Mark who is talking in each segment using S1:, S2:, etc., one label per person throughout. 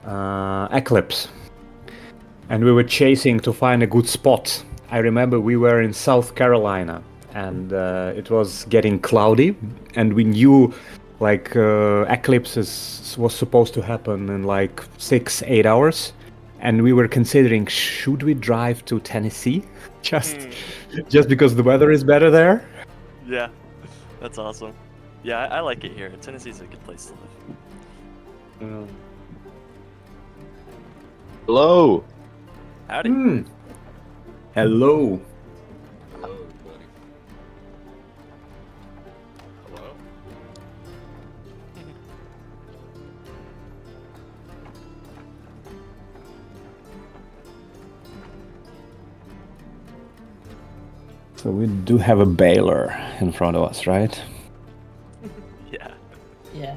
S1: eclipse, and we were chasing to find a good spot. I remember we were in South Carolina, and it was getting cloudy, and we knew like eclipses was supposed to happen in like 6-8 hours, and we were considering should we drive to Tennessee just because the weather is better there.
S2: Yeah, that's awesome. Yeah, I like it here. Tennessee's a good place to live.
S3: Hello.
S2: Howdy.
S1: Hello.
S4: Hello, everybody. Hello?
S1: So we do have a baler in front of us, right?
S2: Yeah.
S5: Yeah.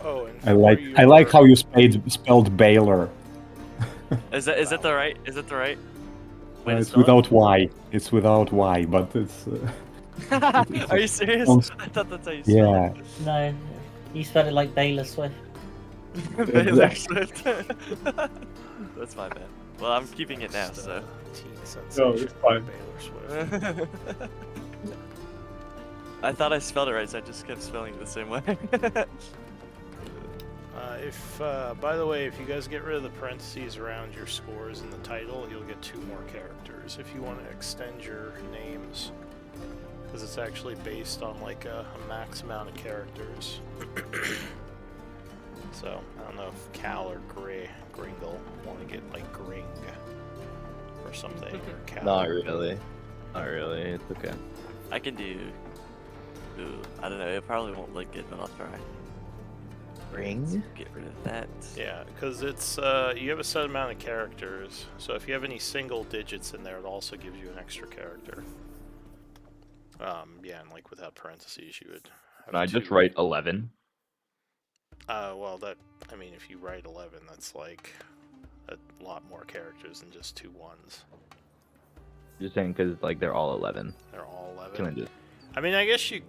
S4: Oh, and
S1: I like how you spelled baler.
S2: Is that the right? Is it the right? way to
S1: It's
S2: spell it?
S1: without Y. It's without Y, but it's.
S2: Are you serious?
S1: sounds-
S2: I thought that's how you spell
S1: Yeah.
S5: No, you spelled it like Taylor Swift.
S2: it. Taylor Swift. That's my bad. Well, I'm keeping it now, so.
S4: Teen
S1: No,
S4: sensation.
S1: it's fine.
S4: Taylor Swift.
S2: I thought I spelled it right, so I just kept spelling it the same way.
S4: By the way, if you guys get rid of the parentheses around your scores in the title, you'll get 2 more characters. If you want to extend your names, because it's actually based on like a max amount of characters. So, I don't know if Cal or Gringle want to get like Gring or something, or Cal.
S3: Not really. Not really. It's okay.
S2: I can do. Ooh, I don't know. It probably won't look good, but I'll try.
S3: Ring?
S2: Get rid of that.
S4: Yeah, because it's you have a set amount of characters, so if you have any single digits in there, it also gives you an extra character. Yeah, and like without parentheses, you would.
S3: Can I just write 11?
S4: Well, I mean, if you write 11, that's like a lot more characters than just 2 ones.
S3: Just saying because like they're all 11.
S4: They're all 11.
S3: Can I just?
S4: I mean, I guess you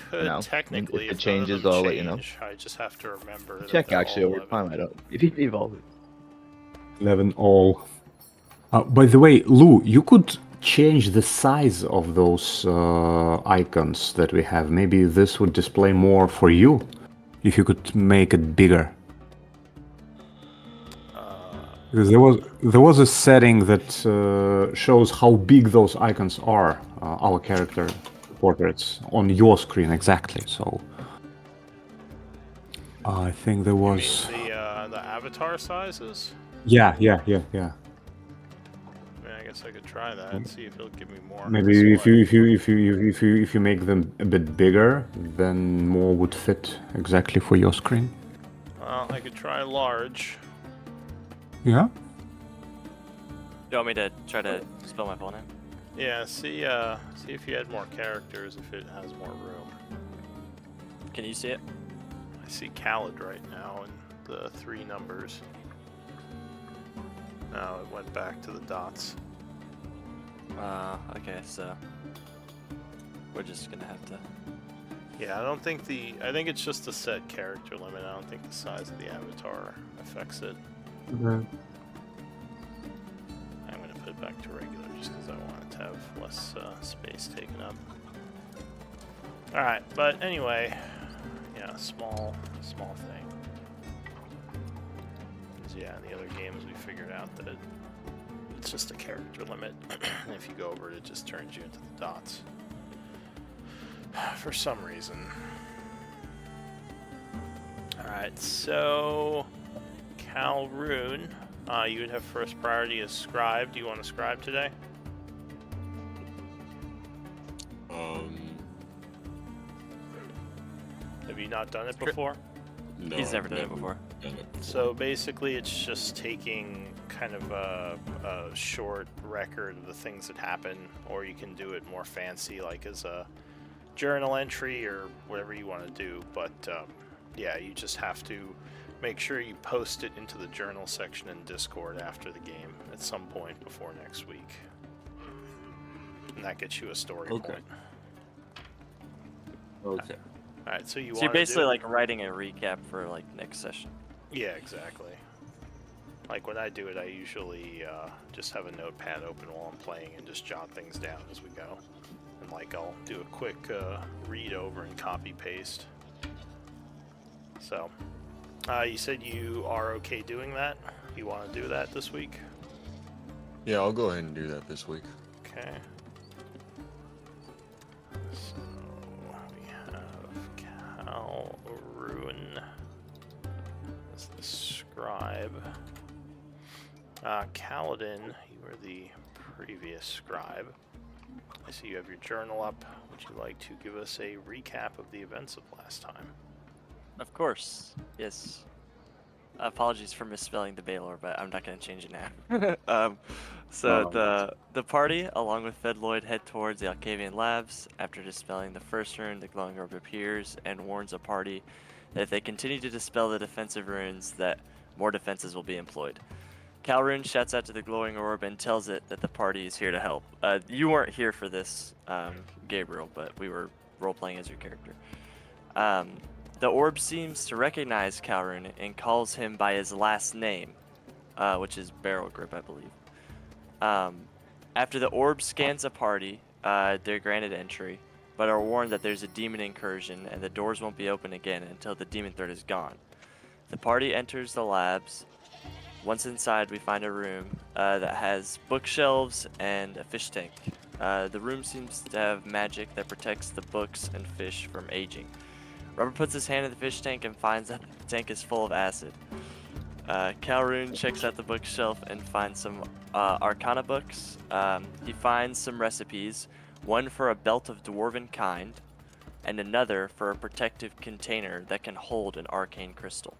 S4: could
S3: No.
S4: technically.
S3: If it
S4: none of
S3: changes,
S4: them
S3: I'll let you know.
S4: change, I just have to remember. that
S3: Check
S4: they're
S3: actually
S4: all
S3: over
S4: 11.
S3: time. I don't. If you evolve it.
S1: 11 all. By the way, Lou, you could change the size of those icons that we have. Maybe this would display more for you if you could make it bigger. Because there was a setting that shows how big those icons are, our character portraits, on your screen exactly. So I think there
S4: You
S1: was.
S4: mean the avatar sizes?
S1: Yeah.
S4: I mean, I guess I could try that and see if it'll give me more.
S1: Maybe
S4: display.
S1: if you make them a bit bigger, then more would fit exactly for your screen.
S4: Well, I could try large.
S1: Yeah.
S2: You want me to try to spell my full name?
S4: Yeah, see if you add more characters, if it has more room.
S2: Can you see it?
S4: I see Khaled right now and the 3 numbers. No, it went back to the dots.
S2: Okay, so we're just gonna have to.
S4: Yeah, I think it's just a set character limit. I don't think the size of the avatar affects it. I'm gonna put it back to regular just because I want it to have less space taken up. Alright, but anyway, yeah, small thing. 'Cause, yeah, in the other games we figured out that it's just a character limit. And if you go over it, it just turns you into the dots. For some reason. Alright, so Cal Rune, you would have first priority as scribe. Do you want to scribe today? Have you not done it before? No,
S2: He's never done it before.
S4: So basically, it's just taking kind of a short record of the things that happen, or you can do it more fancy, like as a journal entry or whatever you want to do. But yeah, you just have to make sure you post it into the journal section in Discord after the game at some point before next week. And that gets you a story point.
S3: Okay.
S4: Alright, so you
S2: So you're
S4: want
S2: basically like writing a recap for like next session.
S4: Yeah, exactly. Like when I do it, I usually just have a notepad open while I'm playing and just jot things down as we go. And like I'll do a quick read over and copy paste. So, you said you are okay doing that? You want to do that this week?
S6: Yeah, I'll go ahead and do that this week.
S4: Okay. So we have Cal Ruin as the scribe. Kaladin, you were the previous scribe. I see you have your journal up. Would you like to give us a recap of the events of last time?
S2: Of course, yes. Apologies for misspelling the Baylor, but I'm not going to change it now. The party, along with Fedloid, head towards the Alcavian labs. After dispelling the first rune, the glowing orb appears and warns the party that if they continue to dispel the defensive runes, that more defenses will be employed. Calrune shouts out to the glowing orb and tells it that the party is here to help. You weren't here for this, Gabriel, but we were role-playing as your character. The orb seems to recognize Calrune and calls him by his last name, which is Barrel Grip, I believe. After the orb scans a party, they're granted entry, but are warned that there's a demon incursion and the doors won't be open again until the demon threat is gone. The party enters the labs. Once inside, we find a room that has bookshelves and a fish tank. The room seems to have magic that protects the books and fish from aging. Robert puts his hand in the fish tank and finds that the tank is full of acid. Calrune checks out the bookshelf and finds some Arcana books. He finds some recipes, one for a belt of dwarven kind, and another for a protective container that can hold an arcane crystal.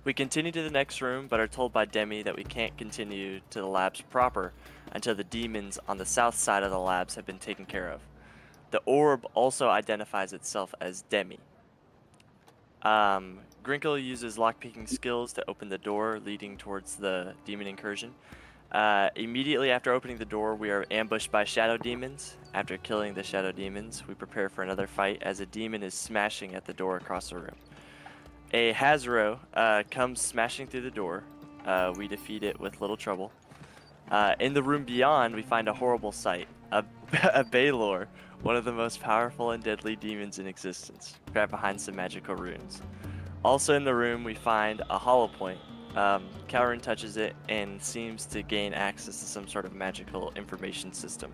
S2: We continue to the next room, but are told by Demi that we can't continue to the labs proper until the demons on the south side of the labs have been taken care of. The orb also identifies itself as Demi. Grinkle uses lockpicking skills to open the door leading towards the demon incursion. Immediately after opening the door, we are ambushed by shadow demons. After killing the shadow demons, we prepare for another fight as a demon is smashing at the door across the room. A Hazro comes smashing through the door. We defeat it with little trouble. In the room beyond, we find a horrible sight. A Baylor, one of the most powerful and deadly demons in existence, trapped behind some magical runes. Also in the room, we find a hollow point. Calrune touches it and seems to gain access to some sort of magical information system.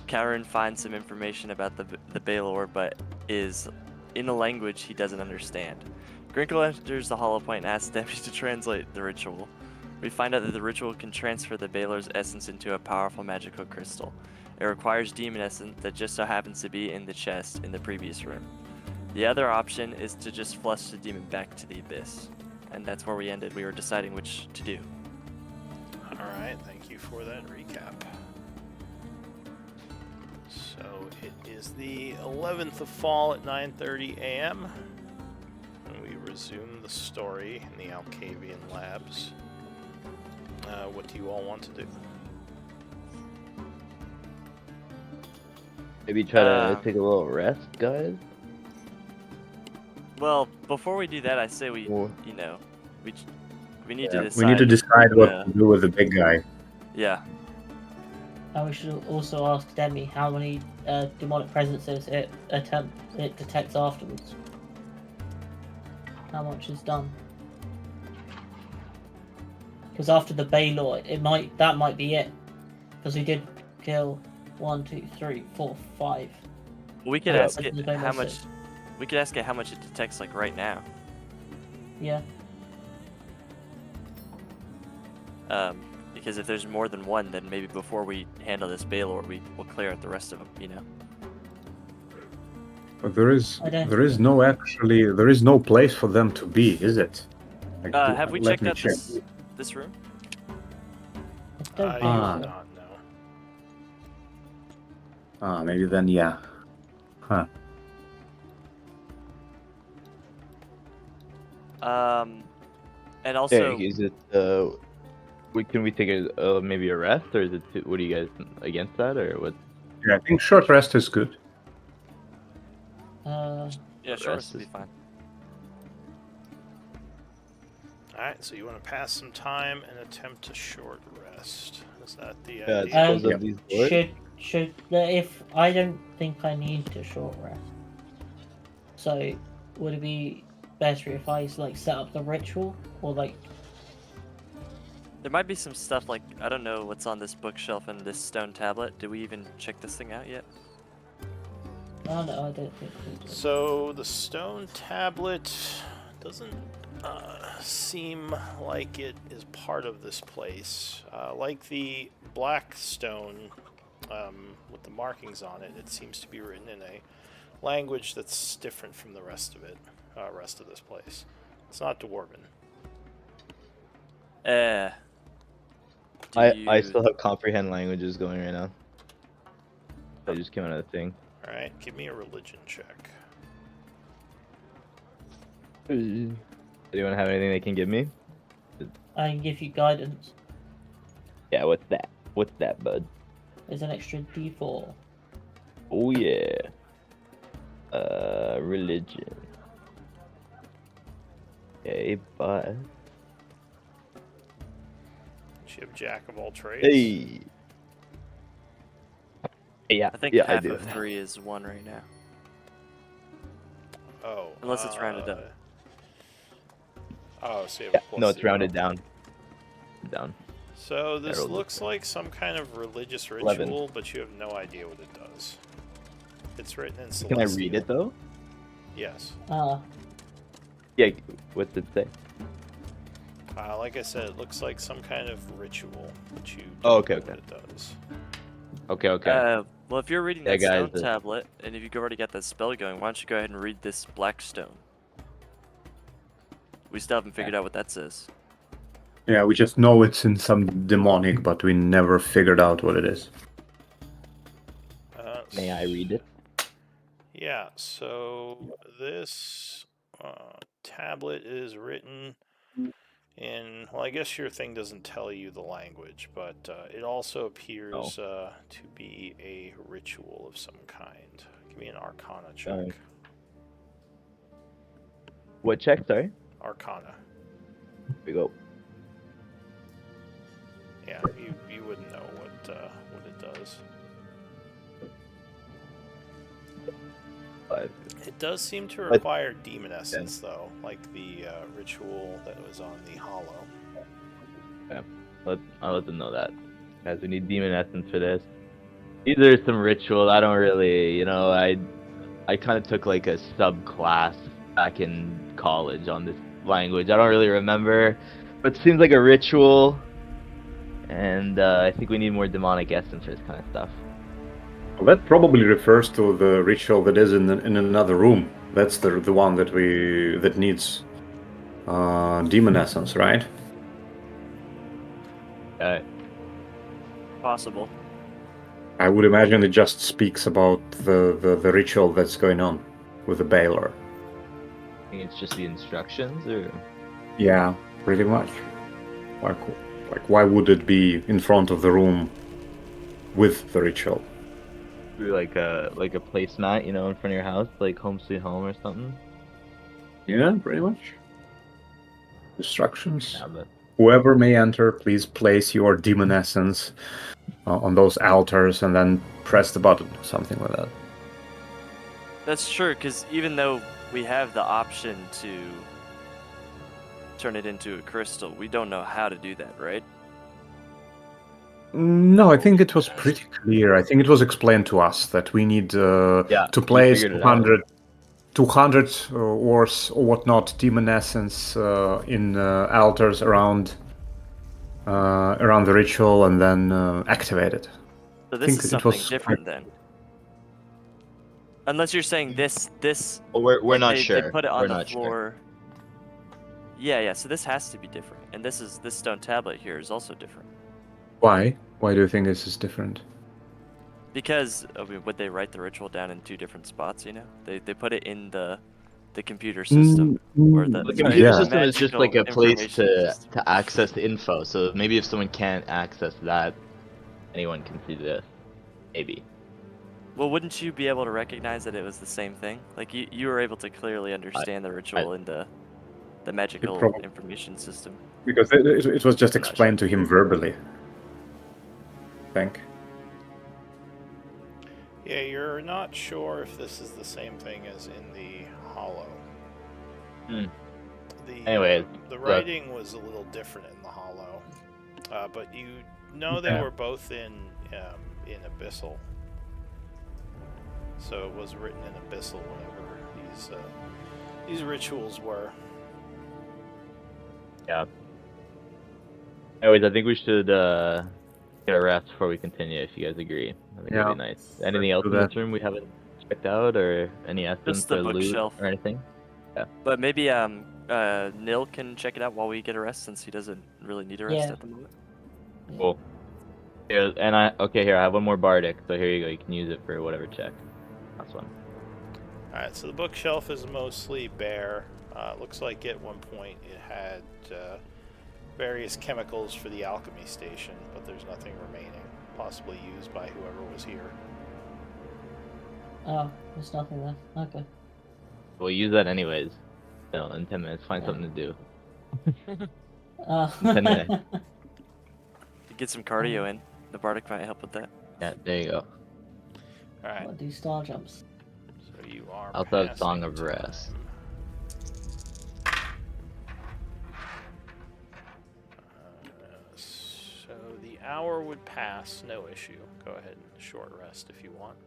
S2: Calrune finds some information about the Baylor, but is in a language he doesn't understand. Grinkle enters the hollow point and asks Demi to translate the ritual. We find out that the ritual can transfer the Baylor's essence into a powerful magical crystal. It requires demon essence that just so happens to be in the chest in the previous room. The other option is to just flush the demon back to the abyss. And that's where we ended. We were deciding which to do.
S4: Alright, thank you for that recap. So it is the 11th of fall at 9:30 a.m. when we resume the story in the Alcavian labs. What do you all want to do?
S3: Maybe try to take a little rest, guys.
S2: Well, before we do that, I say we
S3: Or-
S2: we need to decide.
S1: We need to decide what to do with the big guy.
S2: Yeah.
S5: And we should also ask Demi how many demonic presences it detects afterwards. How much is done? Because after the Baylor, that might be it. Because we did kill 1, 2, 3, 4, 5.
S2: We could
S5: Yeah,
S2: ask
S5: but
S2: it
S5: the Baylor
S2: how much.
S5: says-
S2: We could ask it how much it detects, like right now.
S5: Yeah.
S2: Because if there's more than one, then maybe before we handle this Baylor, we'll clear out the rest of them. You know.
S1: But there is
S5: I don't-
S1: there is no place for them to be, is it? Like,
S2: Have we
S1: let
S2: checked
S1: me
S2: out
S1: check.
S2: this room?
S5: I don't
S4: I
S5: think
S4: do
S1: Ah.
S5: so.
S4: not know.
S1: Maybe then, yeah. Huh.
S2: And also,
S3: Is it? Can we take maybe a rest, or is it? What are you guys against that, or what?
S1: Yeah, I think short rest is good.
S2: yeah, sure,
S3: rest
S2: this would be
S3: is-
S2: fine.
S4: Alright, so you want to pass some time and attempt a short rest. Is that the
S3: Yeah,
S4: idea?
S3: because of these words.
S5: If I don't think I need a short rest, so would it be better if I like set up the ritual or like?
S2: There might be some stuff like, I don't know what's on this bookshelf and this stone tablet. Did we even check this thing out yet?
S5: Oh no, I don't think we did.
S4: So the stone tablet doesn't seem like it is part of this place. Like the black stone with the markings on it, it seems to be written in a language that's different from the rest of it, rest of this place. It's not Dwarven.
S3: I still have comprehend languages going right now. I just came out of the thing.
S4: All right, give me a religion check.
S3: Anyone have anything they can give me?
S5: I can give you guidance.
S3: Yeah, what's that? What's that, bud?
S5: There's an extra D4.
S3: Oh yeah. Religion. Okay, but
S4: You have Jack of all trades.
S3: hey. Yeah,
S2: I think
S3: yeah,
S2: half
S3: I do.
S2: of 3 is 1 right now.
S4: Oh.
S2: Unless it's rounded up.
S4: Oh, so you have
S3: Yeah,
S4: a plus
S3: no, it's
S4: 0.
S3: rounded down. Down.
S4: So this
S3: rolled
S4: looks like some kind of religious
S3: 11.
S4: ritual, but you have no idea what it does. It's written in Celestial.
S3: Can I read it though?
S4: Yes.
S3: Yeah. What's it say?
S4: Like I said, it looks like some kind of ritual, but you
S3: Oh,
S4: don't
S3: okay,
S4: know
S3: okay.
S4: what it does.
S3: Okay.
S2: Well, if you're reading
S3: Yeah,
S2: that stone
S3: guys,
S2: tablet, and if you've already got that spell going, why don't you go ahead and read this black stone? We still haven't figured out what that says.
S1: Yeah, we just know it's in some demonic, but we never figured out what it is.
S3: May I read it?
S4: Yeah, so this tablet is written in, well, I guess your thing doesn't tell you the language, but it also appears to be a ritual of some kind. Give me an Arcana check.
S3: What check? Sorry.
S4: Arcana.
S3: Here we go.
S4: Yeah, you wouldn't know what it does.
S3: 5.
S4: It does seem to require demon essence, though, like the ritual that was on the Hollow.
S3: Yeah. I'll let them know that. Guys, we need demon essence for this. These are some ritual. I don't really, I kind of took like a subclass back in college on this language. I don't really remember, but it seems like a ritual, and I think we need more demonic essence for this kind of stuff.
S1: Well, that probably refers to the ritual that is in another room. That's the one that needs demon essence, right?
S2: Possible.
S1: I would imagine it just speaks about the ritual that's going on with the Baylor.
S3: I think it's just the instructions, or
S1: Yeah, pretty much. Like why would it be in front of the room with the ritual?
S3: like a placemat, in front of your house, like Home Sweet Home or something.
S1: Yeah, pretty much. Instructions.
S3: Yeah, but
S1: Whoever may enter, please place your demon essence on those altars and then press the button, something like that.
S2: That's true, because even though we have the option to turn it into a crystal, we don't know how to do that, right?
S1: No, I think it was pretty clear. I think it was explained to us that we need to place 200 or whatnot demon essence in altars around the ritual and then activate it.
S2: So this is something different then. Unless you're saying this.
S3: Well, we're
S2: like
S3: not
S2: they
S3: sure.
S2: put it on
S3: We're
S2: the
S3: not
S2: floor. Yeah. So this has to be different, and this stone tablet here is also different.
S1: Why? Why do you think this is different?
S2: Because would they write the ritual down in 2 different spots? They put it in the computer system or the
S3: computer system is just like a
S2: magical
S3: place
S2: information
S3: to
S2: system.
S3: access the info. So maybe if someone can't access that, anyone can see this. Maybe.
S2: Well, wouldn't you be able to recognize that it was the same thing? Like you were able to clearly understand the ritual in the the magical
S1: probably-
S2: information system.
S1: Because it was just
S2: I'm not
S1: explained to him verbally. I think.
S4: Yeah, you're not sure if this is the same thing as in the Hollow.
S3: Hmm.
S4: The,
S3: Anyways,
S4: the
S3: look.
S4: writing was a little different in the Hollow, but you know they
S1: Yeah.
S4: were both in Abyssal. So it was written in Abyssal whenever these rituals were.
S3: Yeah. Anyways, I think we should get a rest before we continue, if you guys agree. I think
S1: Yeah.
S3: it'd be nice. Anything else
S1: do
S3: in
S1: that.
S3: this room we haven't checked out, or any essence
S2: the
S3: or loot
S2: bookshelf.
S3: or anything?
S2: But maybe Nil can check it out while we get a rest, since he doesn't really need a rest
S5: Yeah.
S2: at the moment.
S3: Cool. Here, here, I have one more bardic, so here you go. You can use it for whatever check. Last one.
S4: Alright, so the bookshelf is mostly bare. Looks like at one point it had various chemicals for the alchemy station, but there's nothing remaining, possibly used by whoever was here.
S5: Oh, there's nothing there. Okay.
S3: We'll use that anyways. In 10 minutes, find
S5: Yeah.
S3: something to do.
S5: Oh.
S3: 10 minutes.
S2: Get some cardio in. The bardic might help with that.
S3: Yeah, there you go.
S4: Alright,
S5: What, do star jumps?
S4: so you are
S3: Also have Song
S4: passing
S3: of Rest.
S4: time. So the hour would pass, no issue. Go ahead and short rest if you want.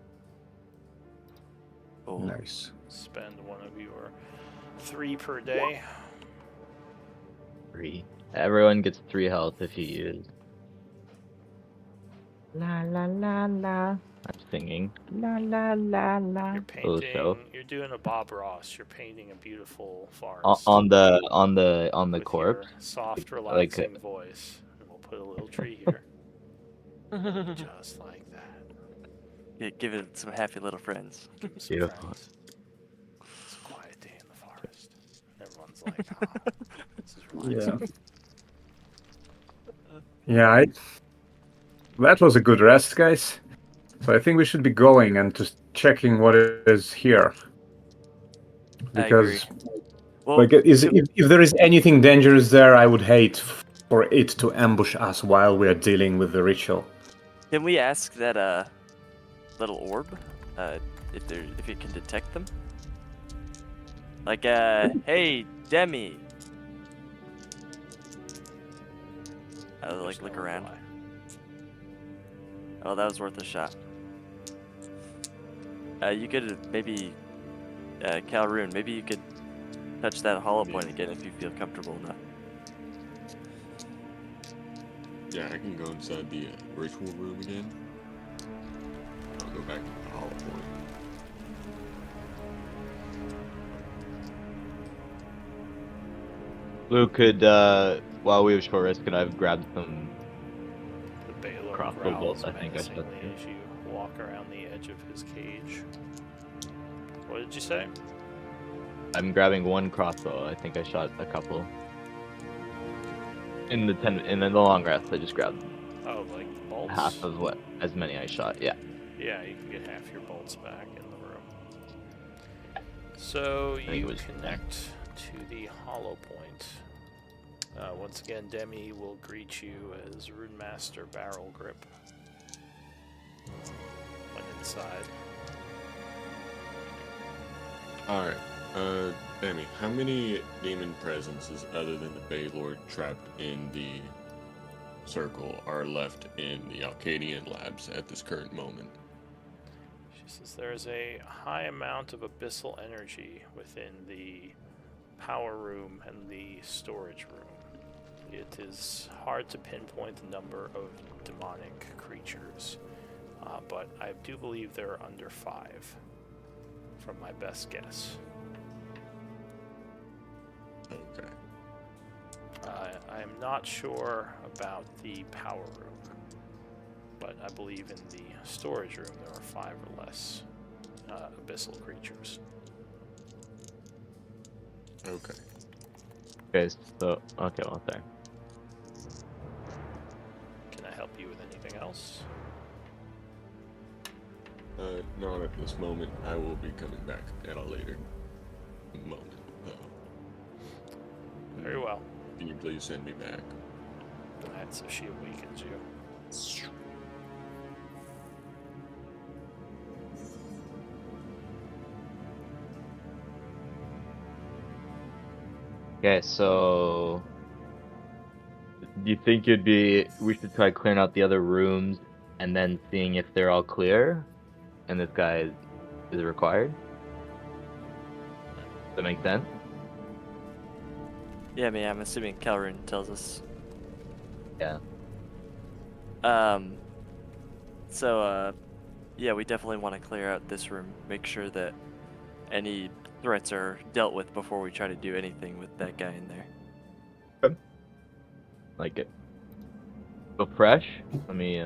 S2: Oh,
S1: Nice.
S4: Spend one of your 3 per day.
S3: 3. Everyone gets 3 health if you use. La la la la. I'm singing. La la la la.
S4: You're
S3: Oh,
S4: painting.
S3: so
S4: You're doing a Bob Ross. You're painting a beautiful forest
S3: on the
S4: with
S3: corpse.
S4: your soft,
S3: like,
S4: relaxing voice. And we'll put a little tree here, just like that.
S2: give it some happy little friends.
S4: Give 'em some
S3: Beautiful.
S4: friends. It's a quiet day in the forest. Everyone's like, "Oh, this is relaxing."
S1: Yeah, that was a good rest, guys. So I think we should be going and just checking what is here.
S2: I agree.
S1: Because,
S2: Well,
S1: like, if there is anything dangerous there, I would hate for it to ambush us while we are dealing with the ritual.
S2: can we ask that little orb if it can detect them? Like, hey, Demi.
S4: There's
S2: Like look
S4: no
S2: around.
S4: reply.
S2: Oh, that was worth a shot. You could maybe, Calroon, maybe you could touch that hollow point again if you feel comfortable enough.
S6: Yeah, I can go inside the ritual room again. I'll go back to the hollow point.
S3: Blue could, while we have short rest, could I have grabbed some?
S4: The Baylor
S3: Crossbow
S4: growls
S3: bolts, I think I should
S4: menacingly
S3: do.
S4: as you walk around the edge of his cage. What did you say?
S3: I'm grabbing one crossbow. I think I shot a couple. In the long rest, I just grabbed
S4: Oh, like the bolts?
S3: half of as many I shot. Yeah.
S4: Yeah, you can get half your bolts back in the room. So
S3: think it
S4: you
S3: was-
S4: connect to the hollow point. Once again, Demi will greet you as Rune Master Barrel Grip when inside.
S6: Alright, Demi, how many demon presences other than the Bay Lord trapped in the circle are left in the Alcadian labs at this current moment?
S4: She says there is a high amount of abyssal energy within the power room and the storage room. It is hard to pinpoint the number of demonic creatures, but I do believe there are under 5, from my best guess.
S6: Okay.
S4: I am not sure about the power room, but I believe in the storage room there are 5 or less abyssal creatures.
S6: Okay.
S3: Okay. So well, sorry.
S4: Can I help you with anything else?
S6: Not at this moment. I will be coming back at a later moment, though. can you please send me back?
S4: Alright, so she awakens you.
S3: Okay, so do you think we should try clearing out the other rooms and then seeing if they're all clear and this guy is required? Does that make sense?
S2: Yeah, I mean, I'm assuming Calrune tells us.
S3: Yeah.
S2: Yeah, we definitely want to clear out this room. Make sure that any threats are dealt with before we try to do anything with that guy in there.
S3: Like it. So fresh. Let me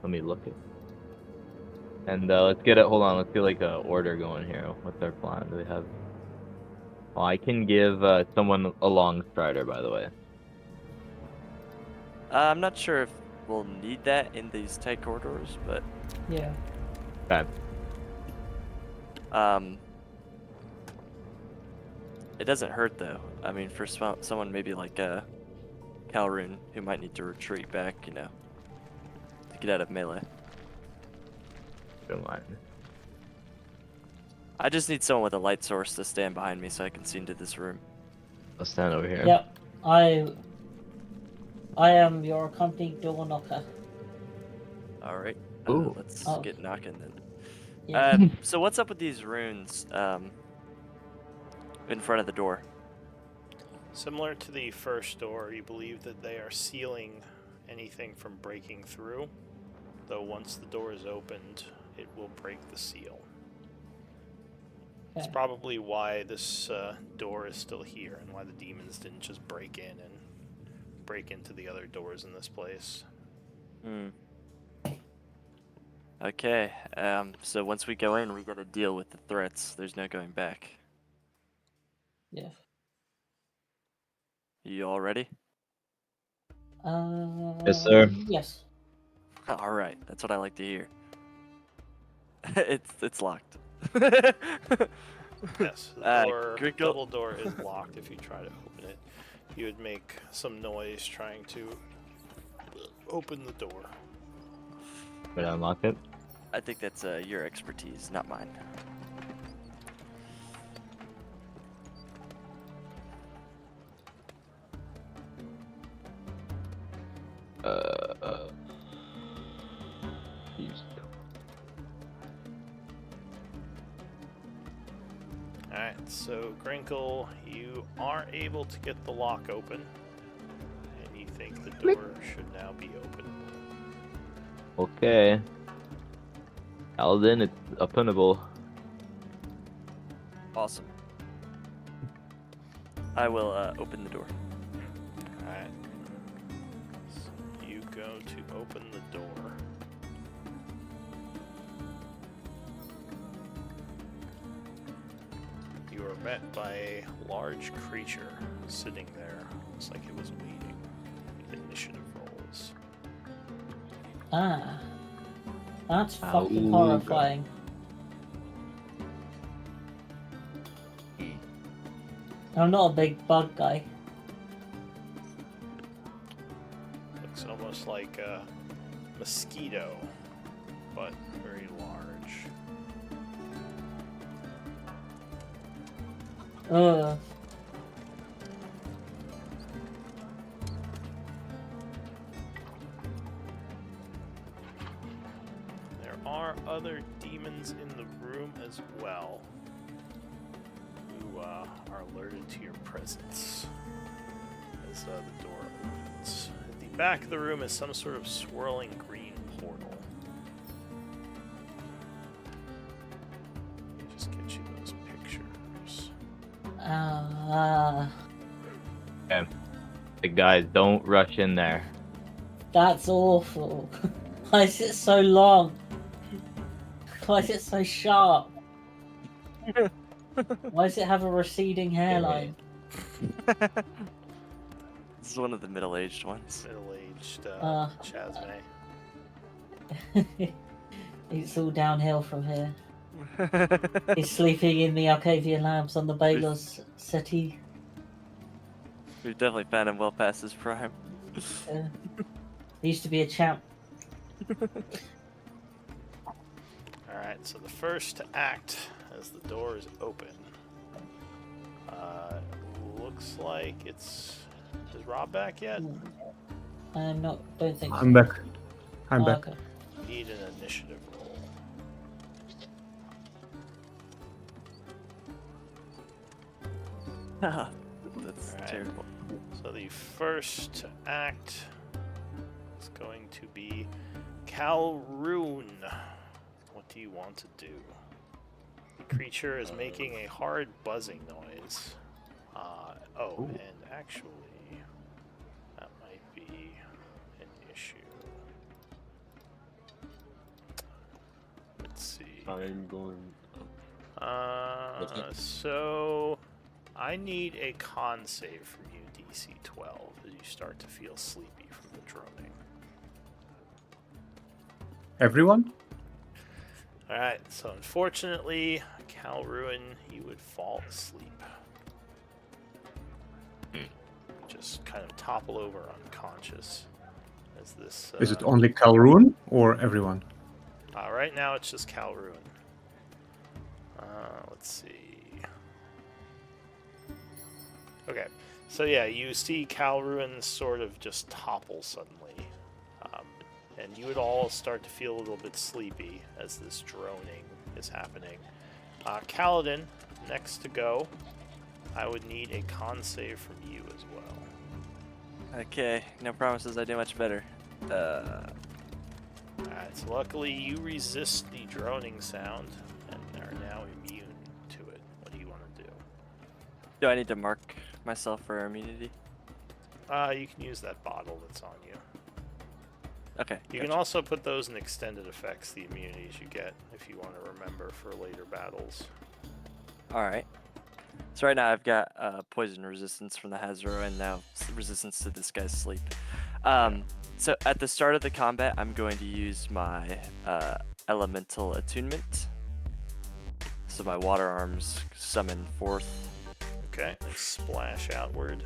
S3: look it. And let's get it. Hold on. Let's get like a order going here. What's our plan? Do we have? Oh, I can give someone a long strider, by the way.
S2: I'm not sure if we'll need that in these tight corridors, but
S5: Yeah.
S3: Okay.
S2: it doesn't hurt though. I mean, for someone maybe like Calrune who might need to retreat back, you know, to get out of melee.
S3: Good line.
S2: I just need someone with a light source to stand behind me so I can see into this room.
S3: I'll stand over here.
S5: Yep. I am your company door knocker.
S2: All right.
S3: Ooh.
S2: Let's
S5: Oh.
S2: get knocking then.
S5: Yeah.
S2: So what's up with these runes in front of the door?
S4: Similar to the first door, you believe that they are sealing anything from breaking through, though once the door is opened, it will break the seal. It's
S5: Okay.
S4: probably why this door is still here and why the demons didn't just break in and break into the other doors in this place.
S2: Hmm. Okay. So once we go in, we gotta deal with the threats. There's no going back.
S5: Yeah.
S2: You all ready?
S3: Yes, sir.
S5: Yes.
S2: All right. That's what I like to hear. It's locked.
S4: Yes, the
S2: Crinkle.
S4: double door is locked. If you try to open it, you would make some noise trying to open the door.
S3: Would I unlock it?
S2: I think that's your expertise, not mine.
S3: Used.
S4: Alright, so Grinkle, you are able to get the lock open, and you think the door should now be open.
S3: Okay. Paladin, it's openable.
S2: Awesome. I will open the door.
S4: Alright. So you go to open the door. You are met by a large creature sitting there. Looks like it was waiting. Initiative rolls.
S5: Ah. That's fucking
S3: Auga.
S5: horrifying. I'm not a big bug guy.
S4: Looks almost like a mosquito, but very large.
S5: Ugh.
S4: There are other demons in the room as well, who are alerted to your presence as the door opens. At the back of the room is some sort of swirling green portal. Let me just get you those pictures.
S3: Okay. Hey guys, don't rush in there.
S5: That's awful. Why is it so long? Why is it so sharp? Why does it have a receding hairline?
S2: This is one of the middle-aged ones.
S4: Middle-aged Chazme.
S5: It's all downhill from here. He's sleeping in the Arcadia Labs on the Baylor's settee.
S2: We've definitely found him well past his prime.
S5: He used to be a champ.
S4: Alright, so the first to act as the door is open. Looks like it's... Is Rob back yet?
S5: Don't think so.
S1: I'm back. I'm
S5: Oh,
S1: back.
S5: okay.
S4: Need an initiative roll.
S2: That's
S4: Alright.
S2: terrible.
S4: So the first to act is going to be Calroon. What do you want to do? The creature is making a hard buzzing noise. And actually, that might be an issue. Let's see.
S6: I'm going.
S4: So I need a con save from you, DC 12, as you start to feel sleepy from the droning.
S1: Everyone?
S4: Alright, so unfortunately, Calruin, you would fall asleep. Just kind of topple over unconscious as this...
S1: Is it only Calroon or everyone?
S4: Right now it's just Calruin. Let's see. Okay, so yeah, you see Calruin sort of just topple suddenly. And you would all start to feel a little bit sleepy as this droning is happening. Kaladin, next to go. I would need a con save from you as well.
S2: Okay, no promises I do much better.
S4: Alright, so luckily you resist the droning sound and are now immune to it. What do you want to do?
S2: Do I need to mark myself for immunity?
S4: You can use that bottle that's on you.
S2: Okay.
S4: You can also put those in extended effects, the immunities you get, if you want to remember for later battles.
S2: Alright. So right now I've got poison resistance from the Hazaro and now resistance to this guy's sleep. So at the start of the combat, I'm going to use my elemental attunement. So my water arms summon forth.
S4: Okay, and splash outward.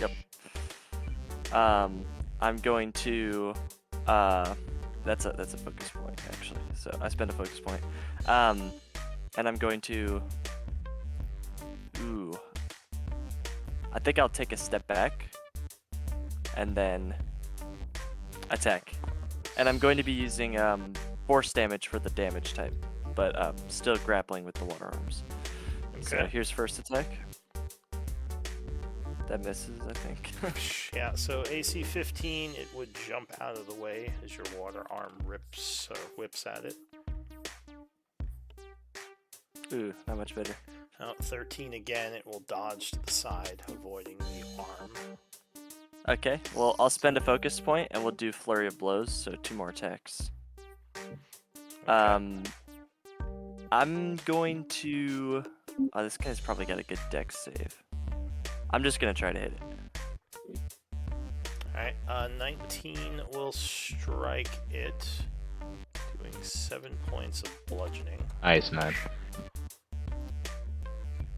S2: Yep. I'm going to that's a focus point actually. So I spend a focus point. And I'm going to I think I'll take a step back and then attack. And I'm going to be using force damage for the damage type, but still grappling with the water arms.
S4: Okay.
S2: So here's first attack. That misses, I think.
S4: Yeah, so AC 15, it would jump out of the way as your water arm whips at it.
S2: Ooh, not much better.
S4: Oh, 13 again, it will dodge to the side, avoiding the arm.
S2: Okay, well, I'll spend a focus point and we'll do Flurry of Blows, so 2 more attacks.
S4: Okay.
S2: I'm going to... Oh, this guy's probably got a good dex save. I'm just going to try to hit it.
S4: Alright, 19 will strike it, doing 7 points of bludgeoning.
S3: Nice, man.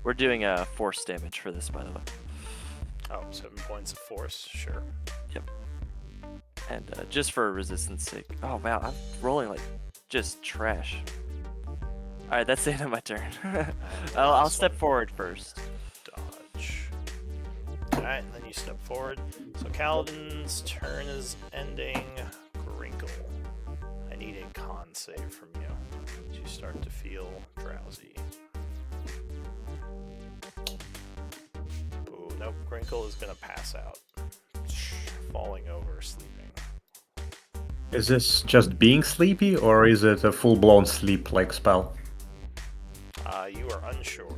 S2: We're doing force damage for this, by the way.
S4: Oh, 7 points of force, sure.
S2: And just for resistance sake. Oh, wow, I'm rolling like just trash. Alright, that's the end of my turn. I'll step forward first.
S4: Dodge. Alright, and then you step forward. So Kaladin's turn is ending. Grinkle. I need a con save from you as you start to feel drowsy. Ooh, nope. Grinkle is going to pass out. Falling over, sleeping.
S1: Is this just being sleepy, or is it a full-blown sleep-like spell?
S4: You are unsure.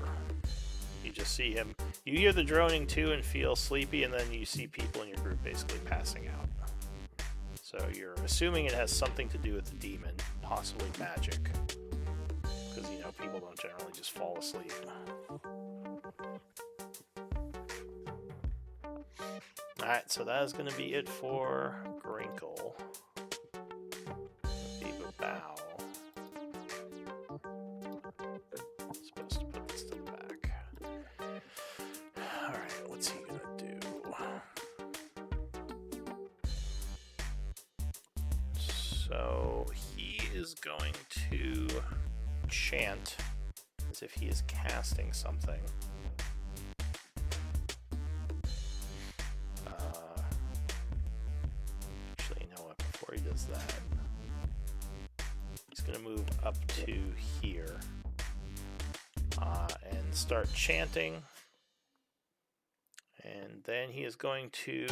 S4: You just see him. You hear the droning too and feel sleepy, and then you see people in your group basically passing out. So you're assuming it has something to do with the demon, possibly magic. Because, you know, people don't generally just fall asleep. Alright, so that is going to be it for Grinkle. Viva Bow. Supposed to put this to the back. Alright, what's he gonna do? is going to chant as if he is casting something. Actually, you know what? Before he does that, he's going to move up to here and start chanting. And then he is going to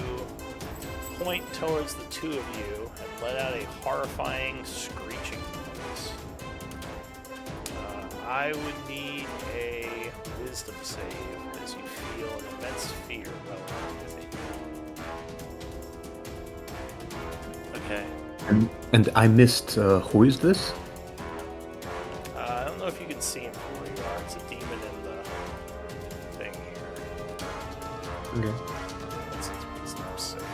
S4: point towards the two of you and let out a horrifying screeching noise. I would need a wisdom save as you feel an immense fear welling within you.
S2: Okay.
S1: And I missed. Who is this?
S4: I don't know if you can see him from where you are. It's a demon in the thing here.
S1: Okay.
S4: That's his wisdom save.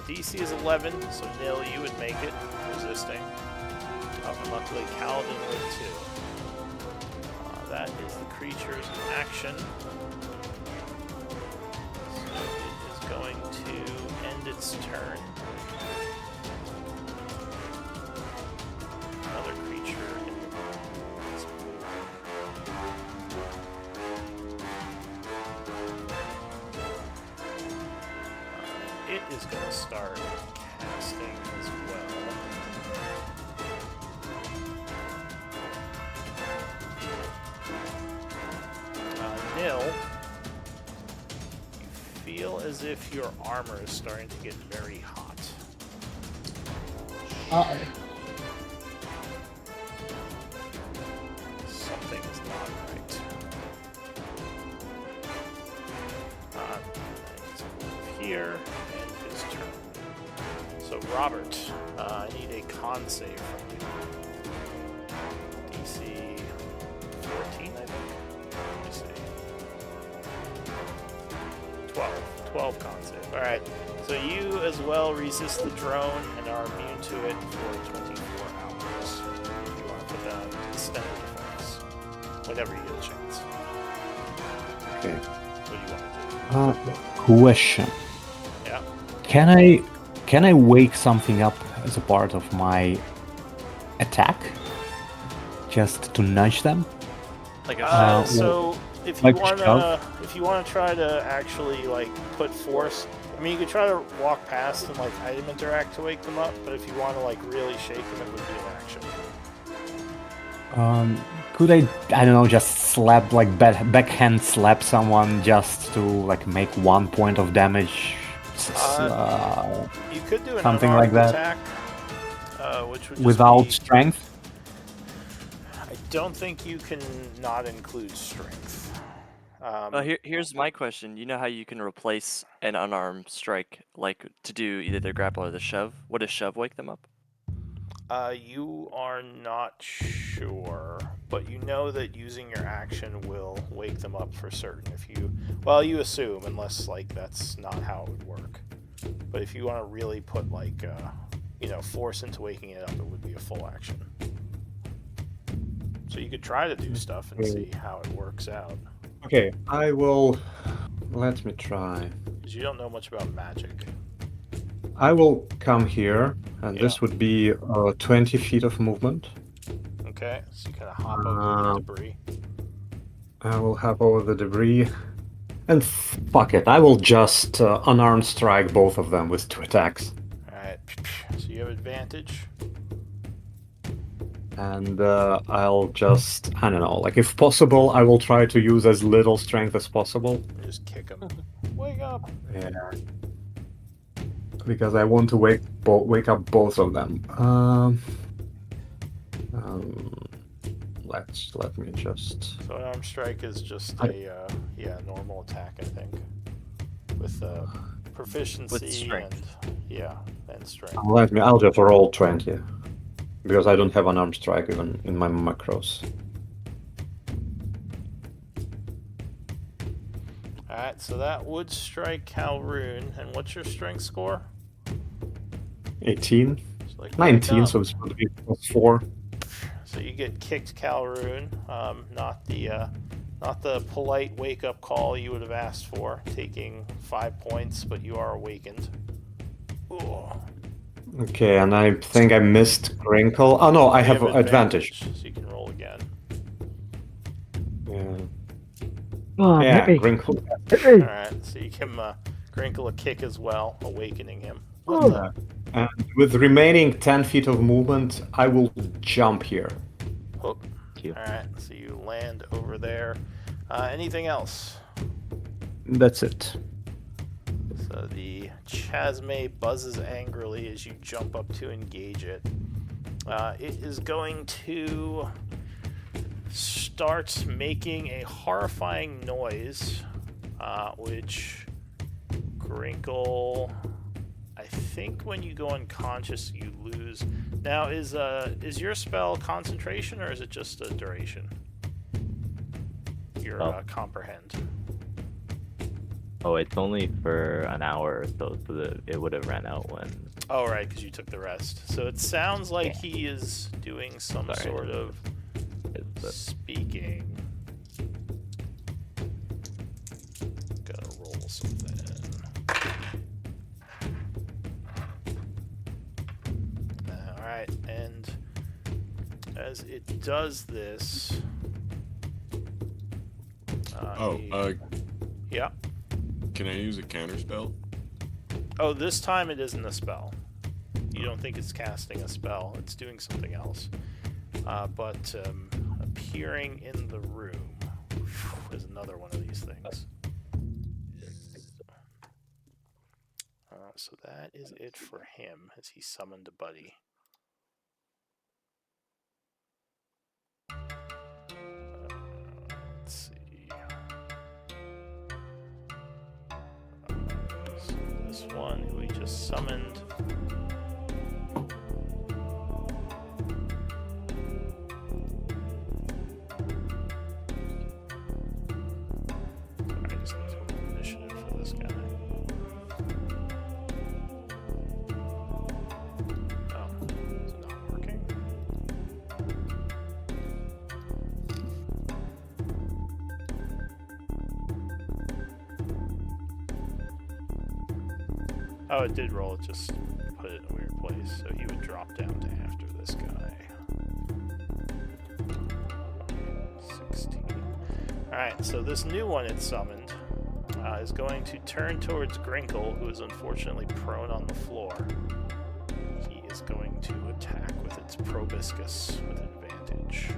S4: DC is 11, so Nil, you would make it, resisting. And luckily, Kaladin would too. That is the creature's action. So it is going to end its turn. Another creature in the it is going to start casting as well. Nil, you feel as if your armor is starting to get very hot.
S5: Uh-oh.
S4: Something is not right. Let's move here, and his turn. So Robert, I need a con save from you. DC 14, I think. Let me see. 12 con save. Alright, so you as well resist the drone and are immune to it for 24 hours. If you want to put that on extended defense. Whenever you get a chance.
S1: Okay.
S4: What do you want to do?
S1: Question.
S4: Yeah.
S1: Can I wake something up as a part of my attack? Just to nudge them?
S2: Like a
S4: So if you
S1: like
S4: wanna try to actually like put force, I mean you could try to walk past and like item interact to wake them up, but if you want to like really shake them, it would be an action.
S1: Could I don't know, just slap, like backhand slap someone just to like make 1 point of damage?
S4: You could do an
S1: something
S4: unarmed
S1: like that.
S4: attack, which would just
S1: Without
S4: be,
S1: strength?
S4: I don't think you can not include strength.
S2: Here's my question. You know how you can replace an unarmed strike, like to do either the grapple or the shove? Would a shove wake them up?
S4: You are not sure, but you know that using your action will wake them up for certain. You assume, unless like that's not how it would work. But if you want to really put like, force into waking it up, it would be a full action. So you could try to do stuff and see how it works out.
S1: Okay, I will. Let me try.
S4: Because you don't know much about magic.
S1: I will come here, and
S4: Yeah.
S1: this would be 20 feet of movement.
S4: Okay, so you kind of hop over the debris.
S1: I will hop over the debris. And fuck it, I will just unarmed strike both of them with 2 attacks.
S4: Alright, so you have advantage.
S1: And I'll just, I don't know, like if possible, I will try to use as little strength as possible.
S4: Just kick them. Wake up!
S1: Yeah. Because I want to wake up both of them. Let me just.
S4: So an arm strike is just a normal attack, I think, with proficiency
S2: With strength.
S4: and strength.
S1: I'll just roll 20 because I don't have an arm strike even in my macros.
S4: All right, so that would strike Calroon. And what's your strength score?
S1: 18,
S4: It's like
S1: 19,
S4: wake
S1: so
S4: up.
S1: it's going to be +4.
S4: So you get kicked, Calroon. Not the polite wake up call you would have asked for, taking 5 points, but you are awakened. Oh.
S1: Okay, and I think I missed Crinkle. Oh no, I
S4: You
S1: have advantage.
S4: so you can roll again.
S1: Yeah,
S3: Oh,
S1: yeah,
S3: hit me.
S1: Crinkle.
S3: Hit me.
S4: Alright, so you can Crinkle a kick as well, awakening him.
S3: Oh.
S1: Yeah. And with remaining 10 feet of movement, I will jump here.
S4: Hook.
S3: Thank you.
S4: Alright, so you land over there. Anything else?
S1: That's it.
S4: So the Chasme buzzes angrily as you jump up to engage it. It is going to start making a horrifying noise, which Grinkle, I think when you go unconscious you lose. Now is your spell concentration or is it just a duration? Your comprehend.
S3: Oh, it's only for an hour or so, so that it would have ran out when.
S4: Oh, right, because you took the rest. So it sounds like he is doing some
S3: Sorry.
S4: sort of speaking. Gotta roll something. Alright, and as it does this. Yeah.
S6: Can I use a counter spell?
S4: Oh, this time it isn't a spell. You don't think it's casting a spell, it's doing something else. But appearing in the room is another one of these things. So that is it for him as he summoned a buddy. Let's see. So this one who we just summoned. I just need to roll initiative for this guy. Oh, it's not working. Oh, it did roll, it just put it in a weird place, so he would drop down to after this guy. 16. Alright, so this new one it summoned is going to turn towards Grinkle, who is unfortunately prone on the floor. He is going to attack with its proboscis with advantage.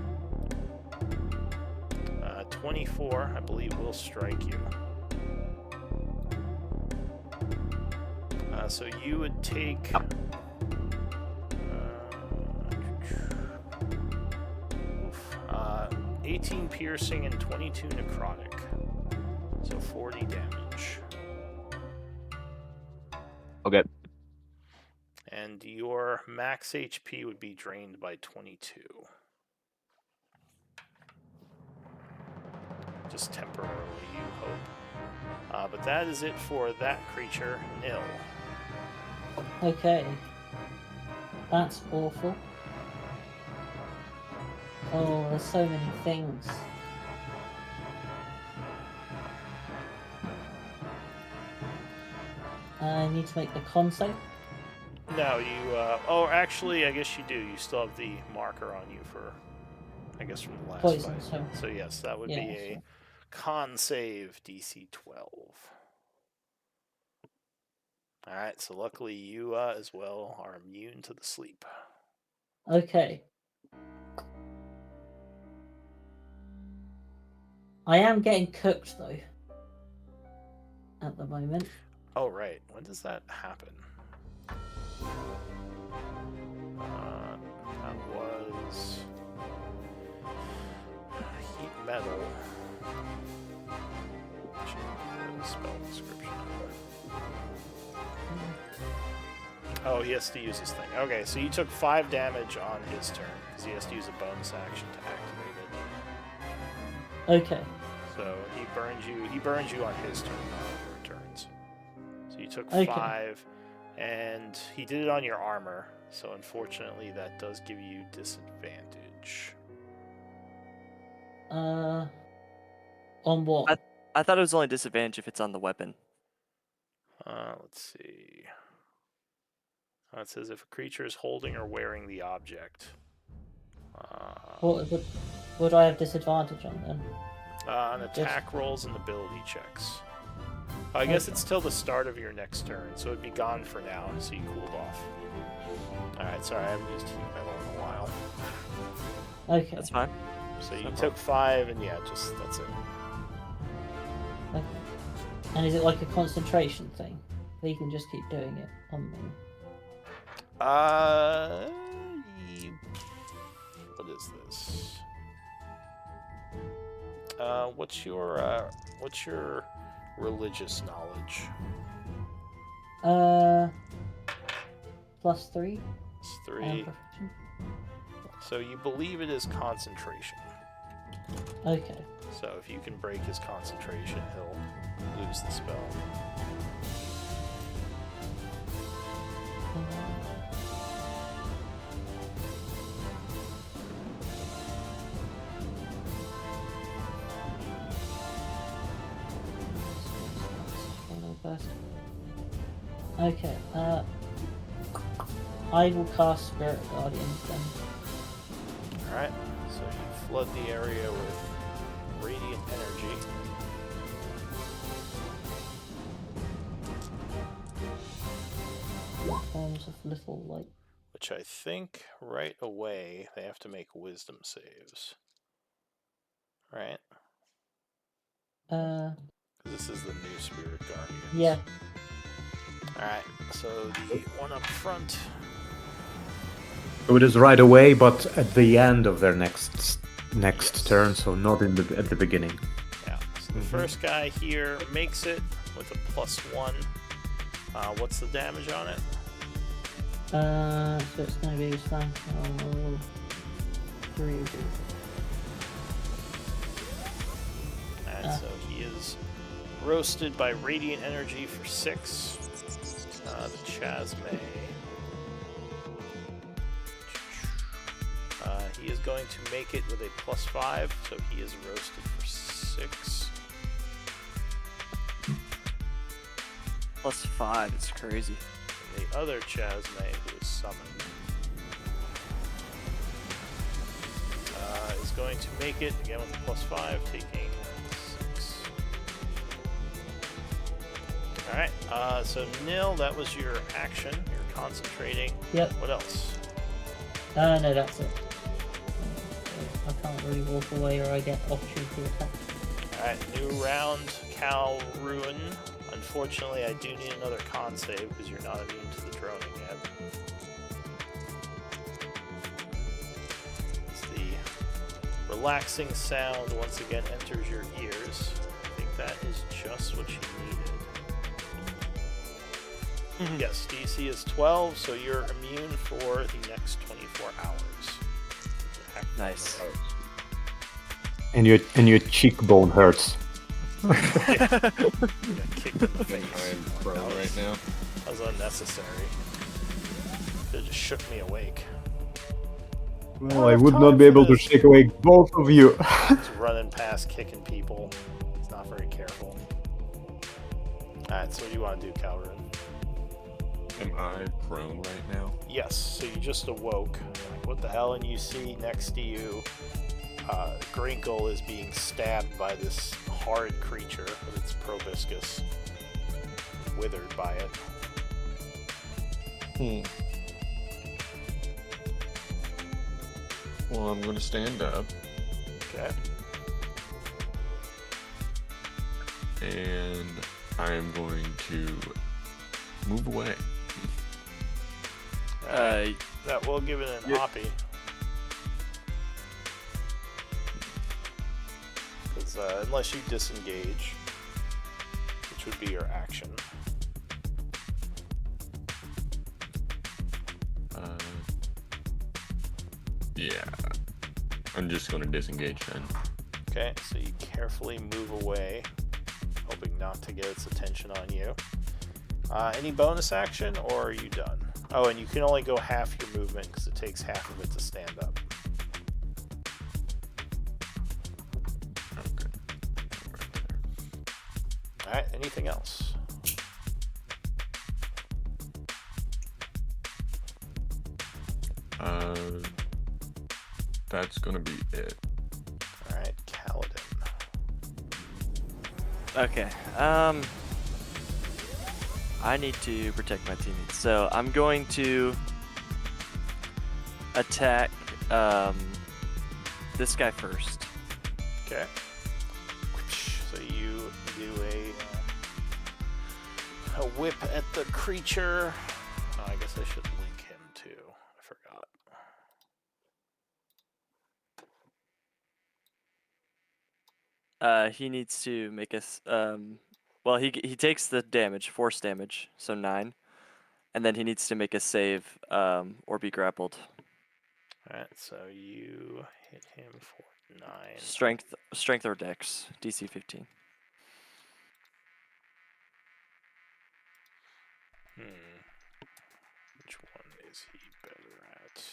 S4: 24, I believe, will strike you. So you would take 18 piercing and 22 necrotic. So 40 damage.
S3: Okay.
S4: And your max HP would be drained by 22. Just temporarily, you hope. But that is it for that creature, Nil.
S5: Okay. That's awful. Oh, there's so many things. I need to make the con save.
S4: No, you, oh, actually, I guess you do. You still have the marker on you for, I guess, from the last
S5: Poison,
S4: fight. So yes, that would be a con save DC 12. Alright, so luckily you, as well, are immune to the sleep.
S5: Okay. I am getting cooked, though. At the moment.
S4: Oh, right. When does that happen? That was heat metal. Spell description. Oh, he has to use his thing. Okay, so you took 5 damage on his turn because he has to use a bonus action to activate it.
S5: Okay.
S4: So he burns you on his turn, not on your turns. So you took 5, and he did it on your armor. So unfortunately, that does give you disadvantage.
S5: On what?
S2: I thought it was only disadvantage if it's on the weapon.
S4: Let's see. It says if a creature is holding or wearing the object.
S5: What would I have disadvantage on then?
S4: On attack rolls and ability checks. I guess it's till the start of your next turn, so it'd be gone for now, so you cooled off. Alright, sorry, I haven't used heat metal in a while.
S5: Okay.
S2: That's fine.
S4: So you
S2: No
S4: took 5, and yeah, just that's it.
S5: Okay. And is it like a concentration thing? That you can just keep doing it on me?
S4: What is this? What's your religious knowledge?
S5: +3.
S4: It's
S5: And
S4: 3.
S5: proficiency.
S4: So you believe it is concentration.
S5: Okay.
S4: So if you can break his concentration, he'll lose the spell.
S5: Okay, I will cast Spirit Guardians then.
S4: Alright, so you flood the area with radiant energy.
S5: Forms of little light.
S4: Which I think right away they have to make wisdom saves. Right? Because this is the new Spirit Guardians.
S5: Yeah.
S4: Alright, so the one up front.
S1: So it is right away, but at the end of their next turn, so not at the beginning.
S4: Yeah. So the first guy here makes it with a +1. What's the damage on it?
S5: So it's going to be flank 3.
S4: And so he is roasted by radiant energy for 6. The Chasme. He is going to make it with a +5, so he is roasted for 6.
S2: +5, it's crazy.
S4: And the other Chasme, who is summoned, is going to make it again with a +5, taking 6. Alright, so Nil, that was your action. You're concentrating.
S5: Yep.
S4: What else?
S5: No, that's it. I can't really walk away or I get opportunity attack.
S4: Alright, new round, Cal Ruin. Unfortunately, I do need another con save because you're not immune to the droning yet. As the relaxing sound once again enters your ears. I think that is just what you needed. Yes, DC is 12, so you're immune for the next 24 hours.
S2: Nice.
S1: And your cheekbone hurts.
S4: Got kicked in the face.
S6: I'm prone right now.
S4: That was unnecessary. It just shook me awake.
S1: Well, I would not be able to shake awake both of you.
S4: Just running past, kicking people. He's not very careful. Alright, so what do you want to do, Calvin?
S6: Am I prone right now?
S4: Yes, so you just awoke. Like, what the hell? And you see next to you, Grinkle is being stabbed by this horrid creature with its proboscis. Withered by it.
S6: Well, I'm going to stand up.
S4: Okay.
S6: And I am going to move away.
S4: That will give it an hoppy. Because unless you disengage, which would be your action.
S6: Yeah. I'm just going to disengage then.
S4: Okay, so you carefully move away, hoping not to get its attention on you. Any bonus action, or are you done? Oh, and you can only go half your movement because it takes half of it to stand up.
S6: Okay.
S4: Alright, anything else?
S6: That's gonna be it.
S4: All right, Kaladin.
S2: Okay. I need to protect my teammates, so I'm going to attack this guy first.
S4: Okay. So you do a whip at the creature. Oh, I guess I should link him too. I forgot.
S2: He needs to make us. Well, he takes the damage, force damage, so 9, and then he needs to make a save, or be grappled.
S4: All right, so you hit him for 9.
S2: Strength or Dex, DC 15.
S4: Which one is he better at?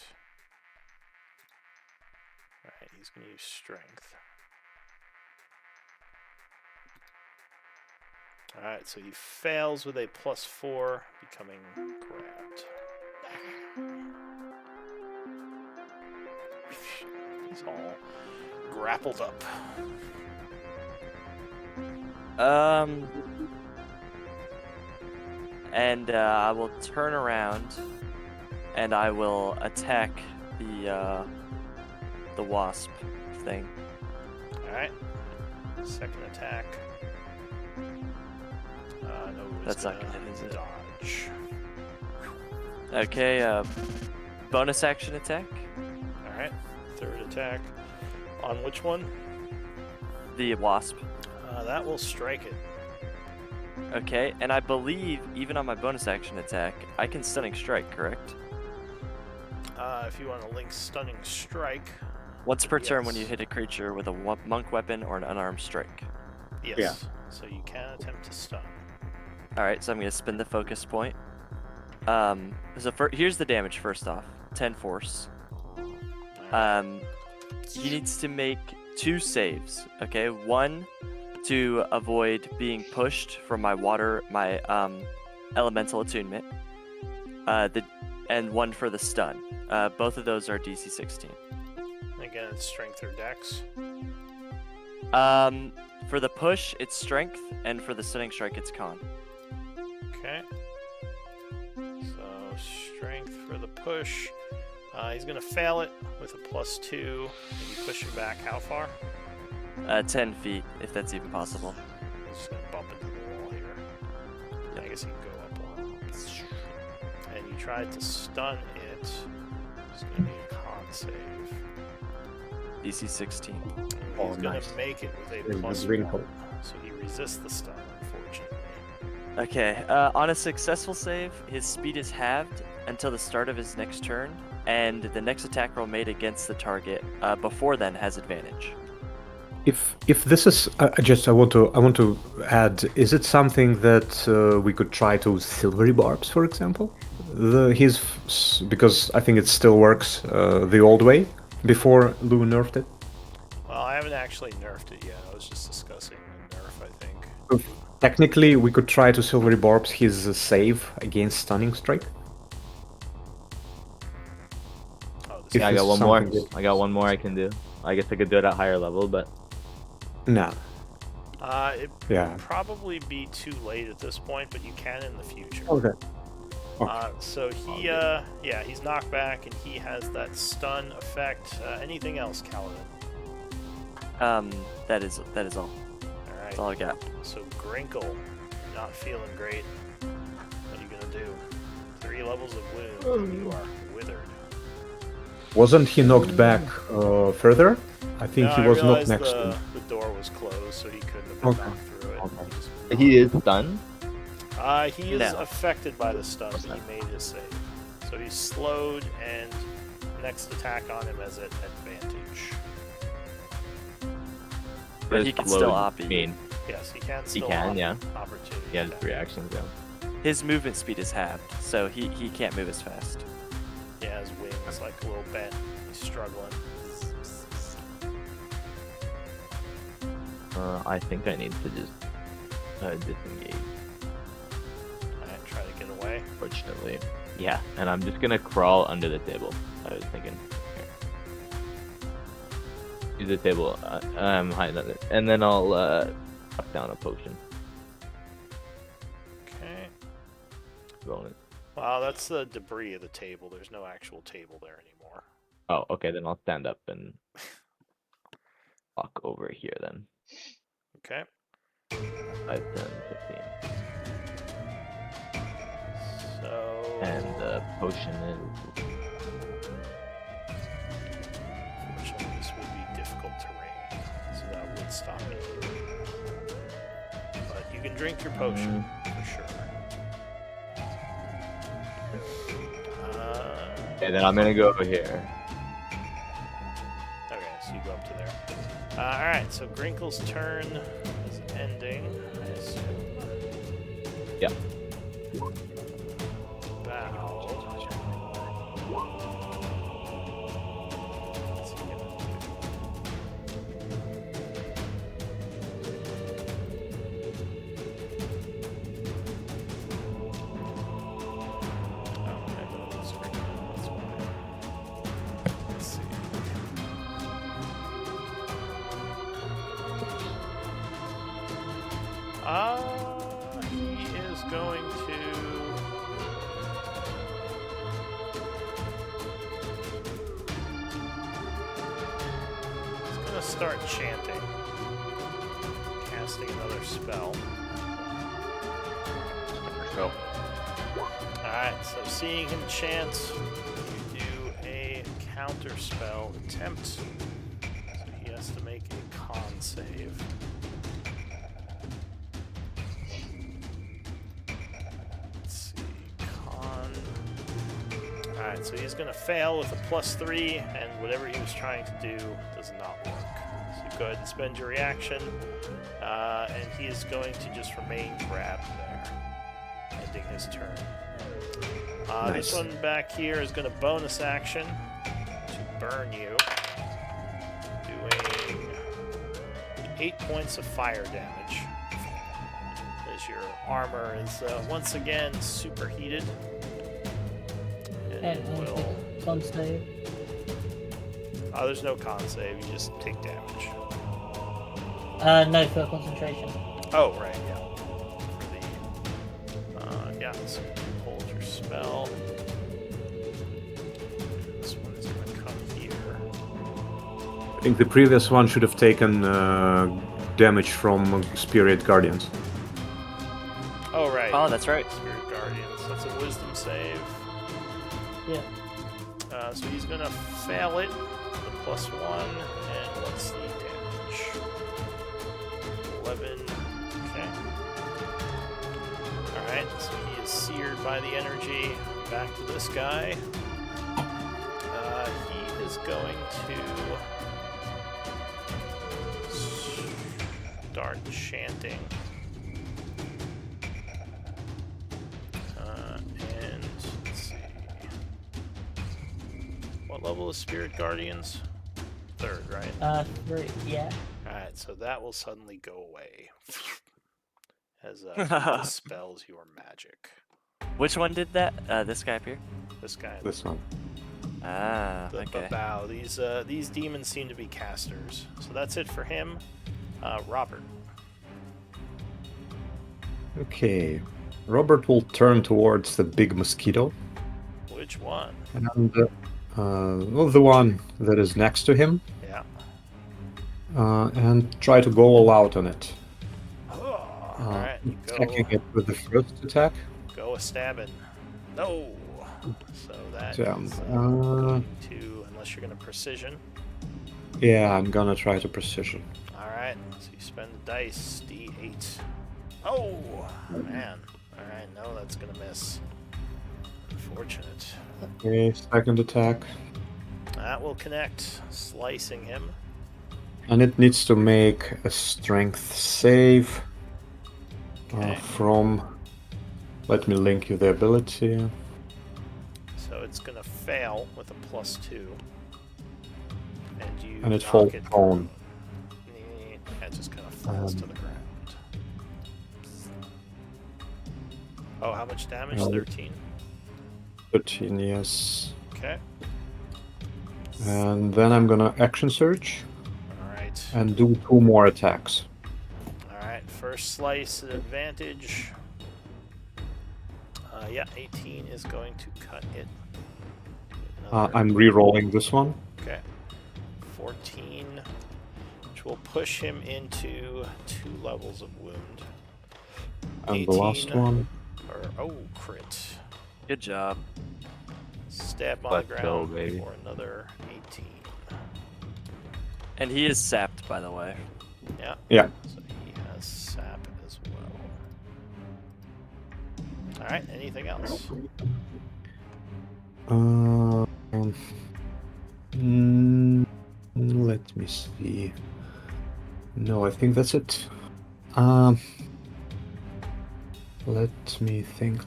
S4: All right, he's gonna use strength. All right, so he fails with a +4, becoming grabbed. He's all grappled up.
S2: And I will turn around, and I will attack the wasp thing.
S4: All right, second attack. No,
S2: That's not gonna hit, is it?
S4: dodge.
S2: Okay, bonus action attack.
S4: All right, third attack. On which one?
S2: The wasp.
S4: That will strike it.
S2: Okay, and I believe even on my bonus action attack, I can stunning strike, correct?
S4: If you want to link stunning strike.
S2: Once per turn when
S4: Yes.
S2: you hit a creature with a monk weapon or an unarmed strike.
S4: Yes.
S1: Yeah.
S4: So you can attempt to stun.
S2: Alright, so I'm going to spend the focus point. Here's the damage first off. 10 force. He needs to make 2 saves, okay? 1 to avoid being pushed from my elemental attunement. And 1 for the stun. Both of those are DC 16.
S4: Again, it's strength or dex.
S2: For the push, it's strength, and for the stunning strike, it's con.
S4: Okay. So strength for the push. He's gonna fail it with a +2. Maybe push him back how far?
S2: 10 feet, if that's even possible.
S4: He's just gonna bump into the wall here. I guess he can go up one. And you tried to stun it. It's gonna be a con save.
S2: DC 16.
S1: Oh,
S4: He's gonna
S1: nice.
S4: make it with a
S1: There's a
S4: +1.
S1: wrinkle.
S4: So he resists the stun, unfortunately.
S2: Okay, on a successful save, his speed is halved until the start of his next turn, and the next attack roll made against the target before then has advantage.
S1: If this is, I want to add, is it something that we could try to silvery barbs, for example? Because I think it still works the old way before Lou nerfed it.
S4: Well, I haven't actually nerfed it yet. I was just discussing the nerf, I think.
S1: Technically, we could try to silvery barbs his save against stunning strike.
S4: Oh, this
S1: If
S3: Yeah, I
S1: it's
S3: got one more.
S1: something that-
S3: I got one more I can do. I guess I could do it at higher level, but
S1: Nah.
S4: It
S1: Yeah.
S4: would probably be too late at this point, but you can in the future.
S1: Okay.
S4: So he, he's knocked back, and he has that stun effect. Anything else, Kaladin?
S2: That is all.
S4: All right.
S2: That's all I got.
S4: So Grinkle, not feeling great. What are you gonna do? 3 levels of wound. and You are withered.
S1: Wasn't he knocked back further? I think
S4: No,
S1: he
S4: I
S1: was knocked
S4: realized
S1: next to him.
S4: the door was closed, so he couldn't have been
S1: Okay.
S4: knocked through it.
S1: Okay.
S4: He just-
S3: he is stunned.
S4: He is
S2: No.
S4: affected by the stun, but he made his save. So he's slowed, and next attack on him is at advantage.
S2: But
S3: Does
S2: he can
S3: slowed
S2: still op you.
S3: mean
S4: Yes, he can
S3: he
S4: still
S3: can,
S4: op-
S3: yeah.
S4: opportunity.
S3: He has
S4: attack.
S3: 3 actions, yeah.
S2: His movement speed is halved, so he can't move as fast.
S4: Yeah, his wings like a little bent. He's struggling.
S3: I think I need to just disengage,
S4: Alright, try to get away.
S3: fortunately. Yeah, and I'm just gonna crawl under the table. I was thinking. Use the table. I'm high another, and then I'll drop down a potion.
S4: Okay.
S3: Bonus.
S4: Wow, that's the debris of the table. There's no actual table there anymore.
S3: Oh, okay. Then I'll stand up and walk over here then.
S4: Okay.
S3: 5, 10, 15.
S4: So.
S3: And the potion is.
S4: Unfortunately, this would be difficult terrain, so that would stop me here. But you can drink your potion for sure.
S3: And then I'm gonna go over here.
S4: Okay, so you go up to there. Alright, so Grinkle's turn is ending, I assume.
S3: Yeah.
S4: About... What's he gonna do? Oh, okay, but it's Grinkle, that's why. Let's see. He is going to... He's going to start chanting. Casting another spell. Alright, so seeing him chant, you do a counter spell attempt. So he has to make a con save. Let's see, con. Alright, so he's gonna fail with a +3, and whatever he was trying to do does not work. So you go ahead and spend your reaction, and he is going to just remain grabbed there, ending his turn. This one back here is going to bonus action to burn you, doing 8 points of fire damage, as your armor is once again superheated. And
S5: And
S4: it will...
S5: con save.
S4: there's no con save, you just take damage.
S5: No, for concentration.
S4: Oh, right, yeah. For the... yeah, so hold your spell. This one is going to come here.
S1: I think the previous one should have taken damage from Spirit Guardians.
S4: Oh, right.
S2: Oh, that's right.
S4: Spirit Guardians. That's a wisdom save.
S5: Yeah.
S4: So he's going to fail it. The +1. And what's the damage? 11. Okay. Alright, so he is seared by the energy. Back to this guy. He is going to start chanting. And let's see. What level is Spirit Guardians? 3rd, right?
S5: 3, yeah.
S4: Alright, so that will suddenly go away. As he dispels your magic.
S2: Which one did that? This guy up here?
S4: This guy.
S1: This one.
S2: Ah,
S4: The
S2: okay.
S4: bow. These demons seem to be casters. So that's it for him. Robert.
S1: Okay. Robert will turn towards the big mosquito.
S4: Which one?
S1: And well, the one that is next to him.
S4: Yeah.
S1: And try to go all out on it.
S4: Alright, you
S1: Attacking
S4: go,
S1: it with the first attack.
S4: go a stabbing. No! So that
S1: Yeah,
S4: is going to, unless you're going to precision.
S1: Yeah, I'm gonna try to precision.
S4: Alright, so you spend the dice, D8. Oh! Man. Alright, no, that's going to miss. Unfortunate.
S1: Okay, second attack.
S4: That will connect, slicing him.
S1: And it needs to make a strength save
S4: Okay.
S1: from... Let me link you the ability.
S4: So it's going to fail with a +2. And you
S1: And it
S4: knock
S1: falls
S4: it
S1: prone.
S4: It just kind of falls to the ground. Oh, how much damage? 13.
S1: 13, yes.
S4: Okay.
S1: And then I'm gonna action search
S4: Alright.
S1: and do 2 more attacks.
S4: Alright, first slice at advantage. Yeah, 18 is going to cut it. Another-
S1: I'm re-rolling this one.
S4: Okay. 14, which will push him into 2 levels of wound.
S1: And the last
S4: 18.
S1: one.
S4: Crit.
S2: Good job.
S4: Stab on
S3: Let's
S4: the
S3: go,
S4: ground
S3: baby.
S4: for another 18.
S2: And he is sapped, by the way.
S4: Yeah.
S1: Yeah.
S4: So he has sap as well. Alright, anything else?
S1: Let me see. No, I think that's it. Let me think.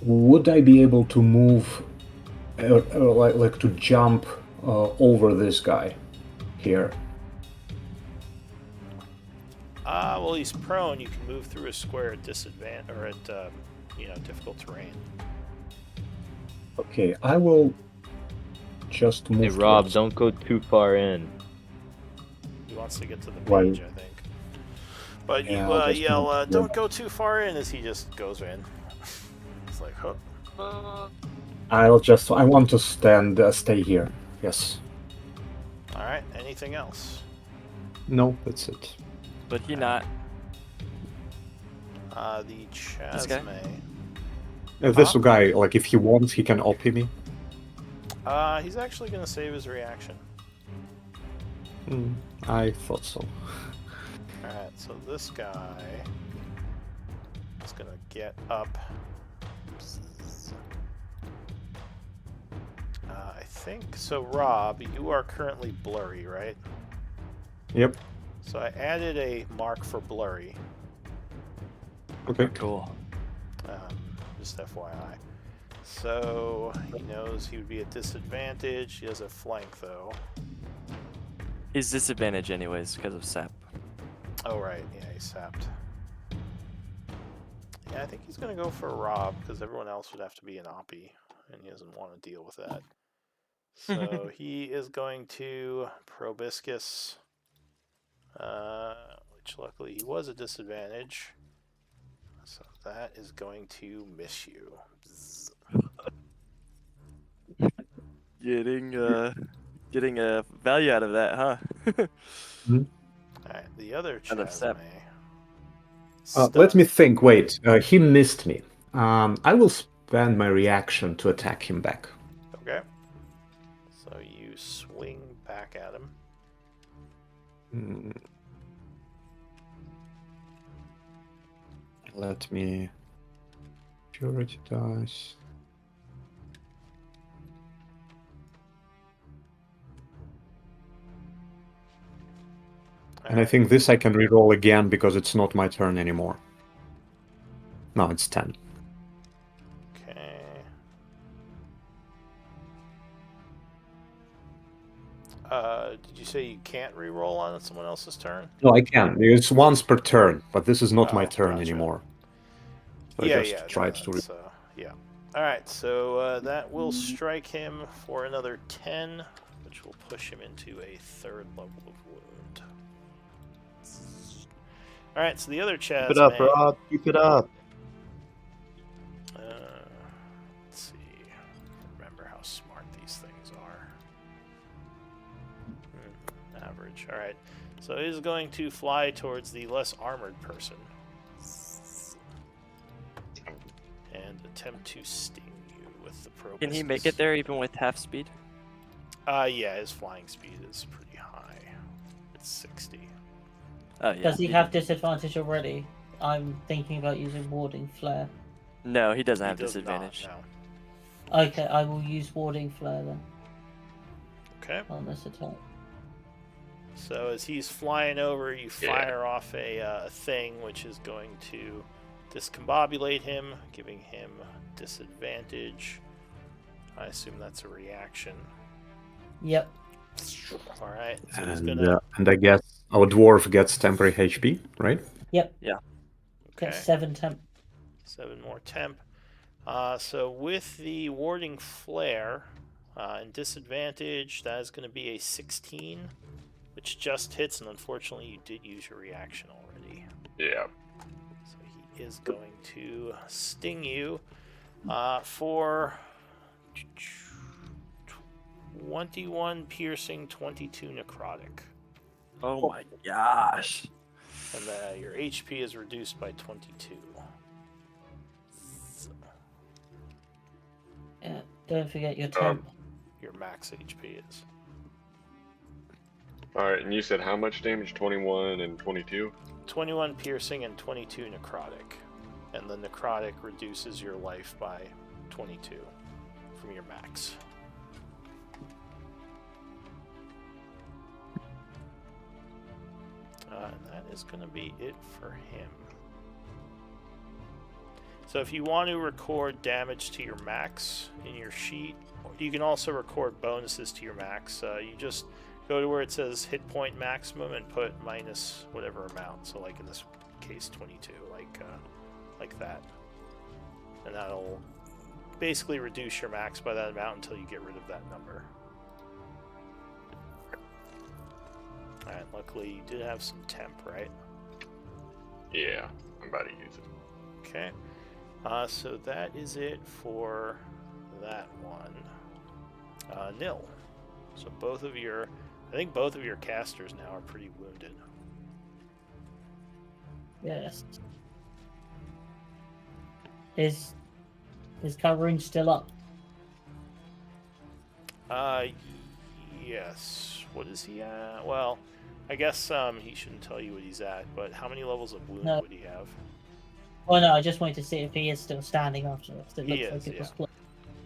S1: Would I be able to move, like to jump over this guy here?
S4: Well, he's prone. You can move through a square at disadvantage or at difficult terrain.
S1: Okay, I will just move.
S3: Hey Rob,
S1: towards-
S3: don't go too far in.
S4: He wants to get to the
S1: Why?
S4: mage, I think. But
S1: Yeah,
S4: you
S1: I'll just
S4: yell,
S1: move.
S4: "Don't go too far in!" as he just goes in. It's like, huh?
S1: I want to stay here. Yes.
S4: All right. Anything else?
S1: No, that's it.
S2: But he not.
S4: The
S2: This guy?
S4: Chasme.
S1: This
S4: Huh?
S1: guy, like, if he wants, he can OP me.
S4: He's actually gonna save his reaction.
S1: I thought so.
S4: All right. So this guy is gonna get up. I think so. Rob, you are currently blurry, right?
S1: Yep.
S4: So I added a mark for blurry.
S1: Okay.
S2: Cool.
S4: Just FYI. So he knows he would be at disadvantage. He has a flank though.
S2: He's disadvantaged anyways because of sap.
S4: Oh right, yeah, he's sapped. Yeah, I think he's gonna go for Rob because everyone else would have to be an Oppie, and he doesn't want to deal with that. So he is going to Proboscis, which luckily he was at disadvantage. So that is going to miss you. Bzz.
S2: Getting a value out of that, huh?
S4: Alright, the other
S2: Out of sap.
S4: Chasme.
S1: Let me think. Wait, he missed me. I will spend my reaction to attack him back.
S4: Okay. So you swing back at him.
S1: Let me. Purity dice. And I
S4: Alright.
S1: think this I can reroll again because it's not my turn anymore. No, it's 10.
S4: Okay. Did you say you can't re-roll on someone else's turn?
S1: No, I can. It's once per turn, but this is not my
S4: Oh,
S1: turn
S4: gotcha.
S1: anymore. So
S4: Yeah,
S1: I just
S4: yeah.
S1: tried to.
S4: Yeah. Alright, so that will strike him for another 10, which will push him into a 3rd level of wound. Alright, so the other Chasme.
S3: Keep it up, Rob. Keep it up.
S4: Let's see. Remember how smart these things are. Average. Alright. So it is going to fly towards the less armored person. And attempt to sting you with the proboscis.
S2: Can he make it there even with half speed?
S4: Yeah, his flying speed is pretty high. It's 60.
S2: Oh yeah.
S5: Does he have disadvantage already? I'm thinking about using warding flare.
S2: No, he doesn't
S4: He
S2: have
S4: does not,
S2: disadvantage.
S4: no.
S5: Okay, I will use warding flare then
S4: Okay.
S5: on this attack.
S4: So as he's flying over, you fire off a thing which is going to discombobulate him, giving him disadvantage. I assume that's a reaction.
S5: Yep.
S4: All right. So he's
S1: And,
S4: gonna.
S1: and I guess our dwarf gets temporary HP, right?
S5: Yep.
S2: Yeah.
S4: Okay.
S5: Gets 7 temp.
S4: 7 more temp. So with the warding flare and disadvantage, that is going to be a 16, which just hits, and unfortunately you did use your reaction already.
S6: Yeah.
S4: So he is going to sting you for 21 piercing, 22 necrotic.
S2: Oh my gosh.
S4: And your HP is reduced by 22. So
S5: Yeah, don't forget your temp.
S4: your max HP is.
S6: Alright, and you said how much damage? 21 and 22?
S4: 21 piercing and 22 necrotic. And the necrotic reduces your life by 22 from your max. And that is going to be it for him. So if you want to record damage to your max in your sheet, you can also record bonuses to your max. You just go to where it says hit point maximum and put minus whatever amount. So like in this case 22, like that. And that'll basically reduce your max by that amount until you get rid of that number. Alright, luckily you did have some temp, right?
S6: Yeah, I'm about to use it.
S4: Okay. So that is it for that one. Nil. So I think both of your casters now are pretty wounded.
S5: Yes. Is covering still up?
S4: Yes. What is he at? Well, I guess he shouldn't tell you what he's at, but how many levels of wound would he have?
S5: Oh no, I just wanted to see if he is still standing after this. It
S4: He
S5: looks
S4: is,
S5: like it was
S4: yeah.
S5: close.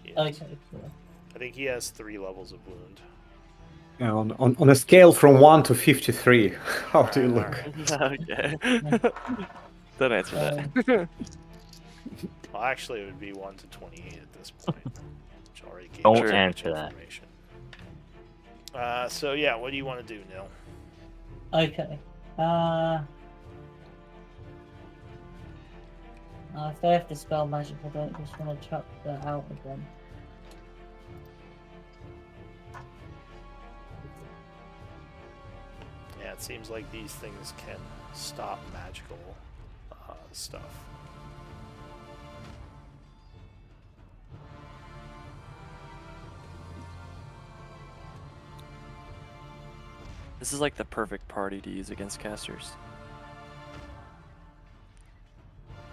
S4: He is.
S5: Okay, cool.
S4: I think he has 3 levels of wound.
S1: Yeah, on a scale from 1 to 53, how do you
S4: Alright,
S1: look?
S4: alright.
S2: Okay. Don't answer that.
S4: Well, actually, it would be 1 to 28 at this point, which already gave
S3: Don't
S4: you too much
S3: answer that.
S4: information. So yeah, what do you want to do, Nil?
S5: Okay. If they have to spell magic, I don't just want to chuck that out again.
S4: Yeah, it seems like these things can stop magical stuff.
S2: This is like the perfect party to use against casters.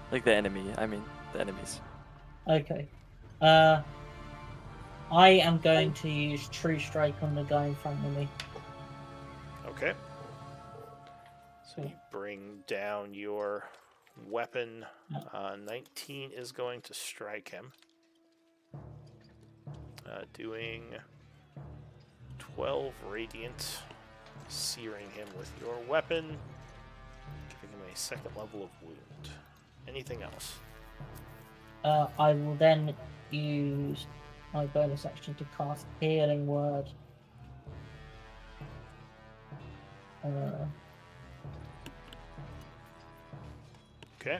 S2: Like the enemy, the enemies.
S5: Okay. I am going to use True Strike on the guy in front of me.
S4: Okay. So you bring down your weapon. 19 is going to strike him. Doing 12 radiant, searing him with your weapon, giving him a 2nd level of wound. Anything else?
S5: I will then use my bonus action to cast Healing Word.
S4: Okay.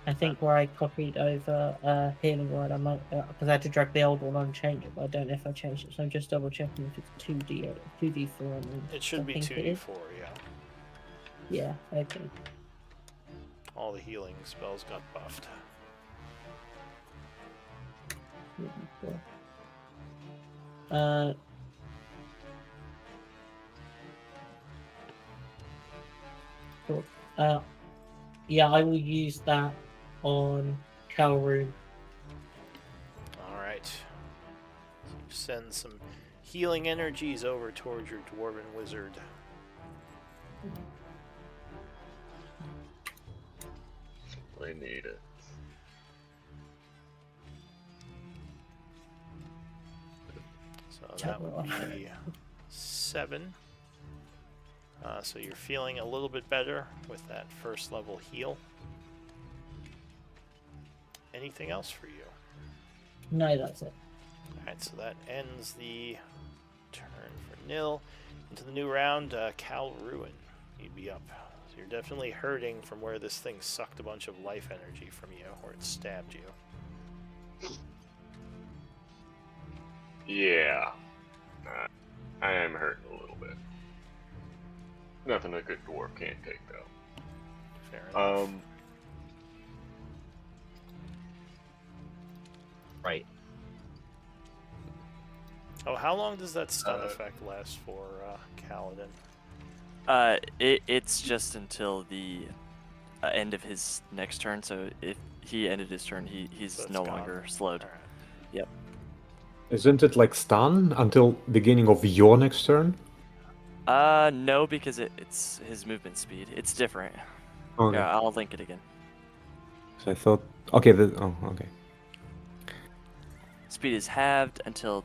S5: I think where I copied over Healing Word, I might because I had to drag the old one on and change it, but I don't know if I changed it, so I'm just double checking if it's 2d8, 2d4.
S4: It should be 2d4, yeah.
S5: Yeah, okay.
S4: All the healing spells got buffed.
S5: 2d4. Cool. Yeah, I will use that on Calroom.
S4: Alright. So you send some healing energies over towards your Dwarven Wizard.
S6: I need it.
S4: So that would
S5: everyone.
S4: be 7. So you're feeling a little bit better with that first level heal. Anything else for you?
S5: No, that's it.
S4: Alright, so that ends the turn for Nil. Into the new round, Cal Ruin. You'd be up. So you're definitely hurting from where this thing sucked a bunch of life energy from you, or it stabbed you.
S6: Yeah. I am hurting a little bit. Nothing a good dwarf can't take, though.
S4: Fair enough.
S3: Right.
S4: Oh, how long does that stun effect last for, Kaladin?
S2: It's just until the end of his next turn. So if he ended his turn, he's
S4: So it's
S2: no
S4: gone.
S2: longer slowed.
S4: Alright.
S2: Yep.
S1: Isn't it like stun until beginning of your next turn?
S2: No, because it's his movement speed. It's different.
S1: Okay.
S2: Yeah, I'll link it again.
S1: So I thought. Okay. Okay.
S2: Speed is halved until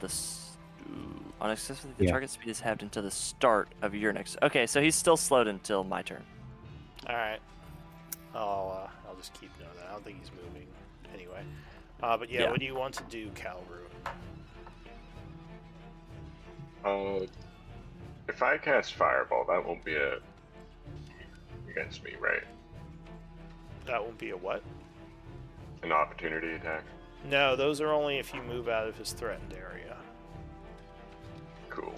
S2: unsuccessfully the
S1: Yeah.
S2: target speed is halved until the start of your next. Okay, so he's still slowed until my turn.
S4: Alright. I'll just keep note of that. I don't think he's moving anyway. But yeah,
S2: Yeah.
S4: what do you want to do, Cal Ruin?
S6: If I cast Fireball, that won't be against me, right?
S4: That won't be a what?
S6: An opportunity attack?
S4: No, those are only if you move out of his threatened area.
S6: Cool.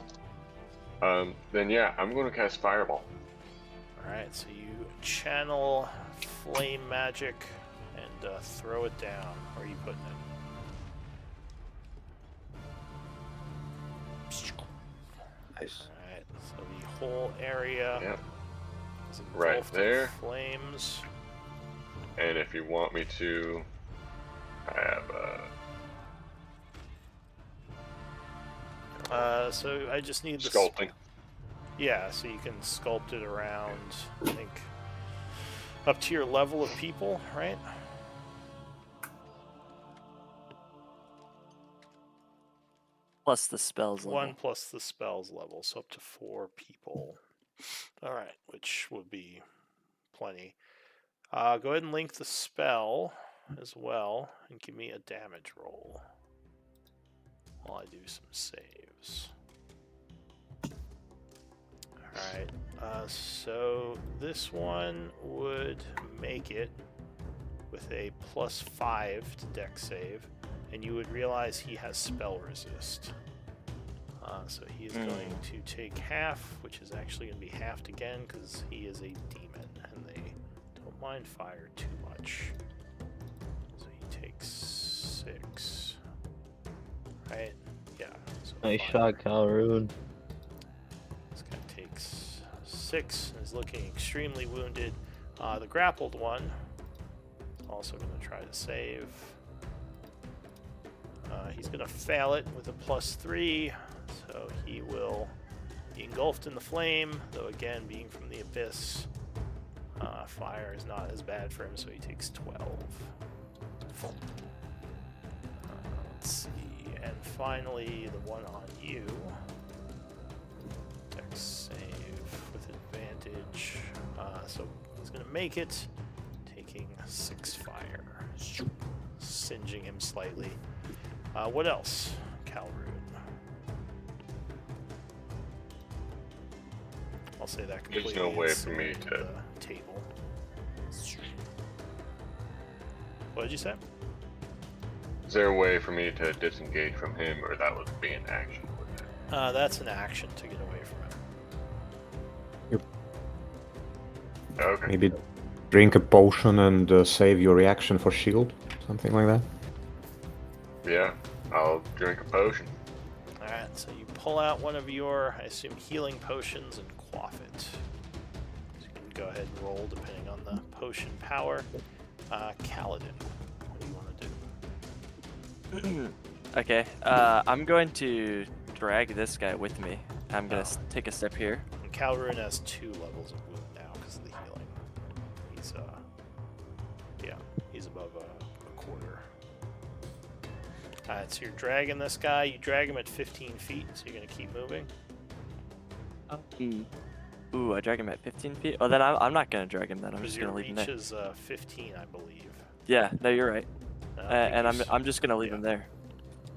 S6: Then yeah, I'm going to cast Fireball.
S4: Alright, so you channel flame magic and throw it down. Where are you putting it?
S1: Nice.
S4: Alright, so the whole area
S6: Yep.
S4: is
S6: Right
S4: engulfed
S6: there.
S4: in flames.
S6: And if you want me to, I have
S4: So I just need the
S6: sculpting.
S4: Yeah, so you can sculpt it around, I think, up to your level of people, right?
S2: Plus the spells level.
S4: 1 plus the spells level, so up to 4 people. Alright, which would be plenty. Go ahead and link the spell as well, and give me a damage roll while I do some saves. Alright, so this one would make it with a +5 to dex save, and you would realize he has spell resist. So he is going to take half, which is actually going to be halved again because he is a demon and they don't mind fire too much. So he takes 6. Right? Yeah. So
S3: Nice
S4: 5.
S3: shot, Calroon.
S4: This guy takes 6 and is looking extremely wounded. The grappled one also going to try to save. He's going to fail it with a +3, so he will be engulfed in the flame, though again, being from the abyss, fire is not as bad for him, so he takes 12. Let's see, and finally, the one on you. Dex save with advantage. So he's going to make it, taking 6 fire, singeing him slightly. What else? Calroon. I'll say that completely.
S6: There's no way for me
S4: insulated
S6: to-
S4: the table. What did you say?
S6: Is there a way for me to disengage from him, or that would be an action?
S4: That's an action to get away from him.
S6: Okay.
S1: Maybe drink a potion and save your reaction for shield, something like that.
S6: Yeah, I'll drink a potion.
S4: Alright, so you pull out one of your, I assume, healing potions and quaff it. So you can go ahead and roll depending on the potion power. Kaladin, what do you want to do?
S2: Okay, I'm going to drag this guy with me. I'm gonna take a step here.
S4: And Calroon has 2 levels of wound now because of the healing. He's, he's above a quarter. Alright, so you're dragging this guy. You drag him at 15 feet, so you're going to keep moving.
S2: Ooh, I drag him at 15 feet? Oh, then I'm not going to drag him then. I'm
S4: Because
S2: just
S4: your
S2: going to leave him
S4: reach
S2: there.
S4: is 15, I believe.
S2: Yeah, no, you're right.
S4: I don't
S2: And
S4: think
S2: I'm just going to leave
S4: yeah.
S2: him there.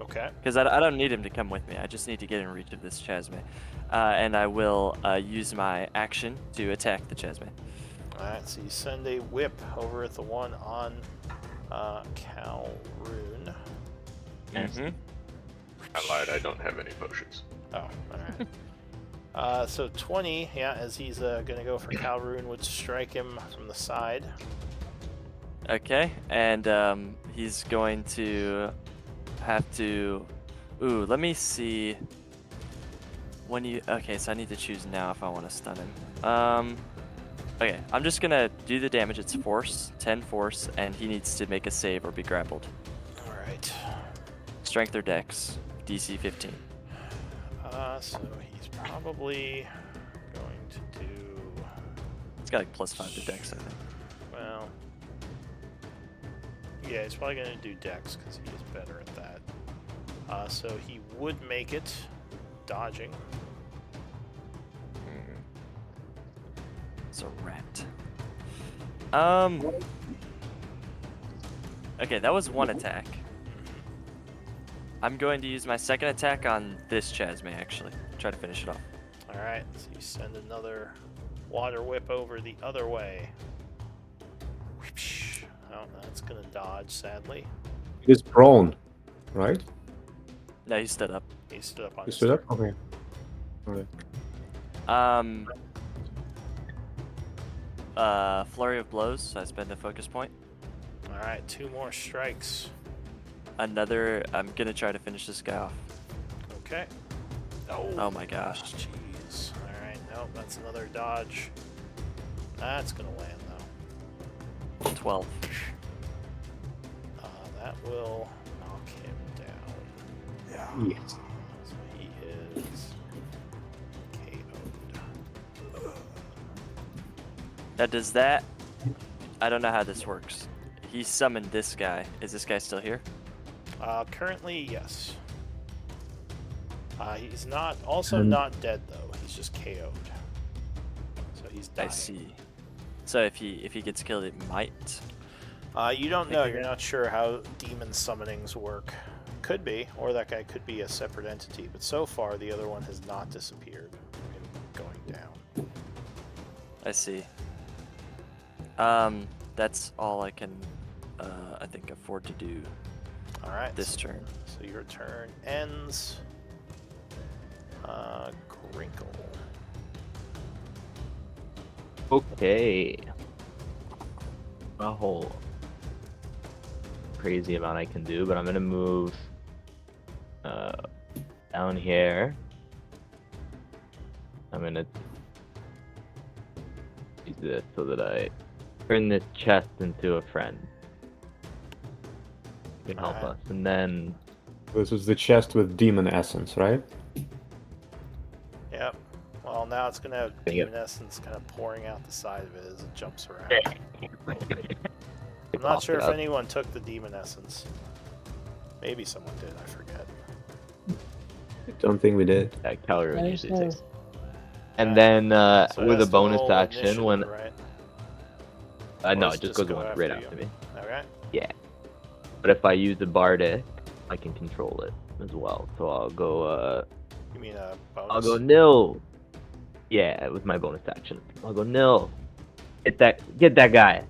S4: Okay.
S2: Because I don't need him to come with me. I just need to get in reach of this Chasme. And I will use my action to attack the Chasme.
S4: Alright, so you send a whip over at the one on Calroon.
S2: Mm-hmm.
S6: I lied. I don't have any potions.
S4: Oh, alright. So 20, yeah, as he's going to go for Calroon, would strike him from the side.
S2: Okay, and he's going to have to... Ooh, let me see... When you... Okay, so I need to choose now if I want to stun him. Okay, I'm just going to do the damage. It's force, 10 force, and he needs to make a save or be grappled.
S4: Alright.
S2: Strength or dex, DC 15.
S4: So he's probably going to do...
S2: It's got like +5 to dex, I think.
S4: Well... Yeah, he's probably going to do dex because he is better at that. So he would make it dodging.
S2: It's a rat. Okay, that was one attack. I'm going to use my second attack on this Chasme, actually. Try to finish it off.
S4: Alright, so you send another water whip over the other way. Whoopsh. Oh, that's going to dodge, sadly.
S1: He is prone, right?
S2: No, he stood up.
S4: He stood up on
S1: You
S4: his
S1: stood up? Okay. Alright.
S2: Flurry of blows, so I spend a focus point.
S4: Alright, 2 more strikes.
S2: Another, I'm gonna try to finish this guy off.
S4: Okay.
S2: Oh my gosh.
S4: Jeez. Alright, nope, that's another dodge. That's going to land, though.
S2: 12.
S4: That will knock him down. Yeah.
S1: Yes.
S4: So he is KO'd.
S2: Now does that, I don't know how this works. He summoned this guy. Is this guy still here?
S4: Currently, yes. He's not dead though. He's just KO'd. So he's dying.
S2: I see. So if he gets killed, it might.
S4: You don't know. You're not sure how demon summonings work. Could be, or that guy could be a separate entity. But so far, the other one has not disappeared. Going down.
S2: I see. That's all I can, I think, afford to do
S4: All right.
S2: this turn.
S4: So your turn ends. Crinkle.
S3: Okay. A whole crazy amount I can do, but I'm gonna move down here. I'm gonna use this so that I turn this chest into a friend. It can help
S4: Alright.
S3: us, and then
S1: This is the chest with demon essence, right?
S4: Yep. Well, now it's gonna have
S3: Dang it.
S4: demon essence kind of pouring out the side of it as it jumps around. I'm not sure if anyone took the demon essence. Maybe someone did. I forget.
S1: I don't think we did.
S3: that calorie
S5: I
S3: usually
S5: know.
S3: takes. And then
S4: So it
S3: with
S4: has
S3: a
S4: to
S3: bonus
S4: roll
S3: action,
S4: initiative,
S3: when
S4: right?
S3: no,
S4: Or
S3: it just
S4: does
S3: goes one right
S4: you?
S3: after me.
S4: Okay.
S3: Yeah. But if I use the bardic, I can control it as well. So I'll go
S4: You mean a bonus?
S3: I'll go nil. Yeah, with my bonus action. I'll go nil. Get that guy.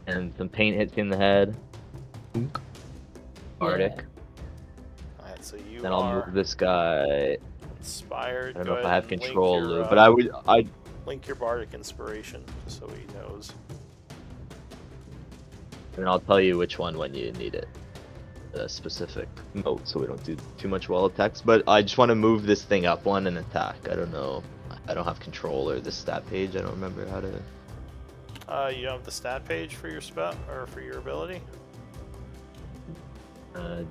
S3: And some paint hits you in the head. Bardic.
S4: Alright, so you
S3: Then I'll
S4: are
S3: move this guy.
S4: inspired.
S3: I don't
S4: Go
S3: know if I
S4: ahead
S3: have
S4: and link
S3: control,
S4: your,
S3: Lou, but I
S4: link your bardic inspiration just so he knows.
S3: and I'll tell you which one when you need it. A specific note, so we don't do too much wall attacks. But I just want to move this thing up one and attack. I don't know. I don't have control or the stat page. I don't remember how to.
S4: You don't have the stat page for your spell or for your ability?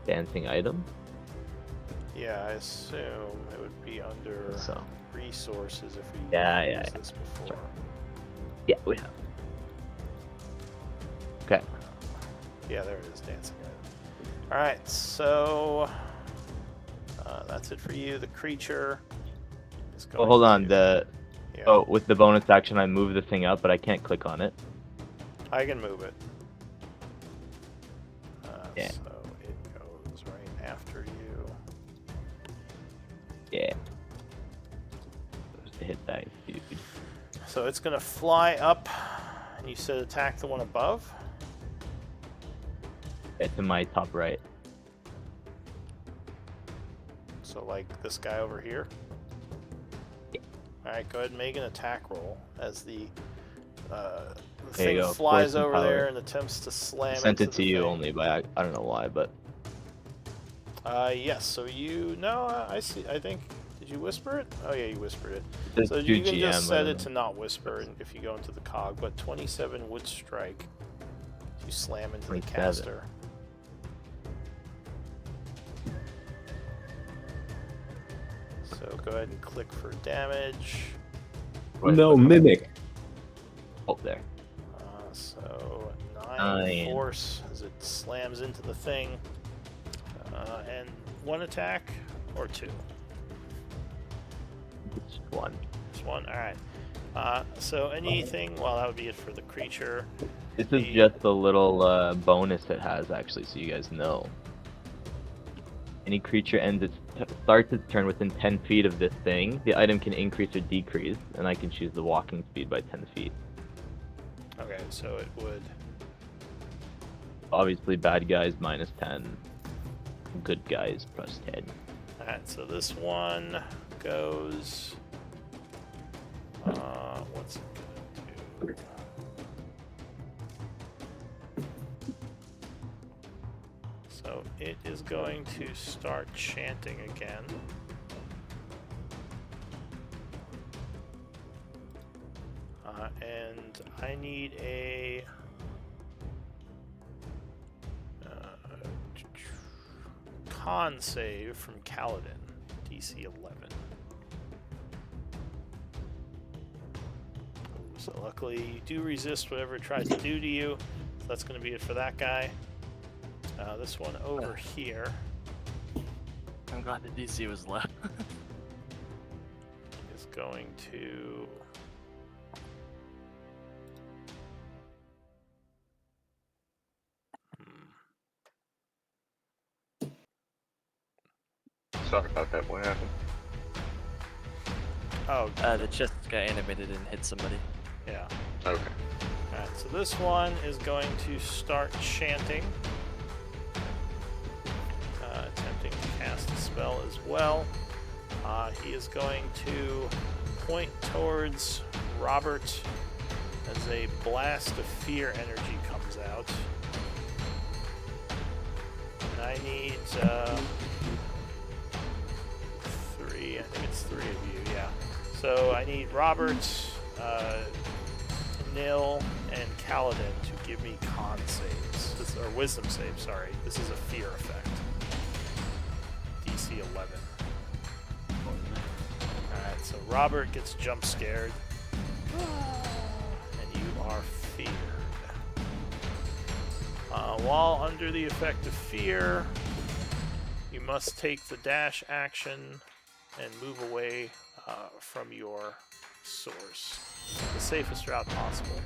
S3: Dancing item.
S4: Yeah, I assume it would be under
S3: So
S4: resources if we
S3: Yeah,
S4: used this before.
S3: yeah, we have. Okay.
S4: Yeah, there it is, dancing item. Alright, so that's it for you. The creature is going
S3: Oh, hold on.
S4: to- yeah,
S3: Oh, with the bonus action, I move the thing up, but I can't click on it.
S4: I can move it.
S3: Yeah.
S4: So it goes right after you.
S3: Yeah. Supposed to hit that dude.
S4: So it's going to fly up, and you said attack the one above?
S3: It's in my top right.
S4: So like this guy over here?
S3: Yeah.
S4: Alright, go ahead and make an attack roll as the
S3: There
S4: thing
S3: you go,
S4: flies
S3: force and
S4: over
S3: power.
S4: there and attempts to
S3: I
S4: slam
S3: sent
S4: into
S3: it to
S4: the
S3: you
S4: thing.
S3: only, but I don't know why, but
S4: Yes, so you... No, I see. I think... Did you whisper it? Oh yeah, you whispered it.
S3: it's
S4: So
S3: 2
S4: you can
S3: GM.
S4: just set
S3: I
S4: it
S3: don't
S4: to not whisper and if you go into the cog, but 27 would strike. If you slam into the
S3: 27.
S4: caster. So go ahead and click for damage.
S3: know.
S1: No, mimic.
S3: Oh, there.
S4: So 9
S3: Nine.
S4: force as it slams into the thing. And 1 attack or 2?
S3: It's 1.
S4: Just 1? Alright. So anything, well that would be it for the creature.
S3: This is just a little bonus it has, actually, so you guys know. Any creature starts its turn within 10 feet of this thing. The item can increase or decrease, and I can choose the walking speed by 10 feet.
S4: Okay, so it would...
S3: Obviously, bad guys minus 10. Good guys plus 10.
S4: Alright, so this one goes... what's it gonna do? So it is going to start chanting again. And I need a... con save from Kaladin, DC 11. So luckily you do resist whatever it tries to do to you. So that's going to be it for that guy. This one over here
S2: I'm glad the DC was low.
S4: is going to...
S7: Sorry about that. What happened?
S4: Oh,
S2: The chest got animated and hit somebody.
S4: yeah.
S7: Okay.
S4: Alright, so this one is going to start chanting. Attempting to cast a spell as well. He is going to point towards Robert as a blast of fear energy comes out. And I need 3, I think it's 3 of you, yeah. So I need Robert, Nil, and Kaladin to give me con saves. Or wisdom saves, sorry. This is a fear effect. DC 11. Alright, so Robert gets jump scared. And you are feared. While under the effect of fear, you must take the dash action and move away from your source. The safest route possible.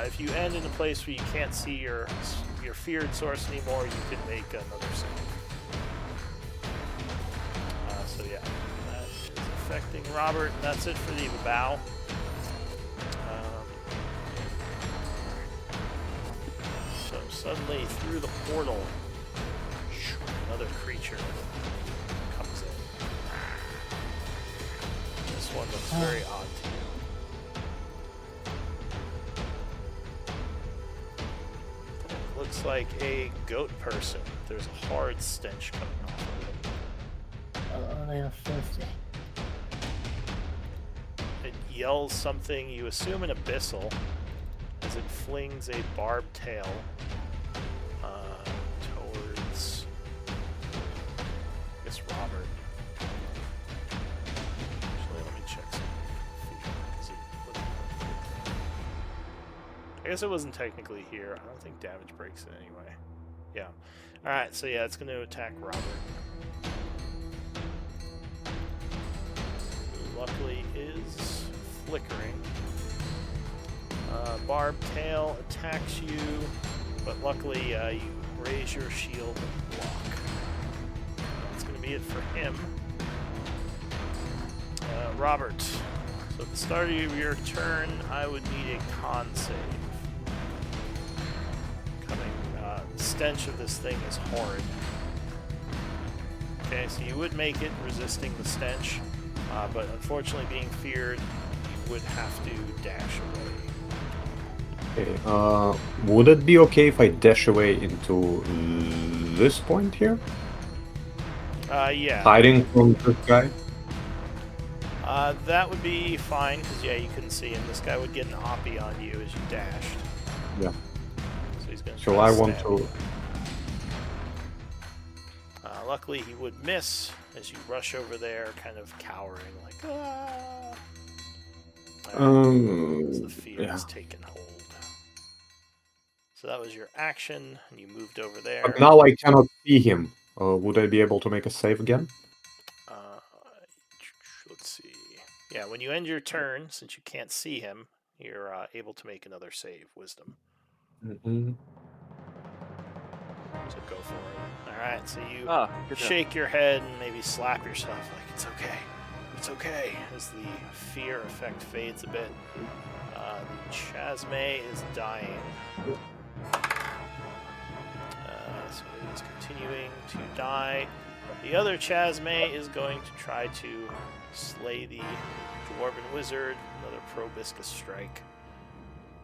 S4: If you end in a place where you can't see your feared source anymore, you can make another save. So yeah, that is affecting Robert. That's it for the bow. So suddenly through the portal, another creature comes in. This one looks very odd to you. Looks like a goat person. There's a hard stench coming off of it.
S5: Oh, they are filthy.
S4: It yells something, you assume an abyssal, as it flings a barbed tail towards, I guess, Robert. Actually, let me check something. I guess it wasn't technically here. I don't think damage breaks it anyway. Yeah. Alright, so yeah, it's going to attack Robert. Who luckily is flickering. Barbed tail attacks you, but luckily you raise your shield and block. That's going to be it for him. Robert, so at the start of your turn, I would need a con save. The stench of this thing is horrid. Okay, so you would make it, resisting the stench, but unfortunately being feared, you would have to dash away.
S1: Okay, would it be okay if I dash away into this point here?
S4: Yeah.
S1: Hiding from this guy?
S4: That would be fine, because yeah, you couldn't see him. This guy would get an oppie on you as you dashed.
S1: Yeah.
S4: So he's going to
S1: So I want to...
S4: Luckily, he would miss as you rush over there, kind of cowering, like, ah! As the fear has taken hold. So that was your action, and you moved over there.
S1: But now I cannot see him. Would I be able to make a save again?
S4: Let's see. Yeah, when you end your turn, since you can't see him, you're able to make another save, Wisdom.
S1: Mm-hmm.
S4: So go for it. Alright, so you
S2: Good
S4: shake your head and maybe slap yourself like, it's okay. It's okay. As the fear effect fades a bit. The Chasme is dying. So it is continuing to die. The other Chasme is going to try to slay the Dwarven Wizard. Another Probiscus strike.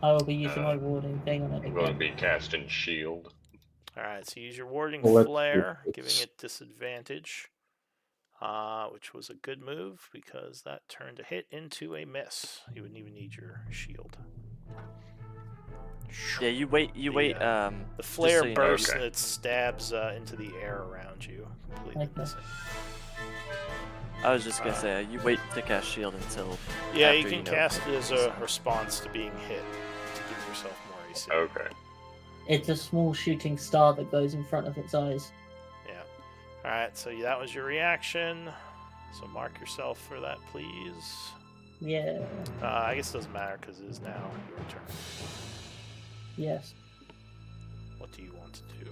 S5: I will be using my warding thing on it
S6: I'm going to
S5: again.
S6: be casting shield.
S4: Alright, so use your warding
S1: Well, let's
S4: flare,
S1: do
S4: giving
S1: this.
S4: it disadvantage. Which was a good move because that turned a hit into a miss. You wouldn't even need your shield.
S2: Yeah, you wait.
S4: The
S2: just
S4: flare
S2: so you know,
S4: bursts
S6: Okay.
S4: and it stabs into the air around you, completely
S5: Okay.
S4: missing.
S2: I was just gonna say you wait to cast shield until.
S4: Yeah,
S2: after
S4: you can
S2: know
S4: cast it
S2: it's-
S4: as a response to being hit to give yourself more AC.
S6: Okay.
S5: It's a small shooting star that goes in front of its eyes.
S4: Yeah. Alright, so that was your reaction. So mark yourself for that, please.
S5: Yeah.
S4: I guess it doesn't matter because it is now your turn.
S5: Yes.
S4: What do you want to do?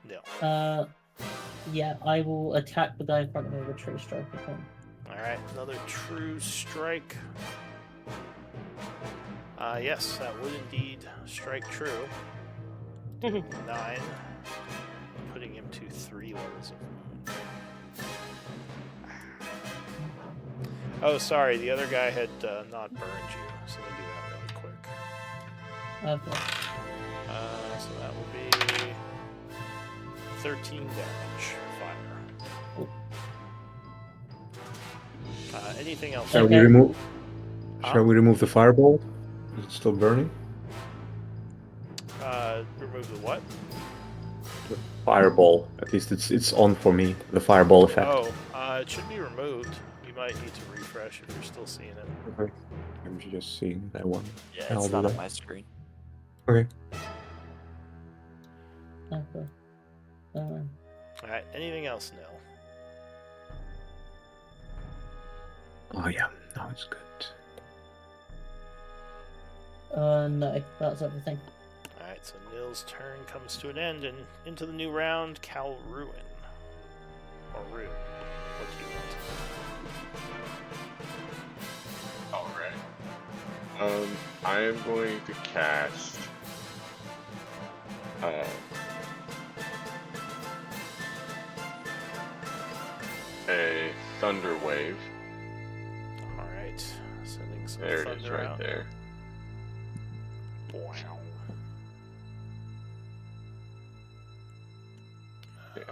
S4: No.
S5: Yeah, I will attack the guy in front of me with a true strike again.
S4: Alright, another true strike. Yes, that would indeed strike true. 9. Putting him to 3 levels of wound. Oh, sorry, the other guy had not burned you, so let me do that really quick.
S5: Okay.
S4: So that would be 13 damage fire. Anything else?
S1: Shall we
S5: Okay.
S1: remove?
S4: Huh?
S1: Shall we remove the fireball? Is it still burning?
S4: Remove the what?
S1: The fireball. At least it's on for me. The fireball effect.
S4: Oh, it should be removed. You might need to refresh if you're still seeing it.
S1: Okay. I'm just seeing that one.
S2: Yeah,
S1: I'll
S2: it's
S1: do
S2: not on
S1: that.
S2: my screen.
S1: Okay.
S5: Okay.
S4: Alright, anything else, Nil?
S1: Oh yeah, now it's good.
S5: No, that's everything.
S4: Alright, so Nil's turn comes to an end, and into the new round, Cal Ruin. Or Ruin. What do you want to do?
S6: Alright. I am going to cast a Thunder Wave.
S4: Alright, sending some
S6: There it
S4: thunder
S6: is, right
S4: out.
S6: there.
S4: Wow.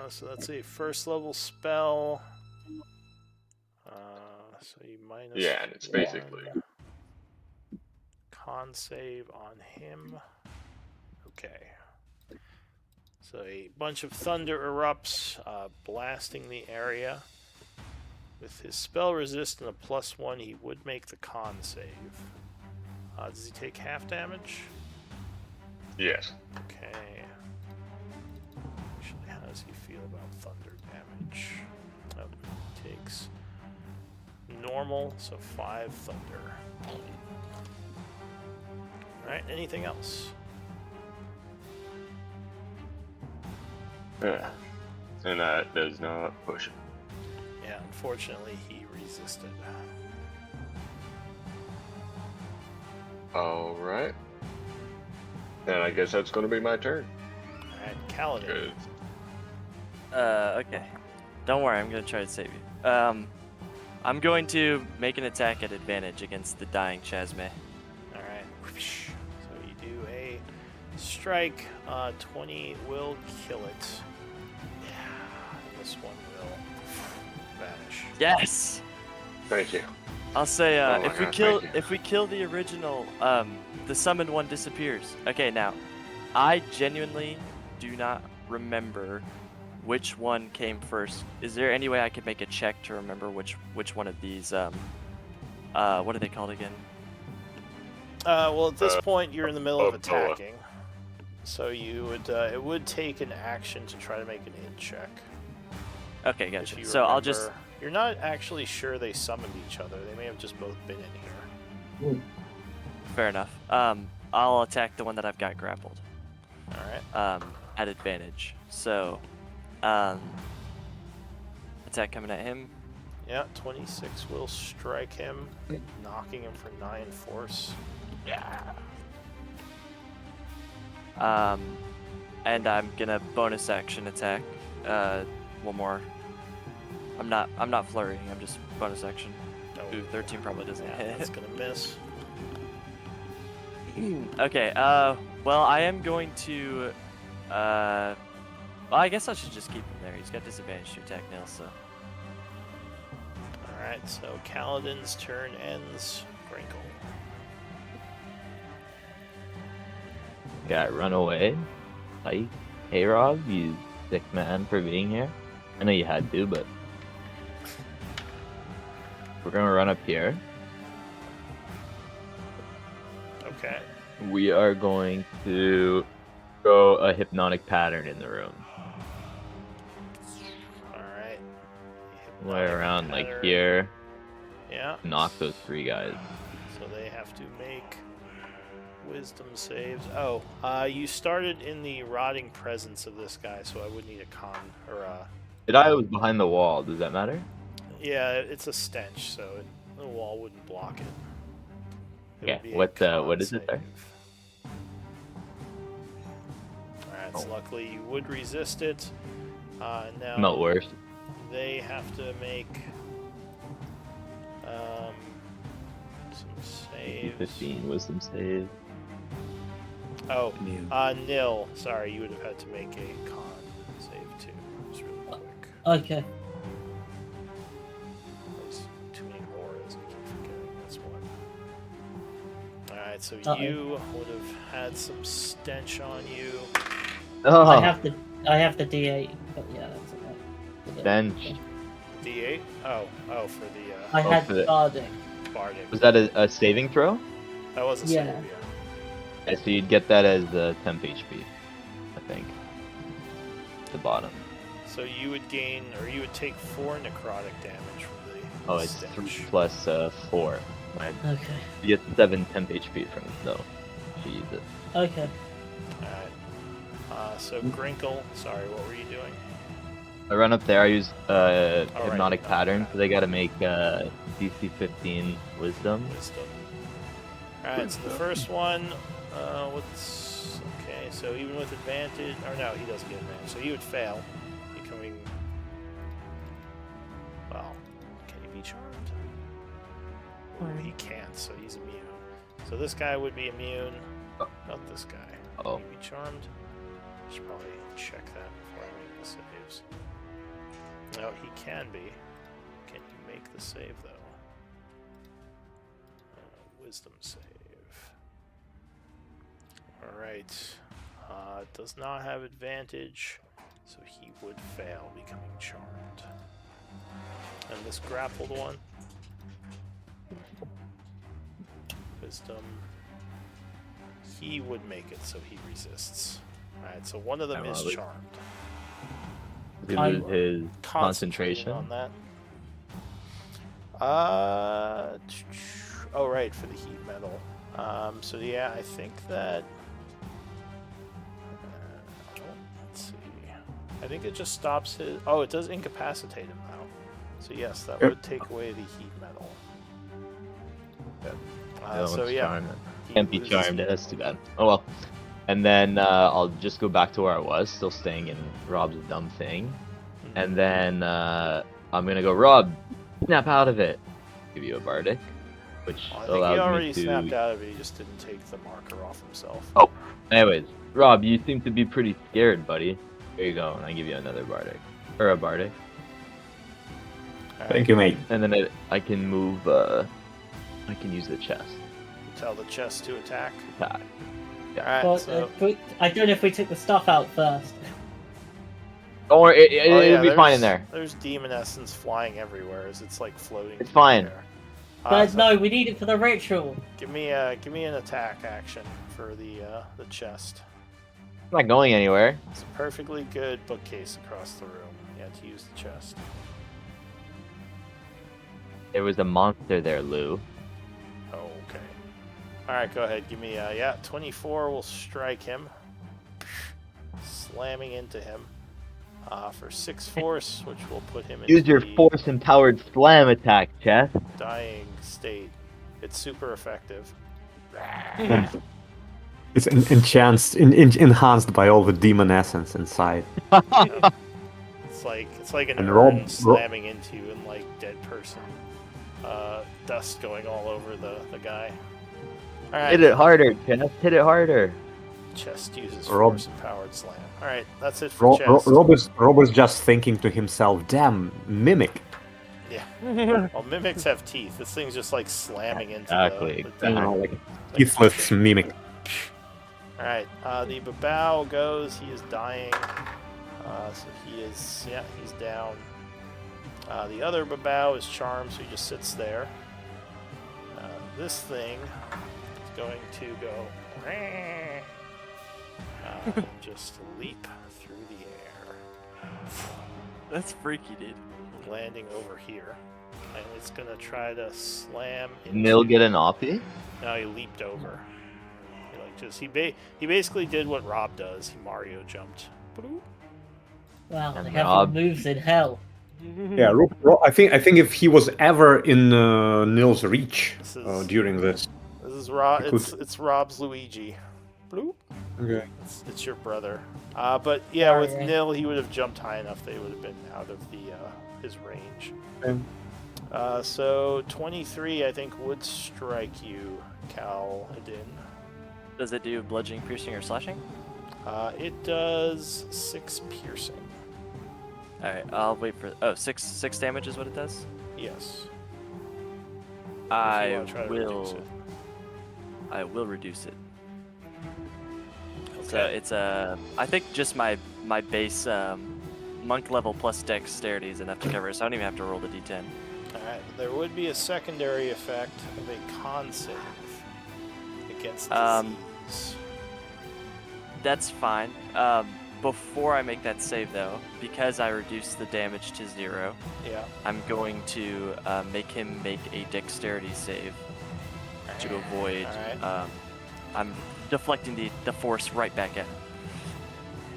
S4: So that's a first level spell. So you minus.
S6: Yeah, and it's basically-
S4: 1. Con save on him. Okay. So a bunch of thunder erupts, blasting the area. With his spell resist and a +1, he would make the con save. Does he take half damage?
S7: Yes.
S4: Okay. Actually, how does he feel about thunder damage? Oh, he takes normal, so 5 thunder. Alright, anything else?
S7: Yeah. And that does not push it.
S4: Yeah, unfortunately, he resisted.
S7: Alright. And I guess that's going to be my turn.
S4: Alright, Kaladin.
S7: Good.
S2: Okay. Don't worry, I'm gonna try to save you. I'm going to make an attack at advantage against the dying Chasme.
S4: Alright. So you do a strike. 20 will kill it. Yeah, and this one will vanish.
S2: Yes!
S7: Thank you.
S2: I'll say
S7: Oh my
S2: if we
S7: God,
S2: kill
S7: thank you.
S2: if we kill the original, the summoned one disappears. Okay, now I genuinely do not remember which one came first. Is there any way I could make a check to remember which one of these what are they called again?
S4: Well, at this point, you're in the middle of
S7: Boa.
S4: attacking. So you would, it would take an action to try to make an int check.
S2: Okay,
S4: If
S2: gotcha.
S4: you
S2: So I'll just
S4: remember. You're not actually sure they summoned each other. They may have just both been in here.
S2: fair enough. I'll attack the one that I've got grappled.
S4: Alright.
S2: At advantage. So attack coming at him.
S4: Yeah, 26 will strike him, knocking him for 9 force.
S2: And I'm gonna bonus action attack. One more. I'm not flurrying. I'm just bonus action.
S4: Oh,
S2: Ooh, 13 probably doesn't
S4: yeah,
S2: hit.
S4: that's gonna miss.
S2: Okay. Well, I am going to. Well, I guess I should just keep him there. He's got disadvantage to attack now, so.
S4: Alright, so Kaladin's turn ends. Grinkle.
S3: Got run away. Like, hey Rob, you sick man for being here. I know you had to, but we're gonna run up here.
S4: Okay.
S3: We are going to throw a hypnotic pattern in the room.
S4: Alright.
S3: Way around like
S4: Pattern.
S3: here.
S4: Yeah.
S3: Knock those 3 guys.
S4: So they have to make wisdom saves. Oh, you started in the rotting presence of this guy, so I would need a con or a.
S3: I was behind the wall. Does that matter?
S4: Yeah, it's a stench, so the wall wouldn't block it. It
S3: Yeah,
S4: would be a
S3: what
S4: con
S3: is it there?
S4: save. Alright, so luckily you would resist it. Now
S3: Not worse.
S4: they have to make some saves.
S3: 15 wisdom save.
S4: Oh,
S1: Yeah.
S4: nil. Sorry, you would have had to make a con save too. Just really quick.
S5: Okay.
S4: There's too many auras, I keep forgetting. That's one. Alright, so
S5: Uh-oh.
S4: you would have had some stench on you.
S3: Oh,
S5: I have the D8, but yeah, that's okay.
S3: bench.
S4: D8? Oh, for the
S5: I had
S3: for the-
S5: guarding.
S4: bardic.
S3: Was that a saving throw?
S4: That was a
S5: Yeah.
S4: save, yeah.
S3: Yeah, so you'd get that as temp HP, I think. At the bottom.
S4: So you would gain, or you would take 4 necrotic damage from the
S3: Oh, it's
S4: stench.
S3: 3 plus 4.
S5: Okay.
S3: You get 7 temp HP from it, though. If you use it.
S5: Okay.
S4: Alright. So Grinkle, sorry, what were you doing?
S3: I run up there, I use
S4: right,
S3: hypnotic
S4: hypnotic
S3: pattern, so
S4: pattern.
S3: they gotta make DC 15 wisdom.
S4: Wisdom. Alright, so the first one, what's... Okay, so even with advantage... Or no, he doesn't get advantage, so he would fail. Becoming... Well, can he be charmed? Oh, he can't, so he's immune. So this guy would be immune.
S3: Oh.
S4: Not this guy.
S3: Oh.
S4: Can he be charmed? Should probably check that before I make the saves. No, he can be. Can you make the save, though? Wisdom save. Alright. Does not have advantage, so he would fail, becoming charmed. And this grappled one. Wisdom. he would make it, so he resists. Alright, so one of them
S3: Yeah,
S4: is
S3: well,
S4: charmed.
S3: He
S5: I-
S3: lose his
S4: Concentrating
S3: concentration.
S4: on that. Oh right, for the heat metal. So yeah, I think that. Let's see. I think it just stops his. Oh, it does incapacitate him now. So yes, that would take away the heat metal. Good.
S3: No
S4: So
S3: one's
S4: yeah,
S3: charmed.
S4: he
S3: Can't be
S4: loses
S3: charmed.
S4: heat
S3: That's too
S4: metal.
S3: bad. Oh well. And then I'll just go back to where I was, still staying in Rob's dumb thing. And then I'm gonna go, Rob, snap out of it. Give you a bardic, which
S4: Well, I think he
S3: allows
S4: already
S3: me to.
S4: snapped out of it. He just didn't take the marker off himself.
S3: Oh, anyways, Rob, you seem to be pretty scared, buddy. Here you go, and I give you another bardic, or a bardic,
S4: All
S1: Thank you, mate.
S3: and then I can move. I can use the chest.
S4: Tell the chest to attack.
S3: Attack.
S4: Alright,
S5: Well,
S4: so.
S5: I don't know if we took the stuff out first.
S3: Don't worry,
S4: Oh, yeah,
S3: it'll be fine in there.
S4: There's demon essence flying everywhere as it's like floating.
S3: It's
S4: through the
S3: fine.
S4: air.
S5: But
S4: So
S5: no, we need it for the ritual.
S4: give me an attack action for the chest.
S3: I'm not going anywhere.
S4: It's a perfectly good bookcase across the room. You have to use the chest.
S3: There was a monster there, Lou.
S4: Oh, okay. Alright, go ahead. Give me 24 will strike him. Slamming into him. For 6 force, which will put him into
S3: Use your
S4: the
S3: force-empowered slam attack, Chess.
S4: dying state. It's super effective.
S1: It's enhanced by all the demon essence inside.
S4: It's like an
S1: And
S4: urn
S1: Rob-
S4: slamming into you and like dead person. Dust going all over the guy. Alright.
S3: Hit it harder, Chess. Hit it harder.
S4: Chest uses
S1: Rob-
S4: force empowered slam. Alright, that's it for chest.
S1: Rob is just thinking to himself, damn, mimic.
S4: Yeah. Well, mimics have teeth. This thing's just like slamming into
S3: Exactly.
S4: the
S1: You know, like a teethless mimic.
S4: Alright, the Babao goes. He is dying. So he's down. The other Babao is charmed, so he just sits there. This thing is going to go just leap through the air,
S2: That's freaky, dude.
S4: landing over here. And it's going to try to slam into...
S3: Nil get an offie?
S4: No, he leaped over. He basically did what Rob does. He Mario jumped. Bloop.
S5: Wow,
S3: And
S5: they have
S3: Rob-
S5: moves in hell.
S1: Yeah, I think if he was ever in Nil's reach
S4: This is-
S1: during this.
S4: This is Rob.
S1: I could-
S4: It's Rob's Luigi. Bloop.
S1: Okay.
S4: It's your brother. But yeah, with
S5: Sorry.
S4: Nil, he would have jumped high enough. They would have been out of his range.
S1: Okay.
S4: So 23, I think, would strike you, Kaladin.
S2: Does it do bludgeoning, piercing, or slashing?
S4: It does 6 piercing.
S2: Alright, I'll wait for. Oh, six damage is what it does?
S4: Yes.
S2: I
S4: wanna try to reduce
S2: will.
S4: it.
S2: I will reduce it. So
S4: Okay.
S2: it's I think just my base monk level plus dexterity is enough to cover it, so I don't even have to roll the d10.
S4: Alright, there would be a secondary effect of a con save against
S2: Um,
S4: disease.
S2: That's fine. Before I make that save, though, because I reduced the damage to 0,
S4: Yeah.
S2: I'm going to make him make a dexterity save to avoid.
S4: Alright.
S2: I'm deflecting the force right back at him.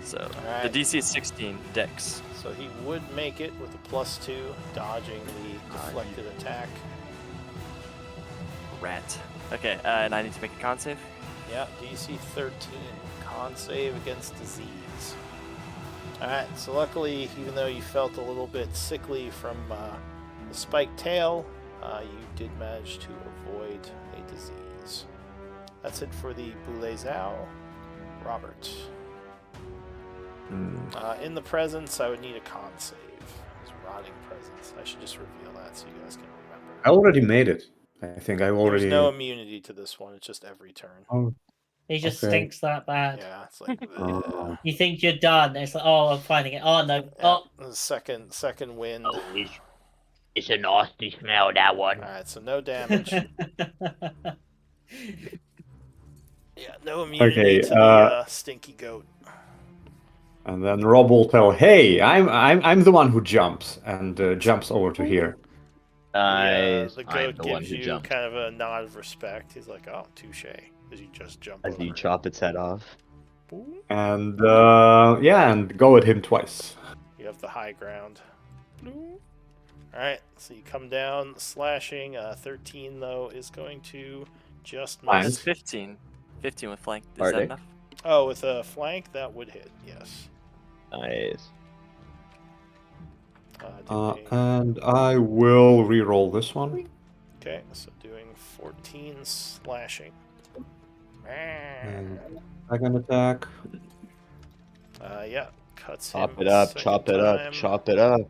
S2: So
S4: Alright.
S2: the DC is 16 dex.
S4: So he would make it with a +2, dodging the deflected attack.
S2: Rat. Okay, and I need to make a con save.
S4: Yeah, DC 13, con save against disease. Alright, so luckily, even though you felt a little bit sickly from the spiked tail, you did manage to avoid a disease. That's it for the Boule Zhao. Robert. In the presence, I would need a con save. It's rotting presence. I should just reveal that so you guys can remember.
S1: I already made it. I think I
S4: There's
S1: already.
S4: no immunity to this one. It's just every turn.
S1: Oh,
S5: He just
S1: Okay.
S5: stinks that bad.
S4: Yeah, it's like
S1: Oh.
S5: You think you're done. It's like, oh, I'm finding it. Oh, no.
S4: yeah,
S5: Oh,
S4: the second wind.
S3: It's a nasty smell, that one.
S4: Alright, so no damage. Yeah, No immunity
S1: Okay,
S4: to the stinky goat.
S1: And then Rob will tell, "Hey, I'm the one who jumps," and jumps over to here.
S3: Nice.
S4: The
S3: I'm
S4: goat
S3: the one
S4: gives
S3: who
S4: you
S3: jumped.
S4: kind of a nod of respect. He's like, "Oh, touche," as you just jump
S3: As
S4: over.
S3: you chop its head off.
S4: Boom.
S1: And yeah, and go at him twice.
S4: You have the high ground. All right, so you come down, slashing. 13 though is going to just
S1: Flank.
S2: That's
S4: miss.
S2: 15. 15 with flank. Is
S3: Bardic.
S2: that enough?
S4: Oh, with a flank that would hit. Yes.
S3: Nice.
S1: And I will re-roll this one.
S4: Okay, so doing 14 slashing.
S1: And second attack.
S4: Yeah, cuts
S3: Chop
S4: him
S3: it
S4: a
S3: up,
S4: second
S3: chop it up,
S4: time
S3: chop it up,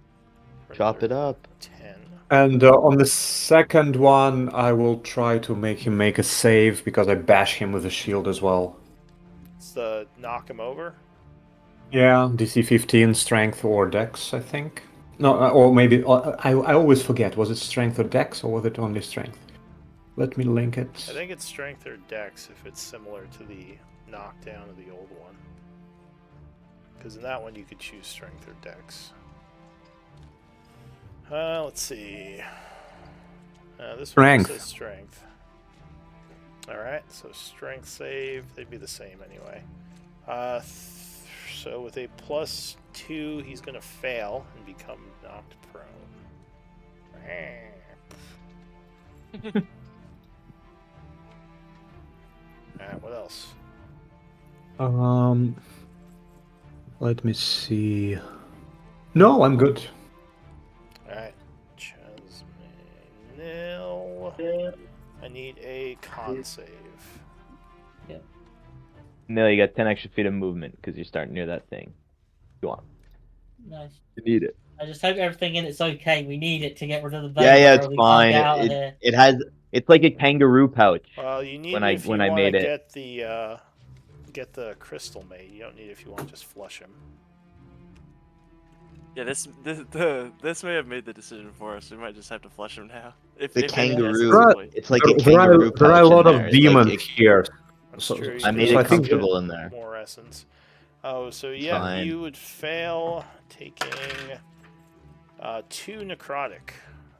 S4: for
S3: chop it
S4: another
S3: up.
S4: 10.
S1: And on the second one, I will try to make him make a save because I bash him with a shield as well.
S4: It's the knock him over.
S1: Yeah, DC 15, strength or dex, I think. No, or maybe I always forget. Was it strength or dex, or was it only strength? Let me link it.
S4: I think it's strength or dex if it's similar to the knockdown of the old one. Because in that one you could choose strength or dex. Let's see. This
S1: Strength.
S4: one says strength. Alright, so strength save, they'd be the same anyway. So with a +2, he's going to fail and become knocked prone. Alright, what else?
S1: Let me see. No, I'm good.
S4: Alright, nil. I need a con save.
S3: No, you got 10 extra feet of movement because you're starting near that thing. Go on.
S5: Nice.
S3: You need it.
S5: I just hope everything in it's okay. We need it to get rid of the
S3: Yeah,
S5: Vader,
S3: it's
S5: or we
S3: fine.
S5: can't get out of here.
S3: It has. It's like a kangaroo pouch.
S4: Well, you need
S3: When
S4: it
S3: I-
S4: if
S3: when
S4: you
S3: I
S4: want
S3: made
S4: to
S3: it.
S4: get the crystal made. You don't need it if you want to just flush him.
S2: Yeah, this may have made the decision for us. We might just have to flush him now. If
S3: The
S2: it
S3: kangaroo.
S2: gets this way.
S3: It's like
S1: There-
S3: a
S1: there are-
S3: kangaroo
S1: there are a
S3: pouch in
S1: lot of
S3: there. Like,
S1: demons here.
S4: That's
S1: So-
S4: true.
S1: so
S3: I made
S1: I
S3: it
S1: think-
S3: comfortable in there.
S4: More essence. Oh, so yeah,
S3: Fine.
S4: you would fail taking 2 necrotic.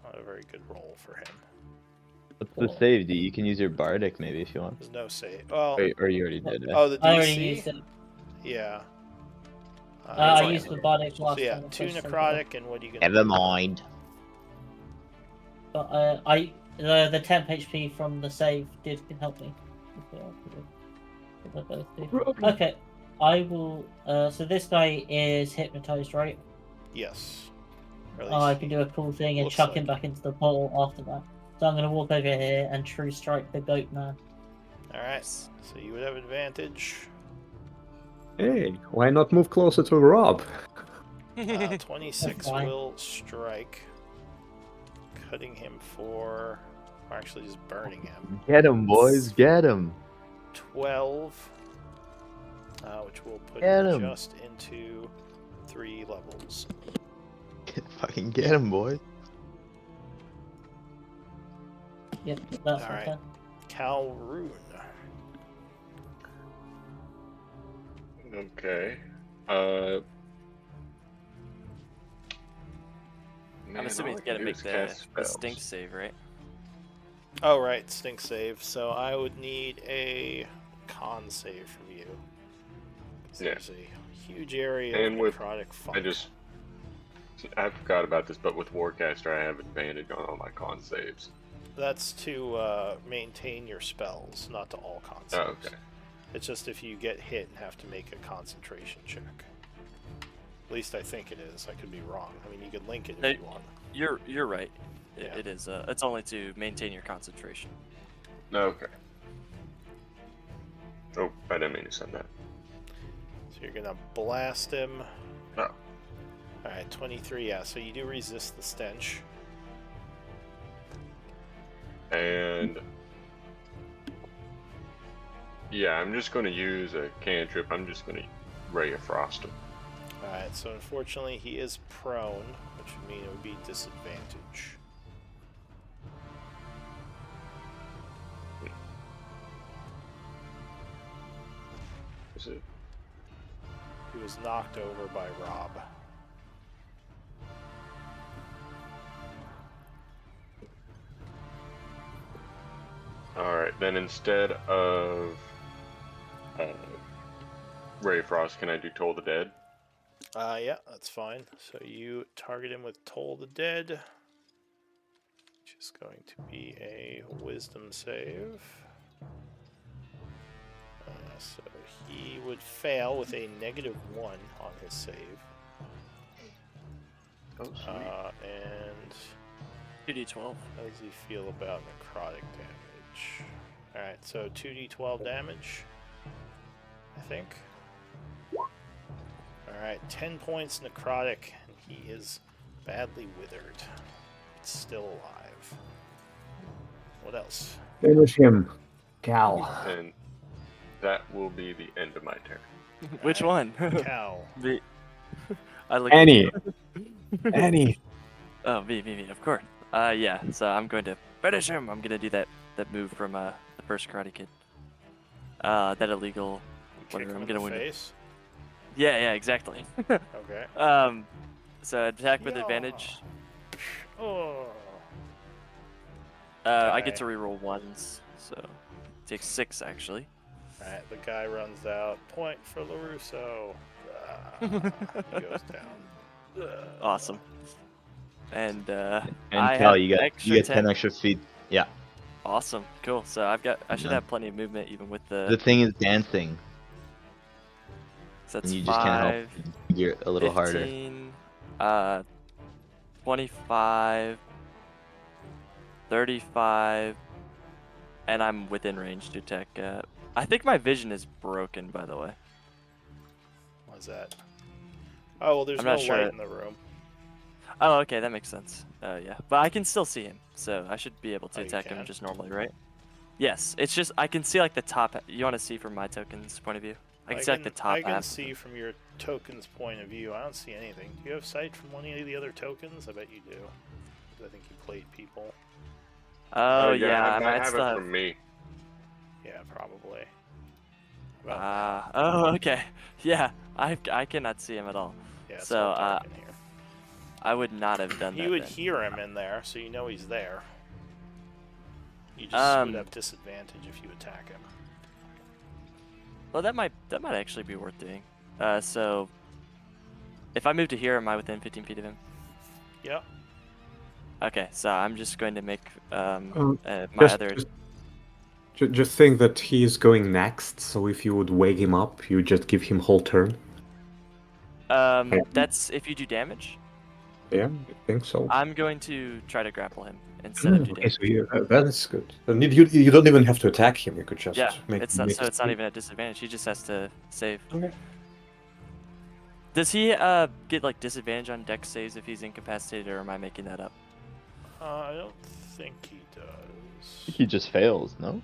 S4: Not a very good roll for him.
S3: What's the save? You can use your bardic maybe if you want.
S4: There's no save. Well,
S3: Or you already did.
S4: oh, the DC.
S5: I already used it.
S4: Yeah.
S5: I
S2: only
S5: used the
S2: one.
S5: bardic
S4: So
S5: last
S4: yeah,
S5: time.
S4: 2
S5: so it's
S4: necrotic, and what are you gonna
S3: Never
S4: do?
S3: mind.
S5: But the temp HP from the save did help me. They both do. Okay, I will. So this guy is hypnotized, right?
S4: Yes. Or at
S5: Oh, I
S4: least
S5: can do a cool thing and
S4: looks
S5: chuck
S4: like
S5: him
S4: it.
S5: back into the portal after that. So I'm gonna walk over here and true strike the goat man.
S4: Alright, so you would have advantage.
S1: Hey, why not move closer to Rob?
S4: 26
S5: That's fine.
S4: will strike, cutting him for, or actually just burning him.
S3: Get him, boys. Get him.
S4: 12, which will put
S3: Get
S4: him
S3: him.
S4: just into 3 levels.
S3: Fucking get him, boys.
S5: Yep, that's
S4: All right.
S5: okay.
S4: Calroon.
S7: Okay.
S2: I'm assuming he's gotta make the stink save, right?
S4: Oh, right, stink save. So I would need a con save from you. 'Cause
S7: Yeah.
S4: There's a huge area
S7: And
S4: of
S7: with-
S4: necrotic funk.
S7: I forgot about this, but with Warcaster, I have advantage on all my con saves.
S4: That's to maintain your spells, not to all con saves.
S7: Oh, okay.
S4: It's just if you get hit and have to make a concentration check. At least I think it is. I could be wrong. I mean, you could link it if
S2: Hey.
S4: you want.
S2: You're right.
S4: Yeah.
S2: It is. It's only to maintain your concentration.
S7: Okay. Oh, I didn't mean to send that.
S4: So you're gonna blast him.
S7: Oh.
S4: Alright, 23, yeah, so you do resist the stench.
S7: And yeah, I'm just going to use a cantrip. I'm just going to Ray of Frost him.
S4: Alright, so unfortunately he is prone, which would mean it would be disadvantage.
S7: is it?
S4: He was knocked over by Rob.
S7: Alright, then instead of Ray Frost, can I do Toll the Dead?
S4: Yeah, that's fine. So you target him with Toll the Dead, which is going to be a Wisdom save. So he would fail with a -1 on his save.
S7: Oh, sweet.
S4: And
S2: 2d12.
S4: how does he feel about necrotic damage? Alright, so 2d12 damage, I think. Alright, 10 points necrotic, and he is badly withered. But still alive. What else?
S1: Finish him, Cal.
S7: And that will be the end of my turn.
S2: Which
S4: Alright,
S2: one?
S4: Cal.
S2: Me. I look.
S1: Any. Any.
S2: Oh, me, of course. Yeah. So I'm going to finish him. I'm gonna do that move from the first Karate Kid. That illegal.
S4: You kick
S2: Whatever.
S4: him
S2: I'm
S4: in
S2: gonna
S4: the
S2: win.
S4: face.
S2: Yeah, exactly.
S4: Okay.
S2: So attack with
S4: Yeah.
S2: advantage.
S4: Oh.
S2: I get
S4: Okay.
S2: to reroll ones, so takes 6 actually.
S4: Alright, the guy runs out. Point for LaRusso. He goes down.
S2: Awesome. And
S3: And
S2: I
S3: Cal,
S2: have
S3: you
S2: extra
S3: get 10 extra feet. Yeah.
S2: Awesome, cool. So I should
S3: Yeah.
S2: have plenty of movement even with
S3: The
S2: the.
S3: thing is dancing,
S2: So that's
S3: and you just can't help
S2: 5,
S3: but you're a little harder.
S2: 15, 25, 35, and I'm within range to attack. I think my vision is broken, by the way.
S4: What's that? Oh, well, there's
S2: I'm
S4: no
S2: not sure.
S4: light in the room.
S2: Oh, okay, that makes sense. Yeah, but I can still see him, so I should be able to
S4: Oh, you
S2: attack him
S4: can?
S2: just normally, right? Yes, it's just I can see like the top. You want to see from my token's point of view? I can see like the top
S4: I can
S2: half.
S4: see from your token's point of view. I don't see anything. Do you have sight from any of the other tokens? I bet you do. 'Cause I think you played people.
S2: Oh yeah, I
S7: I
S2: might
S7: have
S2: still
S7: it
S2: have.
S7: from me.
S4: Yeah, probably. About now.
S2: Oh okay. Yeah, I cannot see him at all.
S4: Yeah, it's
S2: So
S4: all dark in here.
S2: I would not have done
S4: You
S2: that
S4: would
S2: then.
S4: hear him in there, so you know he's there. You just would
S2: Um,
S4: have disadvantage if you attack him.
S2: Well, that might actually be worth doing. So if I move to here, am I within 15 feet of him?
S4: Yep.
S2: Okay, so I'm just going to make my
S1: Just,
S2: other.
S1: just think that he is going next, so if you would wake him up, you just give him whole turn.
S2: That's if you do damage.
S1: Yeah, I think so.
S2: I'm going to try to grapple him instead of do
S8: Okay,
S2: damage.
S8: so that is good. Then you don't even have to attack him. You could just
S2: Yeah,
S8: make.
S2: it's not,
S8: make
S2: so
S8: a
S2: it's not
S8: save.
S2: even at disadvantage. He just has to save.
S8: Okay.
S2: Does he get like disadvantage on dex saves if he's incapacitated, or am I making that up?
S4: I don't think he does.
S3: He just fails, no?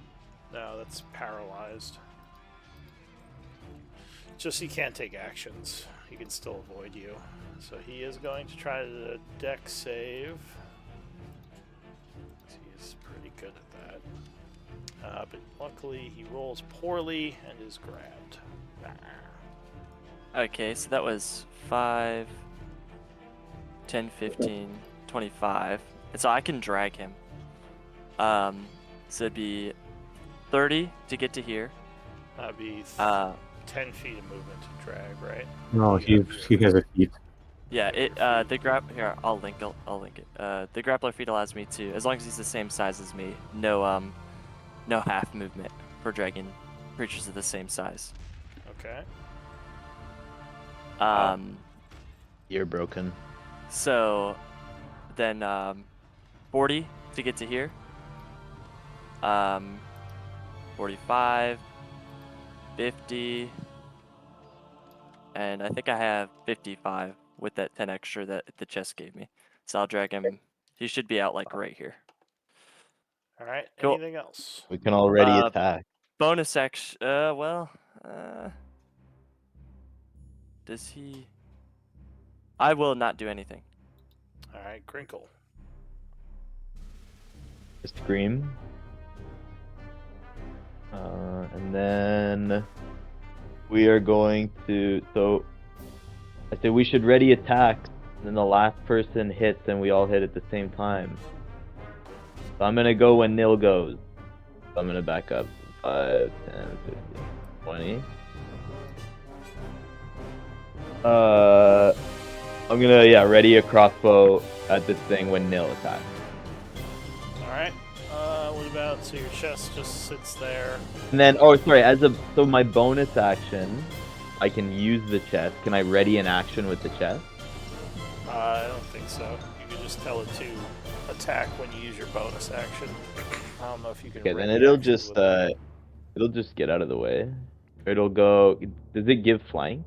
S4: No, that's paralyzed. Just he can't take actions. He can still avoid you. So he is going to try the dex save. He's pretty good at that. But luckily he rolls poorly and is grabbed.
S2: Okay, so that was 5, 10, 15, 25. And so I can drag him. So it'd be 30 to get to here.
S4: That'd be 10 feet of movement to drag, right?
S1: No,
S4: You
S1: he has a feat.
S2: Yeah, I'll link it. The grappler feat allows me to, as long as he's the same size as me, no half movement for dragging creatures of the same size.
S4: Okay.
S3: You're broken.
S2: So then 40 to get to here. 45, 50, and I think I have 55 with that 10 extra that the chest gave me. So I'll drag him. He should be out like right here.
S4: All right.
S2: Cool.
S4: Anything else?
S3: We can already attack.
S2: Bonus action. Does he? I will not do anything.
S4: All right, Crinkle.
S3: Scream. And then we are going to. So I say we should ready attacks, and then the last person hits, and we all hit at the same time. So I'm gonna go when Nil goes. So I'm gonna back up 5, 10, 15, 20. I'm gonna ready a crossbow at this thing when Nil attacks.
S4: Alright. What about, so your chest just sits there?
S3: And then so my bonus action, I can use the chest. Can I ready an action with the chest?
S4: I don't think so. You can just tell it to attack when you use your bonus action. I don't know if you can.
S3: Okay, then
S4: ready
S3: it'll
S4: actions
S3: just
S4: with it.
S3: it'll just get out of the way. It'll go. Does it give flank?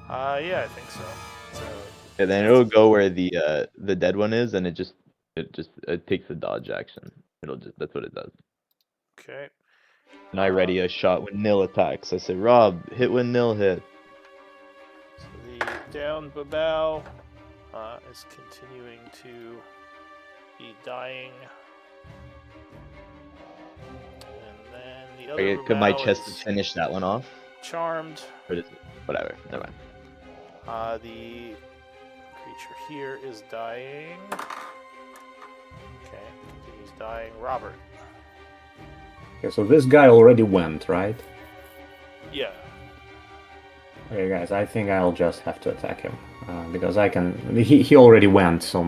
S4: Yeah, I think so. So
S3: And then it'll go where the dead one is, and it takes the dodge action. That's what it does.
S4: okay.
S3: And I ready a shot when Nil attacks. I say, Rob, hit when Nil hits.
S4: So the down Babao is continuing to be dying. And then the other
S3: Could my
S4: Babao
S3: chest
S4: is
S3: finish that one off?
S4: charmed.
S3: Or does it? Whatever. Never mind.
S4: The creature here is dying. Okay, continues dying. Robert.
S1: Okay, so this guy already went, right?
S4: Yeah.
S1: Okay, guys, I think I'll just have to attack him. Because I can... He already went, so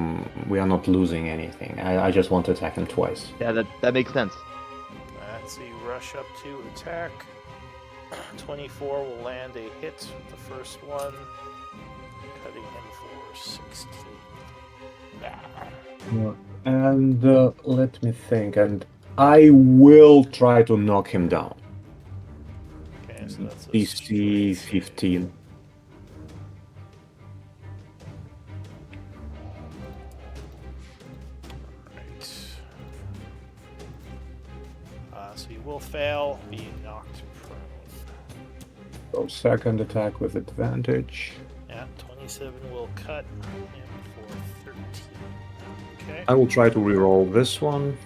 S1: we are not losing anything. I just want to attack him twice.
S3: Yeah, that makes sense.
S4: Let's see, rush up to attack. 24 will land a hit with the first one, cutting him for 16.
S1: And let me think, and I will try to knock him down.
S4: Okay, so that's a
S1: DC
S4: strength
S1: 15.
S4: Right. So you will fail, being knocked prone.
S1: So second attack with advantage.
S4: Yeah, 27 will cut him for 13. Okay.
S1: I will try to reroll this one.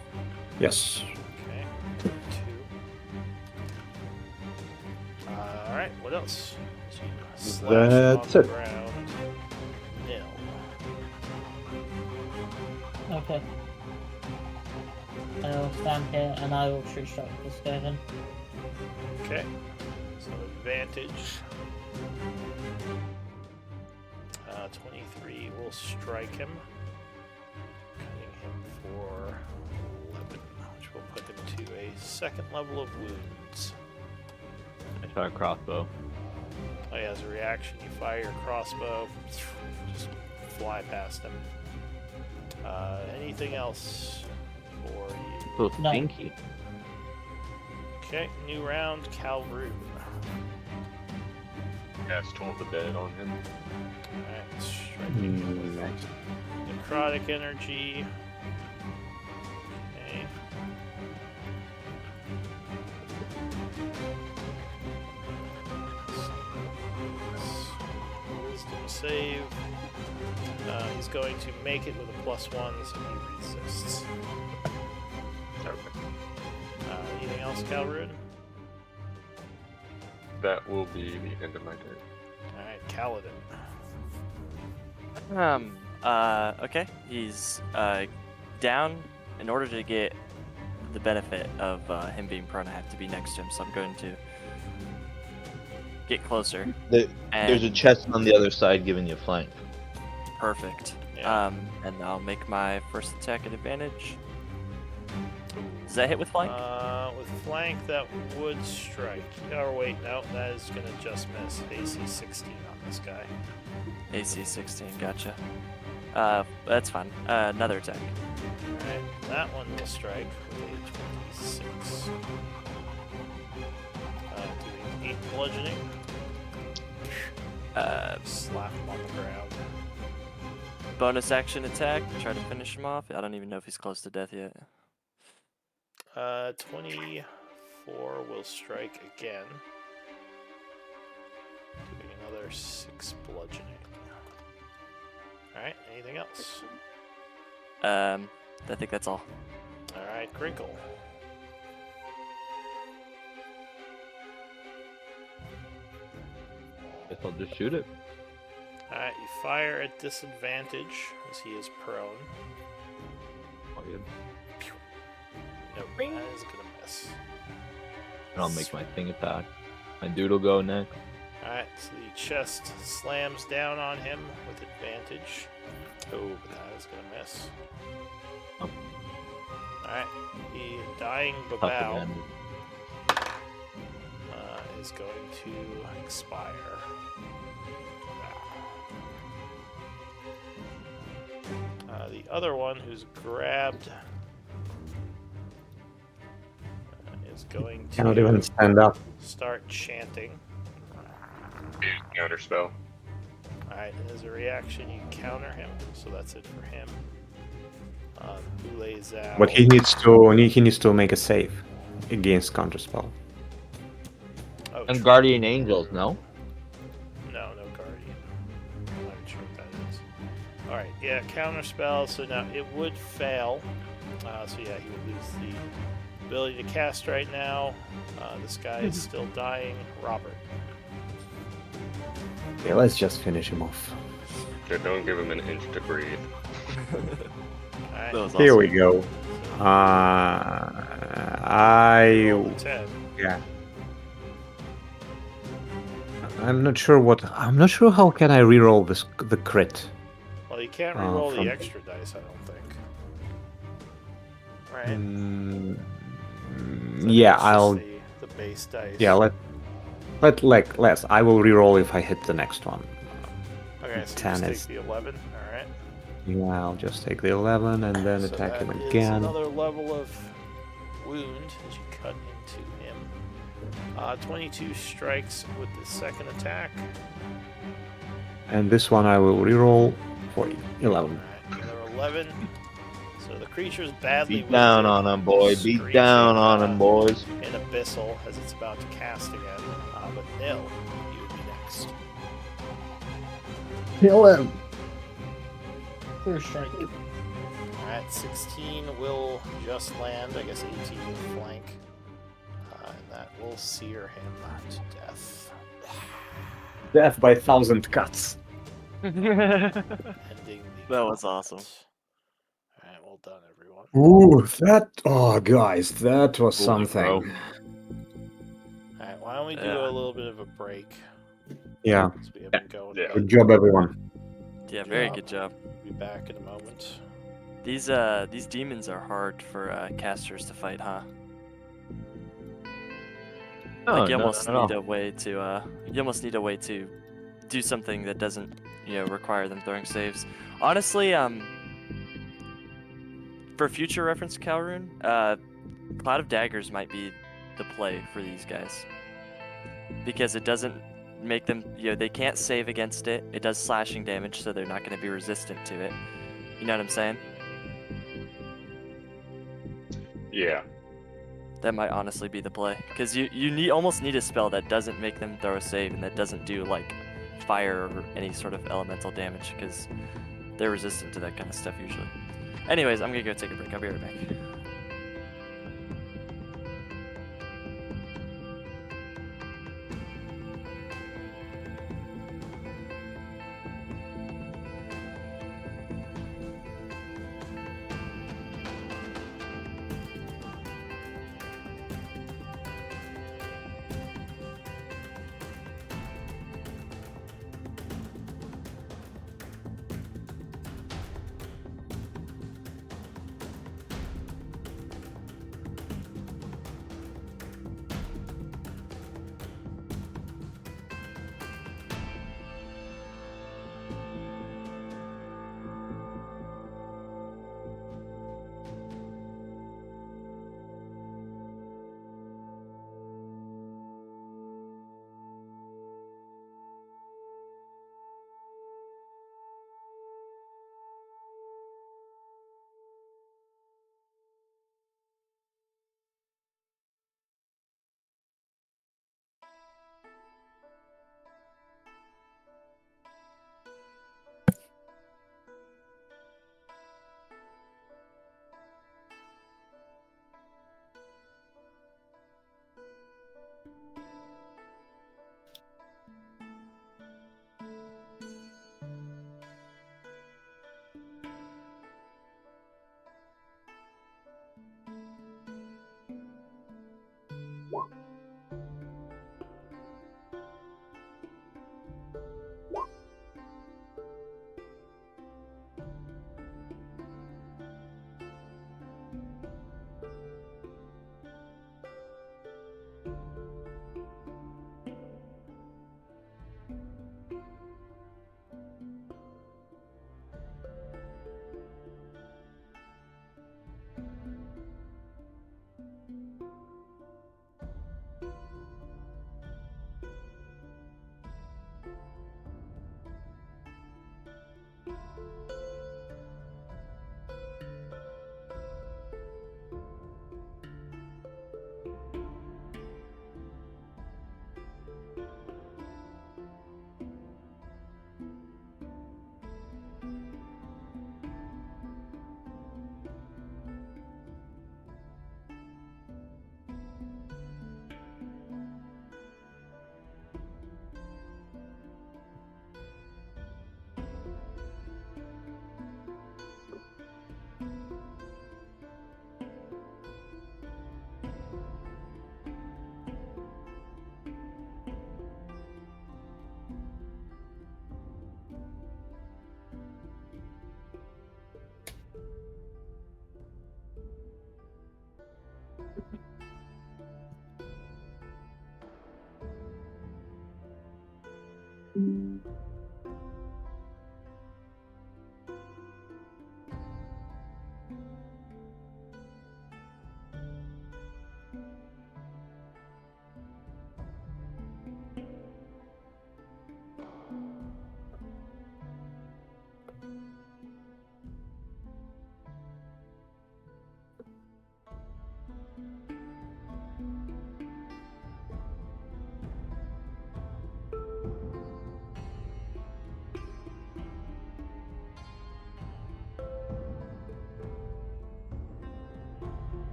S1: Yes.
S4: Okay. 2. Alright, what else? So you slash him
S8: That's
S4: on
S8: it.
S4: the ground. Nil.
S5: Okay. I will stand here and I will true strike this guy then.
S4: Okay. So advantage. 23 will strike him, cutting him for 11, which will put him to a second level of wounds.
S3: I shot a crossbow.
S4: Oh yeah, as a reaction, you fire your crossbow, just fly past him. Anything else for you?
S3: So
S5: No.
S3: stinky.
S4: Okay, new round, Calvary.
S7: Cast Toll the Dead on him.
S4: Alright, striking with necrotic energy. Okay. Wisdom save. He's going to make it with a +1, so he resists. Anything else, Calvary?
S7: That will be the end of my turn.
S4: Alright, Kaladin.
S2: Okay. He's down. In order to get the benefit of him being prone, I have to be next to him, so I'm going to get closer.
S3: There's a
S2: And-
S3: chest on the other side giving you flank.
S2: Perfect.
S4: Yeah.
S2: And I'll make my first attack at advantage. Does that hit with flank?
S4: With flank, that would strike. Or wait, no, that is going to just miss. AC 16 on this guy.
S2: AC 16, gotcha. That's fine. Another attack.
S4: Alright, that one will strike with a 26. Doing 8 bludgeoning. Slap him on the ground.
S2: Bonus action attack. Try to finish him off. I don't even know if he's close to death yet.
S4: 24 will strike again. Doing another 6 bludgeoning. Alright, anything else?
S2: I think that's all.
S4: Alright, Crinkle.
S3: Guess I'll just shoot it.
S4: Alright, you fire at disadvantage as he is prone.
S3: All good.
S4: Nope, that is gonna miss.
S3: And I'll make my thing attack. My dude will go next.
S4: Alright, so the chest slams down on him with advantage. Oh, but that is gonna miss.
S3: Oh.
S4: Alright, the dying
S3: Tough
S4: Babao
S3: again.
S4: is going to expire. The other one who's grabbed is going
S8: Cannot even
S4: to
S8: stand up.
S4: start chanting.
S7: Use counter spell.
S4: Alright, and as a reaction, you counter him, so that's it for him. Boulez out.
S8: But he needs to make a save against counterspell.
S4: Oh,
S3: And
S4: true.
S3: Guardian Angels, no?
S4: No, no guardian. I'm not sure what that is. Alright, yeah, counter spell, so now it would fail. So yeah, he would lose the ability to cast right now. This guy is still dying. Robert.
S8: Yeah, let's just finish him off.
S7: Yeah, don't give him an inch to breathe.
S4: Alright,
S2: That was
S8: Here
S2: awesome.
S8: we go.
S4: roll the 10.
S8: Yeah. I'm not sure how can I reroll the crit.
S4: Well, you can't reroll
S8: from-
S4: the extra dice, I don't think. Right?
S8: Mm,
S4: So
S8: yeah,
S4: it's just
S8: I'll
S4: the base dice.
S8: let's I will reroll if I hit the next one.
S4: Okay, so
S8: 10
S4: you
S8: is-
S4: just take the 11. Alright.
S8: Yeah, I'll just take the 11 and then
S4: So
S8: attack him
S4: that is
S8: again.
S4: another level of wound as you cut into him. 22 strikes with the second attack.
S8: And this one I will reroll for 11.
S4: Alright, another 11. So the creature's badly
S3: Beat down
S4: wounded,
S3: on him, boy. Beat
S4: screeching,
S3: down on him, boys.
S4: in Abyssal as it's about to cast again. But Nil, you would be next.
S8: Kill him!
S5: First strike.
S4: Alright, 16 will just land. I guess 18 will flank. And that will sear him to death.
S8: Death by 1,000 cuts.
S4: Ending the
S2: That was
S4: combat.
S2: awesome.
S4: Alright, well done, everyone.
S8: Ooh, guys, that was
S3: Cool,
S8: something.
S3: bro.
S4: Alright, why don't we do
S2: Yeah.
S4: a little bit of a break?
S8: Yeah,
S4: Since we have been going.
S7: Yeah.
S8: good job, everyone.
S2: Yeah, very good job.
S4: We'll be back in a moment.
S2: These demons are hard for casters to fight, huh?
S3: No,
S2: Like you
S3: no,
S2: almost
S3: not at all.
S2: need a way to do something that doesn't, require them throwing saves. Honestly, for future reference, Calrune, Cloud of Daggers might be the play for these guys because it doesn't make them, they can't save against it. It does slashing damage, so they're not going to be resistant to it. You know what I'm saying?
S7: Yeah.
S2: That might honestly be the play because you almost need a spell that doesn't make them throw a save and that doesn't do like fire or any sort of elemental damage because they're resistant to that kind of stuff usually. Anyways, I'm gonna go take a break. I'll be right back.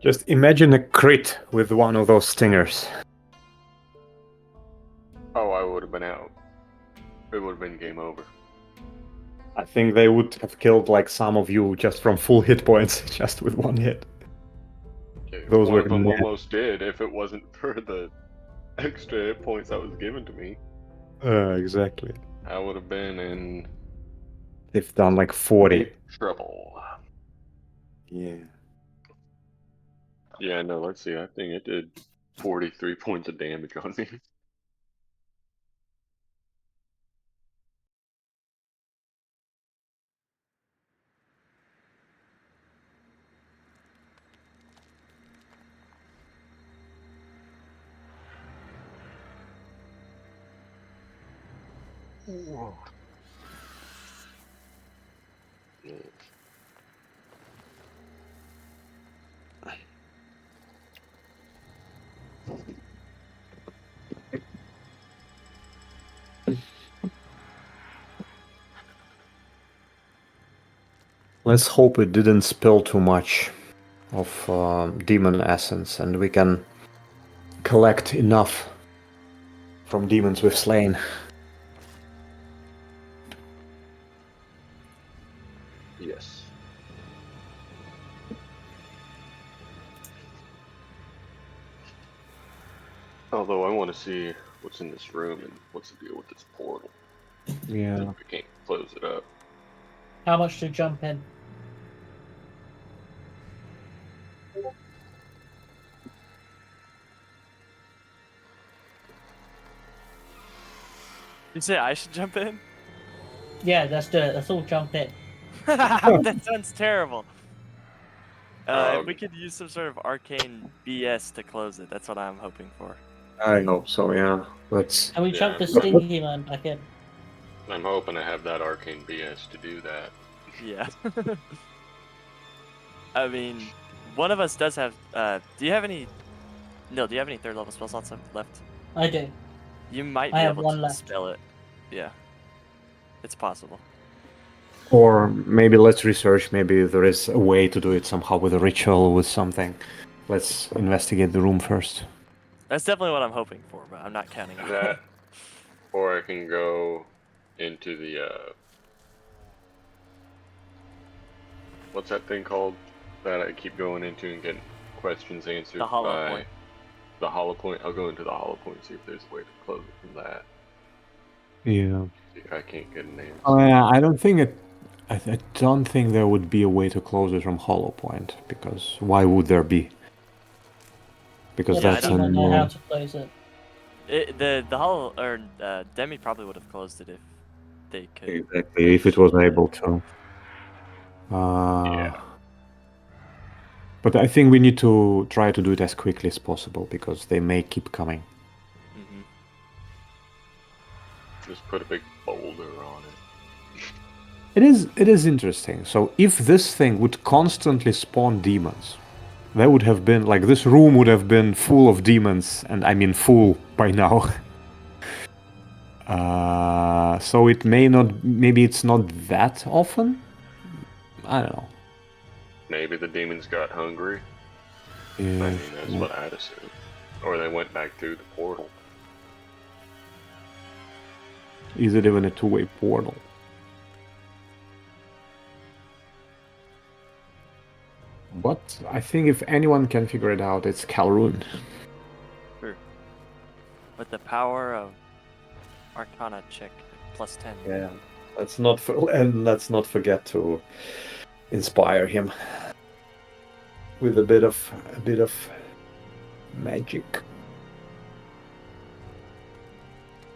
S1: Just imagine a crit with one of those stingers.
S7: Oh, I would have been out. It would have been game over.
S1: I think they would have killed like some of you just from full hit points, just with one hit.
S7: Okay,
S1: Those
S7: one
S1: were
S7: of them
S1: mad.
S7: almost did if it wasn't for the extra hit points that was given to me.
S1: Exactly.
S7: I would have been in
S1: They've done like 40.
S7: deep trouble.
S1: Yeah.
S7: Yeah, no, let's see. I think it did 43 points of damage on me.
S1: Let's hope it didn't spill too much of demon essence and we can collect enough from demons we've slain.
S7: Yes. Although I want to see what's in this room and what's the deal with this portal.
S1: Yeah.
S7: We can't close it up.
S5: How much to jump in?
S2: You say I should jump in?
S5: Yeah, let's do it. Let's all jump in.
S2: That sounds terrible. If we
S7: Um,
S2: could use some sort of arcane BS to close it, that's what I'm hoping for.
S8: I hope so. Yeah. Let's.
S5: Can we
S7: Yeah.
S5: chuck the stinky man back in?
S7: I'm hoping to have that arcane BS to do that.
S2: Yeah. I mean, one of us does have. Do you have any? No, do you have any third level spell slots left?
S5: I do.
S2: You might
S5: I
S2: be
S5: have
S2: able
S5: one
S2: to
S5: left.
S2: spell it. Yeah. It's possible.
S8: Or maybe let's research. Maybe there is a way to do it somehow with a ritual, with something. Let's investigate the room first.
S2: That's definitely what I'm hoping for, but I'm not counting on
S7: That,
S2: it.
S7: or I can go into the what's that thing called that I keep going into and getting questions answered
S2: The hollow
S7: by
S2: point.
S7: the hollow point. I'll go into the hollow point, see if there's a way to close it from that.
S8: Yeah.
S7: See if I can't get an answer.
S8: I don't think it. I don't think there would be a way to close it from Hollow Point, because why would there be? Because
S5: Yeah,
S8: that's
S5: but we don't know how
S8: an.
S5: to close it.
S2: The hollow or Demi probably would have closed it if they could.
S8: Exactly, if it was able to.
S7: Yeah.
S8: But I think we need to try to do it as quickly as possible, because they may keep coming.
S2: Hmm.
S7: Just put a big boulder on it.
S8: It is interesting. So if this thing would constantly spawn demons, there would have been, like, this room would have been full of demons, and I mean full by now. So it may not, maybe it's not that often? I don't know.
S7: Maybe the demons got hungry. I
S8: Yeah.
S7: mean, that's what I'd assume. Or they went back through the portal.
S8: Is it even a two-way portal? But I think if anyone can figure it out, it's Calroon.
S2: Sure. With the power of Arcana check +10.
S8: Yeah. Let's not forget to inspire him with a bit of magic.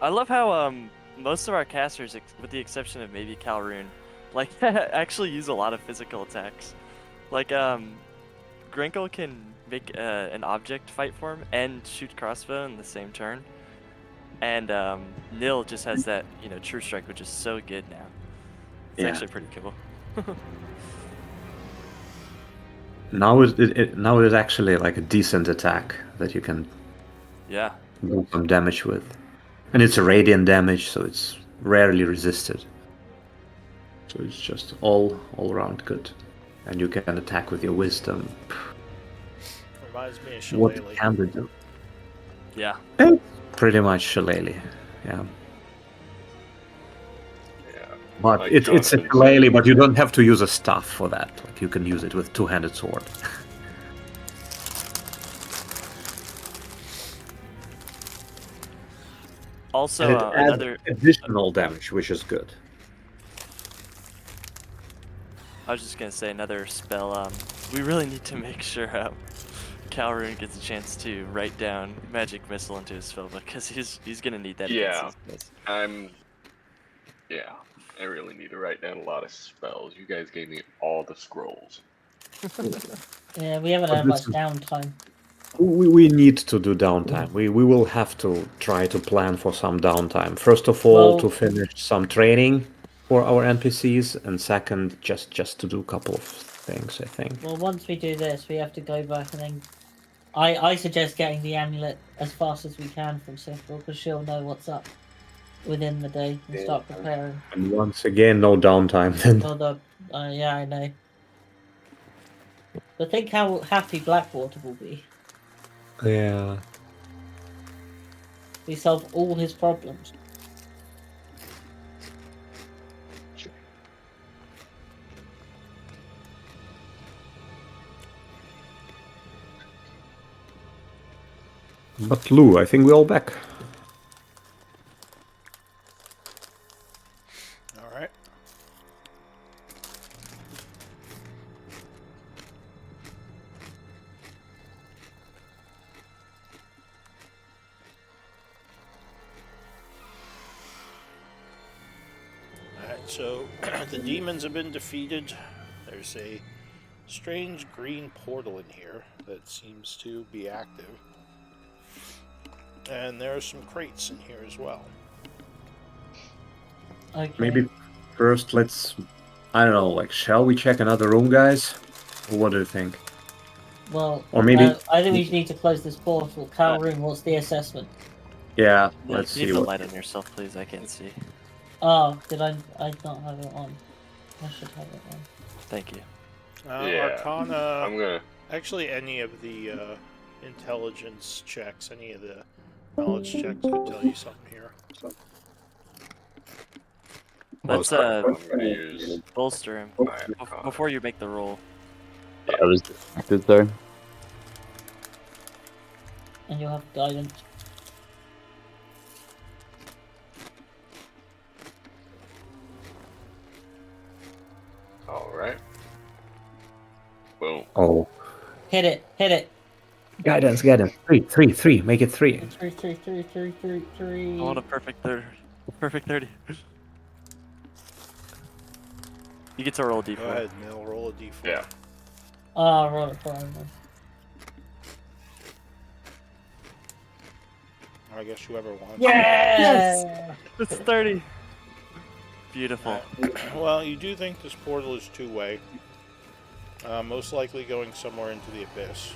S2: I love how most of our casters, with the exception of maybe Calroon, like actually use a lot of physical attacks. Like Grinkle can make an object fight for him and shoot crossbow in the same turn, and Nil just has that True Strike, which is so good now. It's actually pretty cool.
S8: Now now it is actually like a decent attack that you can
S2: Yeah.
S8: do some damage with. And it's a radiant damage, so it's rarely resisted. So it's just all around good. And you can attack with your wisdom.
S4: Reminds me of
S8: What
S4: Shillelagh.
S8: can they do?
S2: Yeah.
S8: Pretty much Shillelagh, yeah.
S7: Yeah.
S8: But
S7: Like
S8: it's a
S7: Jonathan
S8: Shillelagh,
S7: said.
S8: but you don't have to use a staff for that. Like, you can use it with two-handed sword.
S2: Also,
S8: And it adds
S2: another.
S8: additional damage, which is good.
S2: I was just gonna say another spell. We really need to make sure Calroon gets a chance to write down magic missile into his spellbook, because he's gonna need that.
S7: Yeah.
S2: against these guys.
S7: I really need to write down a lot of spells. You guys gave me all the scrolls.
S5: Yeah, we haven't
S8: But
S5: had
S8: this
S5: much downtime.
S8: We need to do downtime. We will have to try to plan for some downtime. First of all,
S5: Well-
S8: to finish some training for our NPCs, and second, just to do a couple of things, I think.
S5: Well, once we do this, we have to go back and then. I suggest getting the amulet as fast as we can from Cyril, because she'll know what's up within the day and start preparing.
S8: And once again, no downtime then.
S5: Well, yeah, I know. But think how happy Blackwater will be.
S8: Yeah.
S5: We solve all his problems.
S8: But Lou, I think we're all back.
S4: All right. So the demons have been defeated. There's a strange green portal in here that seems to be active. And there are some crates in here as well.
S5: Okay.
S8: Maybe first let's, I don't know, like, shall we check another room, guys? Or what do you think?
S5: Well,
S8: Or maybe,
S5: I think we need to close this portal. Calroon, what's the assessment?
S8: yeah,
S2: No,
S8: let's
S2: can you
S8: see
S2: put
S8: what.
S2: light on yourself, please? I can't see.
S5: Oh, did I not have it on? I should have it on.
S2: Thank you.
S7: Yeah.
S4: Arcana.
S7: I'm gonna.
S4: Actually, any of the intelligence checks, any of the knowledge checks could tell you something here.
S2: Let's
S7: I'm gonna use
S2: bolster him
S7: my Arcana.
S2: before you make the roll.
S3: I was distracted there.
S5: And you'll have guidance.
S7: All right. Boom.
S8: Oh,
S5: Hit it! Hit it!
S8: guidance. 3, make it 3.
S5: Three.
S2: I want a perfect 30. Perfect 30. You get to roll a d4.
S4: Go ahead, Mill. Roll a d4.
S7: Yeah.
S5: Ah, roll it for him then.
S4: I guess whoever wants.
S5: Yes!
S2: It's 30. Beautiful.
S4: Well, you do think this portal is two-way. Most likely going somewhere into the abyss.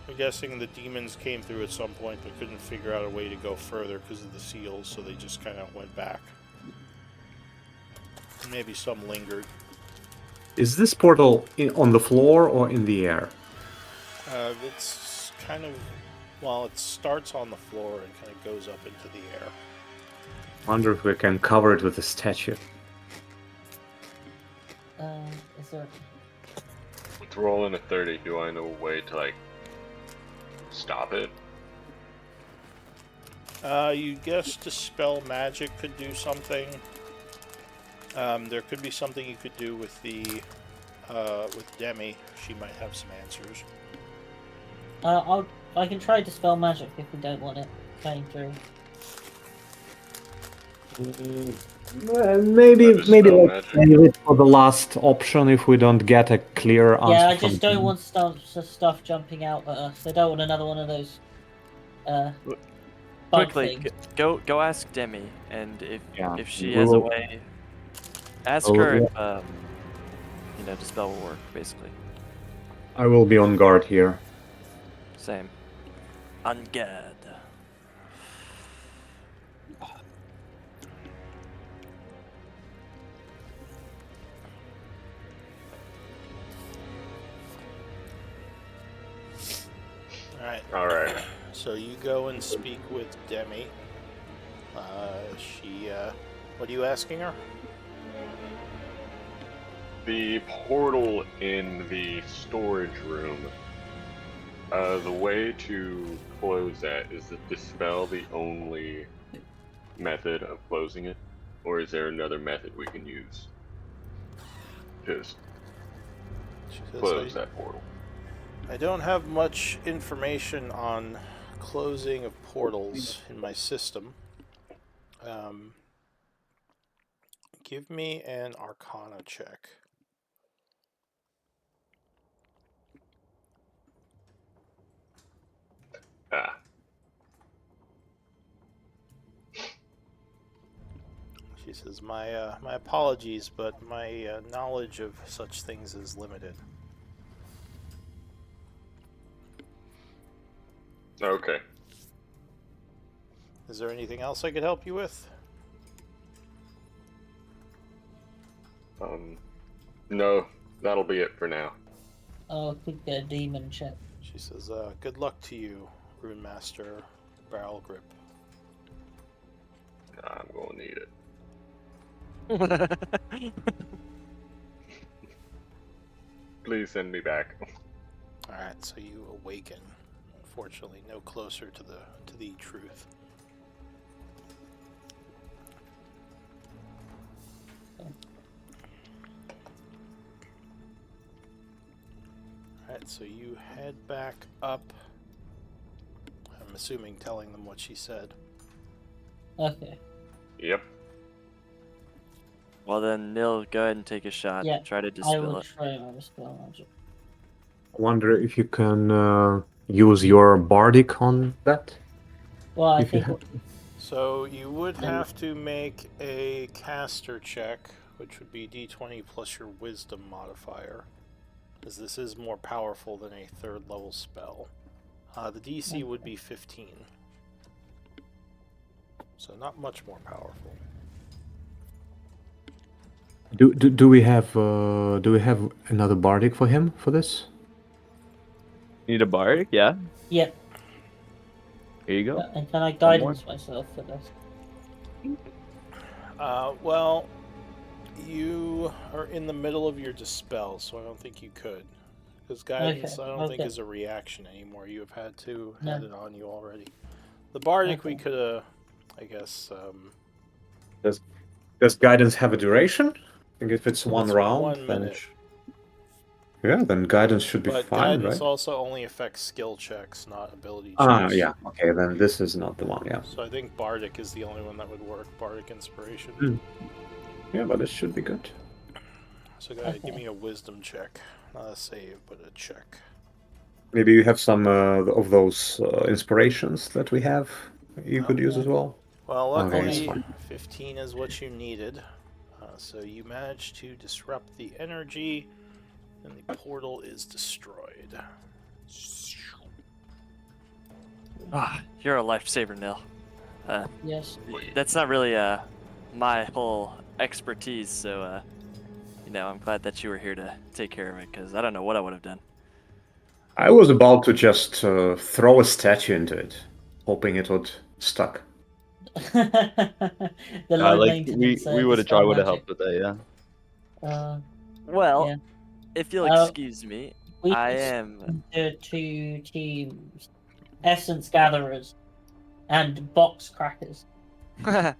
S4: I'm guessing the demons came through at some point but couldn't figure out a way to go further because of the seals, so they just kind of went back. Maybe some lingered.
S8: Is this portal on the floor or in the air?
S4: It's kind of... Well, it starts on the floor and kind of goes up into the air.
S8: Wonder if we can cover it with a statue.
S5: Is there...
S7: With rolling a 30, do I know a way to, like, stop it?
S4: You guess Dispel Magic could do something. There could be something you could do with the with Demi. She might have some answers.
S5: I can try Dispel Magic if we don't want it going through.
S8: Maybe
S7: Just
S8: let's
S7: spell magic.
S8: save it for the last option if we don't get a clear answer.
S5: Yeah, I
S8: from
S5: just don't
S8: them.
S5: want stuff jumping out at us. I don't want another one of those. Bug
S2: Quickly,
S5: things.
S2: go ask Demi, and
S8: Yeah,
S2: if she
S8: we
S2: has a
S8: will-
S2: way, ask
S8: Oh,
S2: her
S8: yeah.
S2: if dispel will work. Basically,
S8: I will be on guard here.
S2: same. On guard.
S4: Alright. So you go and speak with Demi. What are you asking her?
S7: The portal in the storage room. The way to close that, is the dispel the only method of closing it? Or is there another method we can use to
S4: She says,
S7: close that portal?
S4: I don't have much information on closing of portals in my system. Give me an Arcana check.
S7: Ah.
S4: She says, my apologies, but my knowledge of such things is limited.
S7: Okay.
S4: Is there anything else I could help you with?
S7: No, that'll be it for now.
S5: Oh, quick demon check.
S4: She says, good luck to you, Rune Master Barrel Grip.
S7: I'm gonna need it. Please send me back.
S4: Alright, so you awaken. Unfortunately, no closer to the truth. Alright, so you head back up. I'm assuming telling them what she said.
S5: Okay.
S7: Yep.
S2: Well then, Nil, go ahead and take a shot.
S5: Yeah,
S2: Try to
S5: I
S2: dispel
S5: will
S2: it.
S5: try my dispel magic.
S8: Wonder if you can use your bardic on that.
S5: Well, I
S8: If you
S5: think
S8: have.
S4: So you would
S5: Um,
S4: have to make a caster check, which would be d20 plus your wisdom modifier, as this is more powerful than a 3rd level spell. The DC would be 15. So not much more powerful.
S8: Do we have another bardic for him for this?
S3: Need a bardic? Yeah.
S5: Yep.
S3: Here you go.
S5: And can I
S3: more?
S5: guidance myself for this?
S4: Well, you are in the middle of your dispel, so I don't think you could. Because guidance,
S5: Okay,
S4: I don't think
S5: okay.
S4: is a reaction anymore. You have had to
S5: No.
S4: had it on you already. The bardic we
S5: Okay.
S4: could have, I guess.
S8: Does guidance have a duration? I think if it's one
S4: It's
S8: round,
S4: 1
S8: then
S4: minute.
S8: yeah, then guidance should be
S4: But
S8: fine,
S4: guidance
S8: right?
S4: also only affects skill checks, not ability checks.
S8: Ah, yeah. Okay, then this is not the one. Yeah.
S4: So I think bardic is the only one that would work. Bardic inspiration.
S8: Hmm. Yeah, but this should be good.
S4: So go ahead, give
S5: Okay.
S4: me a wisdom check, not a save, but a check.
S8: Maybe you have some of those inspirations that we have. You could use
S5: Yeah.
S8: as well.
S4: Well,
S8: Okay, it's
S4: luckily,
S8: fine.
S4: 15 is what you needed. So you managed to disrupt the energy, and the portal is destroyed.
S2: Ah, you're a lifesaver, Nil.
S5: Yes.
S2: That's not really my whole expertise, so I'm glad that you were here to take care of it, because I don't know what I would have done.
S8: I was about to just throw a statue into it, hoping it would stuck.
S5: The low maintenance.
S3: we would have
S5: dispel
S3: tried, would have
S5: magic.
S3: helped with that, yeah.
S2: Well,
S5: Yeah.
S2: if you'll excuse me,
S5: We
S2: I
S5: could
S2: am.
S5: do 2 teams: essence gatherers and box crackers.
S2: That's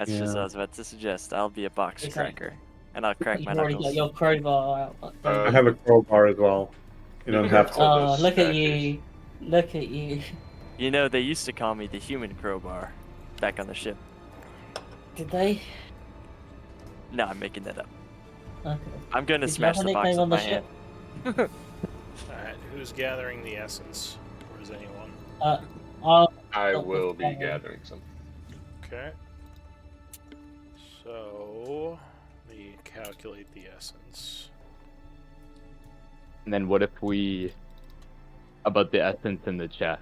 S2: just what
S8: Yeah.
S2: I was about to suggest. I'll be a box
S5: Exactly.
S2: cracker, and I'll crack
S5: You've
S2: my
S5: already got
S2: knuckles.
S5: your crowbar out. don't
S8: I
S5: you?
S8: have a crowbar as well. You don't
S7: Be
S8: have to.
S7: careful of
S5: Oh,
S7: those
S5: look at
S7: statues.
S5: you! Look at you!
S2: You know, they used to call me the human crowbar back on the ship.
S5: Did they?
S2: No, I'm making that up.
S5: Okay.
S2: I'm gonna
S5: Did you have
S2: smash
S5: a
S2: the box
S5: nickname
S2: with
S5: on the
S2: my
S5: ship?
S2: hand.
S4: Alright, who's gathering the essence? Or is anyone?
S5: I'll
S7: I
S5: help with
S7: will be
S5: gathering.
S7: gathering some.
S4: Okay. So, let me calculate the essence.
S3: And then what if we about the essence in the chest?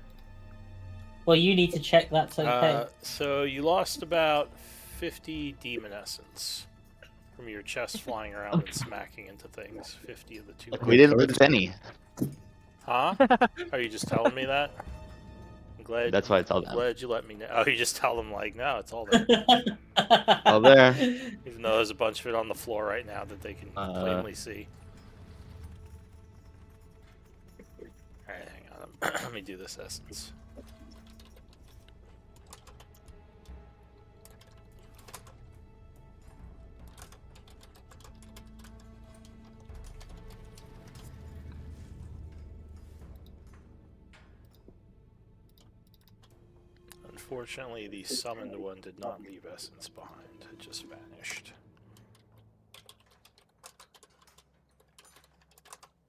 S5: Well, you need to check that's okay.
S4: So you lost about 50 demon essence from your chest flying around and smacking into things. 50 of the 2.
S9: We didn't lose any.
S4: Huh? Are you just telling me that? I'm glad.
S3: That's why it's all
S4: I'm
S3: down.
S4: glad you let me know. Oh, you just tell them like, no, it's all there.
S3: All there.
S4: Even though there's a bunch of it on the floor right now that they can plainly see. Alright, hang on. Let me do this essence. Unfortunately, the summoned one did not leave essence behind. It just vanished.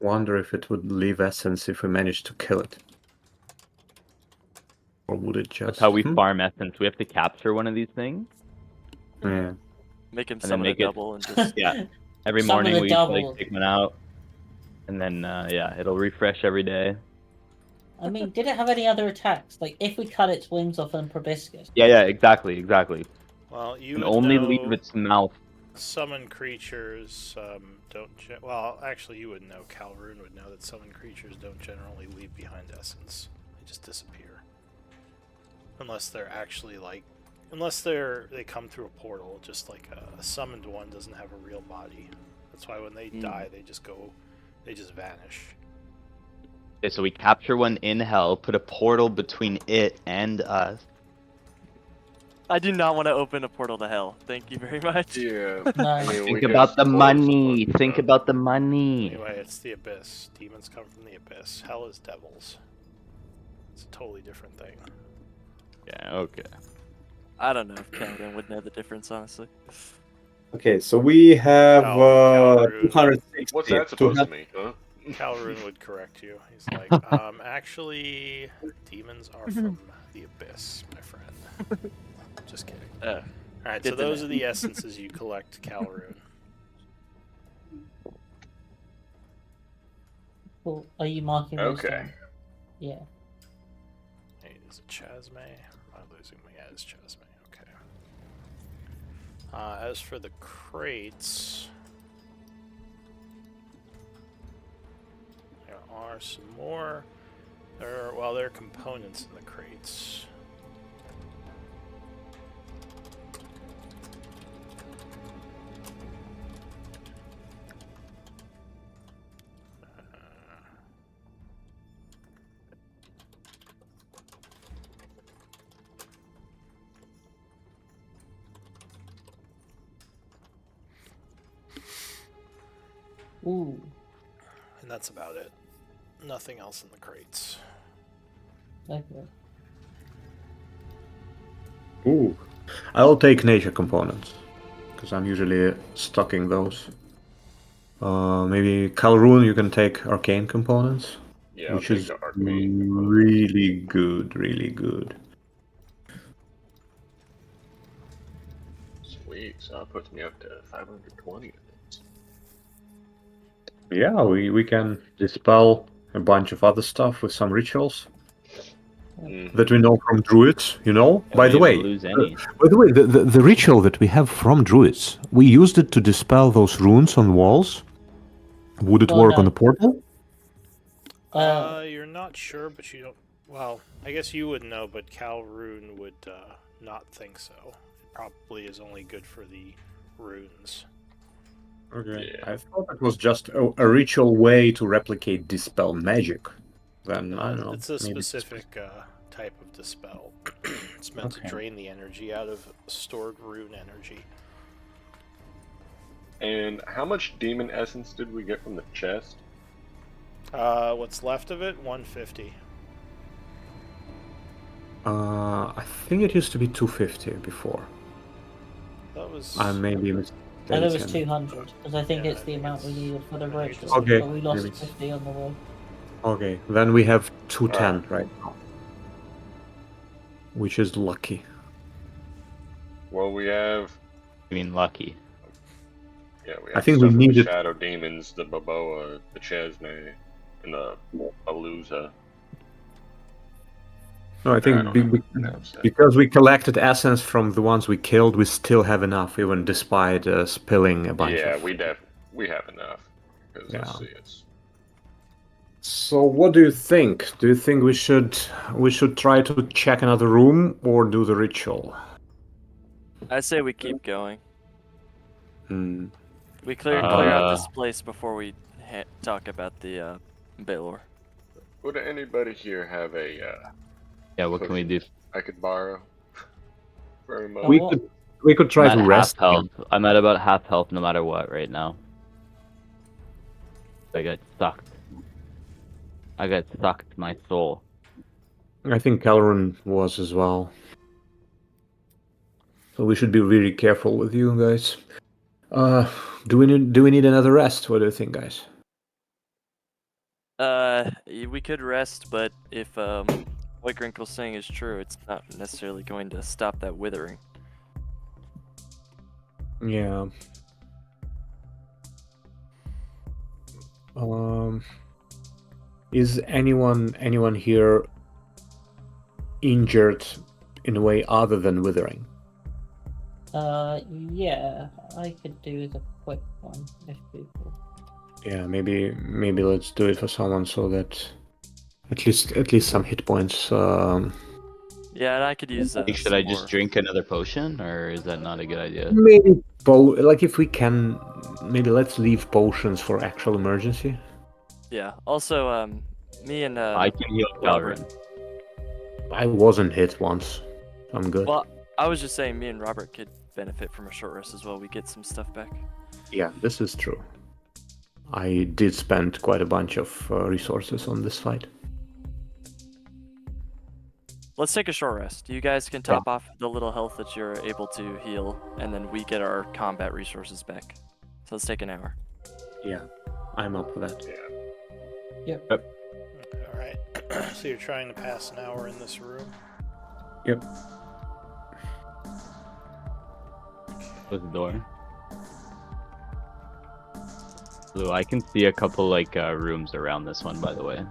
S8: Wonder if it would leave essence if we managed to kill it. Or would it just...
S3: That's how we farm essence. We have to capture one of these things.
S8: Yeah.
S2: Make him
S3: then
S2: summon a
S3: make it-
S2: double and just.
S3: Yeah. Every
S5: Summon
S3: morning
S5: a
S3: we
S5: double.
S3: like take one out. And then yeah, it'll refresh every day.
S5: I mean, did it have any other attacks? Like, if we cut its wings off on proboscis?
S3: Yeah, exactly.
S4: Well, you
S3: And
S4: would
S3: only
S4: know
S3: leave its mouth.
S4: summoned creatures don't. Well, actually, you would know. Calroon would know that summoned creatures don't generally leave behind essence. They just disappear, unless they're actually like, unless they come through a portal. Just like a summoned one doesn't have a real body. That's why when they die, they just vanish.
S3: Okay, so we capture one in hell, put a portal between it and us.
S2: I do not want to open a portal to hell. Thank you very much.
S7: Yeah.
S5: No.
S7: I mean, we
S3: Think
S7: could
S3: about the
S7: close
S3: money.
S7: one,
S3: Think
S7: but-
S3: about the money.
S4: Anyway, it's the abyss. Demons come from the abyss. Hell is devils. It's a totally different thing.
S3: Yeah, okay.
S2: I don't know if Cameron would know the difference, honestly.
S8: Okay, so we have
S4: Calroon.
S8: 260.
S7: What's that supposed to mean, huh?
S4: Calroon would correct you. He's like, actually, demons are from the abyss, my friend. Just kidding. All right, so
S2: good to
S4: those
S2: know.
S4: are the essences you collect, Calroon.
S5: Well, are you marking those
S7: Okay.
S5: down? Yeah.
S4: Hey, is it Chasme? Am I losing my? Yeah, it's Chasme. Okay. As for the crates, there are some more. There are components in the crates.
S5: Ooh.
S4: And that's about it. Nothing else in the crates.
S5: Okay.
S8: Ooh. I'll take nature components, because I'm usually stocking those. Maybe Calroon, you can take arcane components,
S7: Yeah, I'll
S8: which
S7: take
S8: is
S7: the arcane components.
S8: really good, really good.
S7: Sweet, so that puts me up to 520 of it.
S8: Yeah, we can dispel a bunch of other stuff with some rituals that we know from druids, you know?
S3: Can we
S8: By the way,
S3: lose any?
S8: the ritual that we have from druids, we used it to dispel those runes on walls. Would it
S5: Well,
S8: work on
S5: no.
S8: the portal?
S4: You're not sure, but you don't. Well, I guess you would know, but Calroon would not think so. It probably is only good for the runes.
S8: Okay.
S7: Yeah.
S8: I thought it was just a ritual way to replicate dispel magic. Then I don't know.
S4: It's a
S8: maybe
S4: specific type of dispel. It's meant to
S8: Okay.
S4: drain the energy out of stored rune energy.
S7: And how much demon essence did we get from the chest?
S4: What's left of it? 150.
S8: I think it used to be 250 before.
S4: That was.
S8: I may be mistaken.
S5: I thought it was 200, because I think
S4: Yeah,
S5: it's
S4: I
S5: the
S4: think
S5: amount we
S4: it's-
S5: needed for the
S4: I think it's-
S5: ritual.
S8: Okay,
S5: But we lost
S8: maybe it's-
S5: 50 on the way.
S8: Okay, then we have 210 right now, which is lucky.
S7: Well, we have.
S3: I mean, lucky.
S7: Yeah, we
S8: I
S7: have
S8: think we
S7: stuff with the
S8: needed-
S7: shadow demons, the Baboa, the Chesney, and the Aluza.
S8: No, I
S7: I
S8: think
S7: don't know how to pronounce that.
S8: because we collected essence from the ones we killed, we still have enough, even despite spilling a bunch
S7: Yeah,
S8: of...
S7: we have enough. 'Cause let's
S8: Yeah.
S7: see, it's
S8: So what do you think? Do you think we should try to check another room or do the ritual?
S2: I say we keep going.
S8: Hmm.
S2: We clear out this place before we talk about the Baylor.
S7: Would anybody here have a
S3: Yeah, what can we do?
S7: I could borrow for a moment?
S8: We could try
S3: I'm
S8: to
S3: at
S8: rest.
S3: half health. I'm at about half health no matter what right now. I got sucked. My soul.
S8: I think Calrun was as well. So we should be really careful with you guys. Do we need another rest? What do you think, guys?
S2: We could rest, but if what Grinkle's saying is true, it's not necessarily going to stop that withering.
S8: Yeah. Is anyone here injured in a way other than withering?
S5: Yeah, I could do the quick one if people.
S8: Yeah, maybe let's do it for someone so that at least some hit points.
S2: Yeah, and I could use.
S3: Should I just drink another potion, or is that not a good idea?
S8: Maybe like if we can, maybe let's leave potions for actual emergency.
S2: Yeah. Also, me and
S3: I can heal
S2: Robert.
S3: Calvin.
S8: I wasn't hit once. I'm good.
S2: Well, I was just saying, me and Robert could benefit from a short rest as well. We get some stuff back.
S8: Yeah, this is true. I did spend quite a bunch of resources on this fight.
S2: let's take a short rest. You guys can top off the little health that you're able to heal, and then we get our combat resources back. So let's take an hour.
S8: Yeah, I'm up for that.
S7: Yeah.
S4: All right. So you're trying to pass an hour in this room?
S8: Yep.
S3: Close the door. Blue, I can see a couple like rooms around this one, by the way.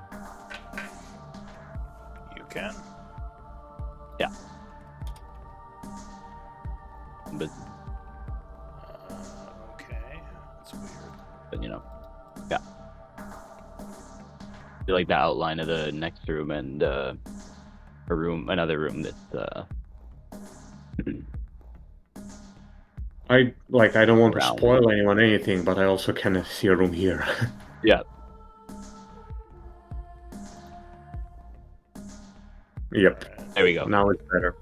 S4: You can.
S3: Yeah. But
S4: Okay. That's weird.
S3: you know, yeah. I like the outline of the next room and another room that's
S8: I don't want to
S3: Around.
S8: spoil anyone anything, but I also kind of see a room here.
S3: yeah.
S8: Yep.
S4: Alright.
S3: There we go.
S8: Now it's better.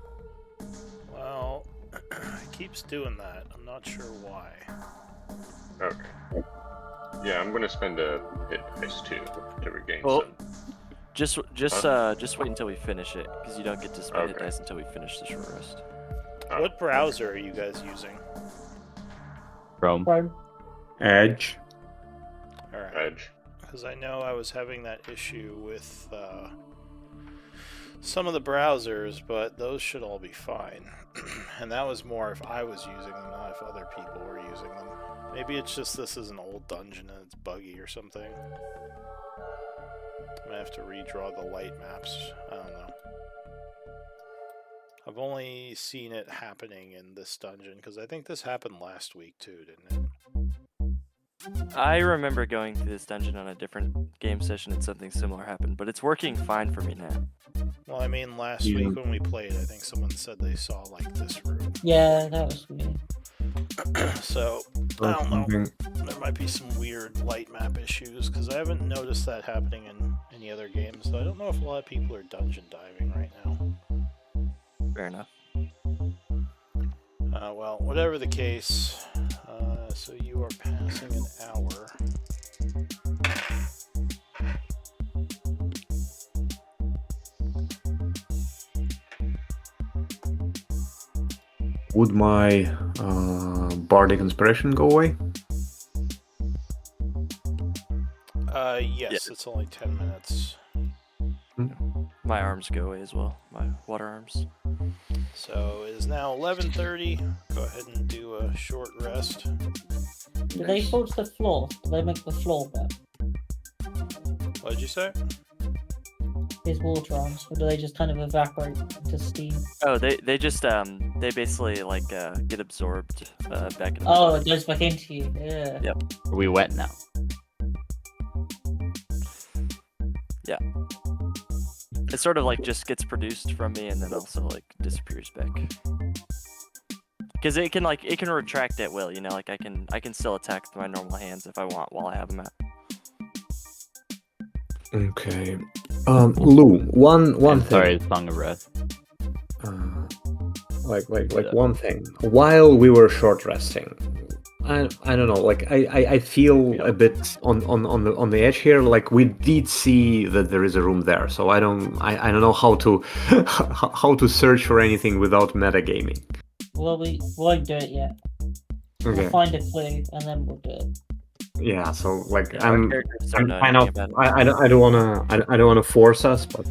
S4: Well, it keeps doing that. I'm not sure why.
S7: Okay. Yeah, I'm gonna spend a hit dice too to regain
S2: Well,
S7: some.
S2: Just wait until we finish it, because you don't get to spend hit
S7: Okay.
S2: dice until we finish the short rest.
S7: Oh,
S4: What browser are you guys using?
S3: Chrome.
S5: Chrome.
S8: Edge.
S4: Alright.
S7: Edge.
S4: Because I know I was having that issue with some of the browsers, but those should all be fine. And that was more if I was using them, not if other people were using them. Maybe it's just this is an old dungeon and it's buggy or something. I might have to redraw the light maps. I don't know. I've only seen it happening in this dungeon, because I think this happened last week too, didn't it?
S2: I remember going through this dungeon on a different game session and something similar happened, but it's working fine for me now.
S4: Well, I mean, last
S8: Yeah.
S4: week when we played, I think someone said they saw, like, this room.
S5: Yeah, that was weird.
S4: So, I don't know. There might be some weird light map issues, because I haven't noticed that happening in any other games. So I don't know if a lot of people are dungeon diving right now.
S2: Fair enough.
S4: Well, whatever the case, so you are passing an hour.
S8: Would my bardic inspiration go away?
S4: Yes, it's only 10 minutes.
S2: My arms go away as well. My water arms.
S4: So it is now 11:30. Go ahead and do a short rest.
S5: Do they forge the floor? Do they make the floor better?
S4: What did you say?
S5: His water arms, or do they just kind of evaporate into steam?
S2: Oh, they just they basically like get absorbed back in.
S5: Oh, it goes back into you. Yeah.
S2: Yep.
S3: Are we wet now?
S2: Yeah. It sort of like just gets produced from me and then also like disappears back. Because it can retract at will, you know, like I can still attack with my normal hands if I want while I have them out.
S8: Okay. Lou, one
S3: I'm
S8: thing.
S3: sorry, it's Song of Rest.
S8: Like one thing. While we were short resting, I don't know. Like I feel a bit on the edge here. Like we did see that there is a room there, so I don't know how to how to search for anything without metagaming.
S5: Well, we won't do it yet.
S8: Okay.
S5: We'll find a clue and then we'll do it.
S8: Yeah. So like
S2: Yeah, our
S8: I'm
S2: characters don't know
S8: kind
S2: anything
S8: of
S2: about it.
S8: I don't wanna force us, but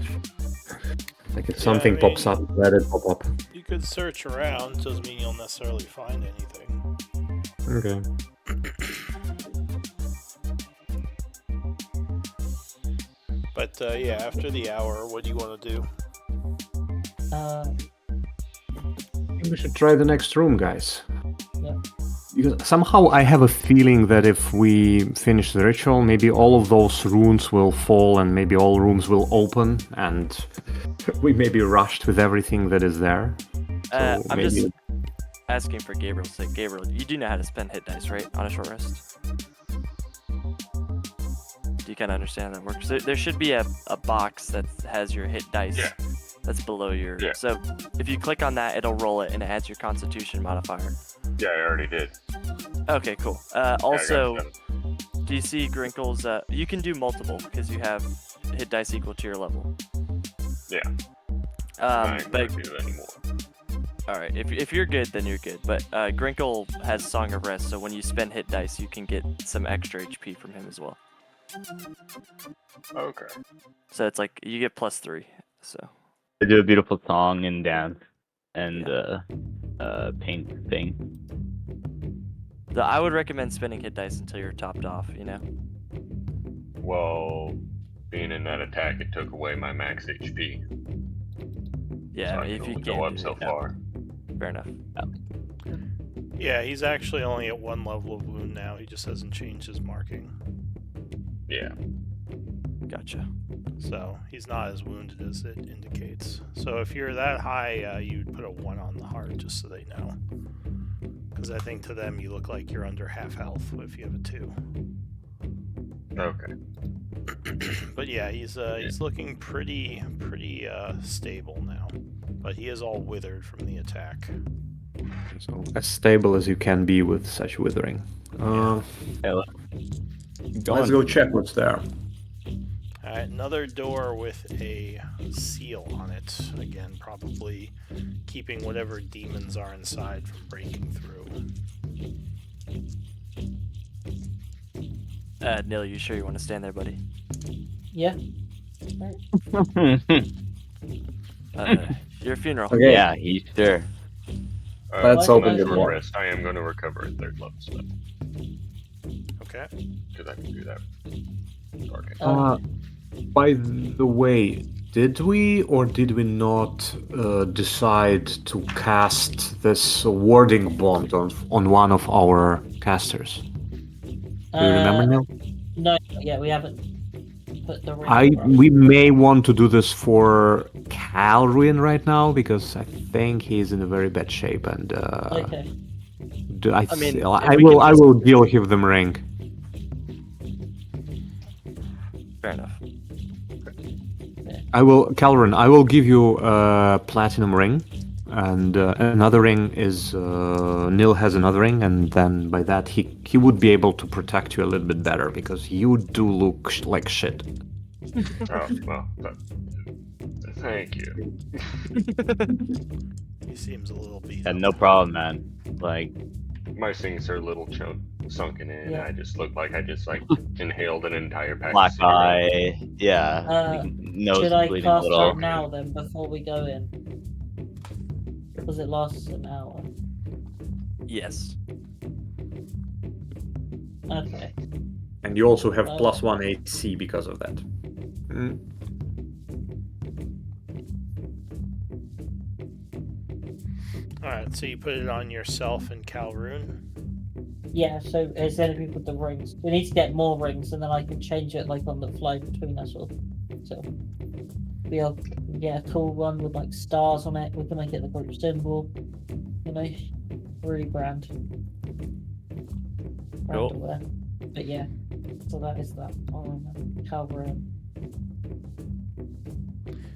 S8: like if
S4: Yeah,
S8: something
S4: I
S8: pops
S4: mean-
S8: up, let it pop up.
S4: You could search around. Doesn't mean you'll necessarily find anything.
S8: Okay.
S4: But yeah, after the hour, what do you want to do?
S5: Uh,
S8: I think we should try the next room, guys.
S5: Yeah.
S8: Because somehow I have a feeling that if we finish the ritual, maybe all of those runes will fall and maybe all rooms will open and we may be rushed with everything that is there. So
S2: I'm
S8: maybe...
S2: just asking for Gabriel's sake. Gabriel, you do know how to spend hit dice, right? On a short rest? Do you kind of understand how that works? There should be a box that has your hit dice.
S7: Yeah.
S2: That's below your...
S7: Yeah.
S2: So if you click on that, it'll roll it and it adds your constitution modifier.
S7: Yeah, I already did.
S2: Okay, cool.
S7: Yeah, I got
S2: Also,
S7: seven.
S2: do you see Grinkle's... you can do multiple because you have hit dice equal to your level.
S7: Yeah. I ain't
S2: But
S7: gonna do it anymore.
S2: all right, if you're good, then you're good. But Grinkle has Song of Rest, so when you spend hit dice, you can get some extra HP from him as well.
S7: Okay.
S2: So it's like you get +3. So
S3: They do a beautiful song and dance and paint thing.
S2: I would recommend spending hit dice until you're topped off. You know.
S7: Well, being in that attack, it took away my max HP.
S2: Yeah,
S7: So
S2: I mean,
S7: I
S2: if
S7: can
S2: you
S7: only
S2: can't
S7: go up
S2: do
S7: so
S2: it,
S7: far.
S2: fair enough.
S4: Yeah, he's actually only at 1 level of wound now. He just hasn't changed his marking.
S7: Yeah.
S2: Gotcha.
S4: So he's not as wounded as it indicates. So if you're that high, you'd put a 1 on the heart just so they know. Because I think to them you look like you're under half health if you have a 2.
S7: Okay.
S4: But yeah, he's looking pretty stable now. But he is all withered from the attack.
S8: So as stable as you can be with such withering. Let's go check what's there.
S4: Alright, another door with a seal on it. Again, probably keeping whatever demons are inside from breaking through.
S2: Nil, you sure you want to stand there, buddy?
S5: Yeah.
S2: Your funeral.
S8: Okay.
S3: Yeah, he's sure.
S8: Let's
S5: Like
S8: open the
S5: most
S8: door.
S7: Rest. I am going to recover a 3rd level spell.
S4: Okay.
S7: Because I can do that. Okay.
S8: By the way, did we or did we not decide to cast this warding bond on one of our casters? Do you remember now?
S5: No, yeah, we haven't put the ring across.
S8: We may want to do this for Calruin right now because I think he's in a very bad shape and
S5: Okay.
S8: I
S2: mean, if
S8: I
S2: we
S8: will
S2: can
S8: I
S2: just-
S8: will deal him the ring.
S2: Fair enough.
S8: I will, Calvin, I will give you a platinum ring, and another ring is Nil has another ring, and then by that he would be able to protect you a little bit better because you do look like shit.
S7: Oh, well, thank you.
S4: He seems a little beat
S3: Yeah,
S4: up.
S3: no problem, man. Like,
S7: My things are a little sunken in.
S5: Yeah.
S7: I just look like I just inhaled an entire pack
S3: black
S7: of cigarettes.
S3: eye. Yeah. Nose
S5: Should I
S3: bleeding a
S5: cast
S3: little.
S5: it now then before we go in? Because it lasts an hour.
S2: Yes.
S5: Okay.
S8: And you also have
S5: Well-
S8: +1 AC because of that. Mm.
S4: Alright, so you put it on yourself and Calroon.
S5: Yeah, so instead of people with the rings, we need to get more rings, and then I can change it like on the fly between us all. So we'll get a cool one with like stars on it. We can make it the group symbol. You know, really grand.
S2: Cool.
S5: To wear. But yeah, so that is that on Calvary.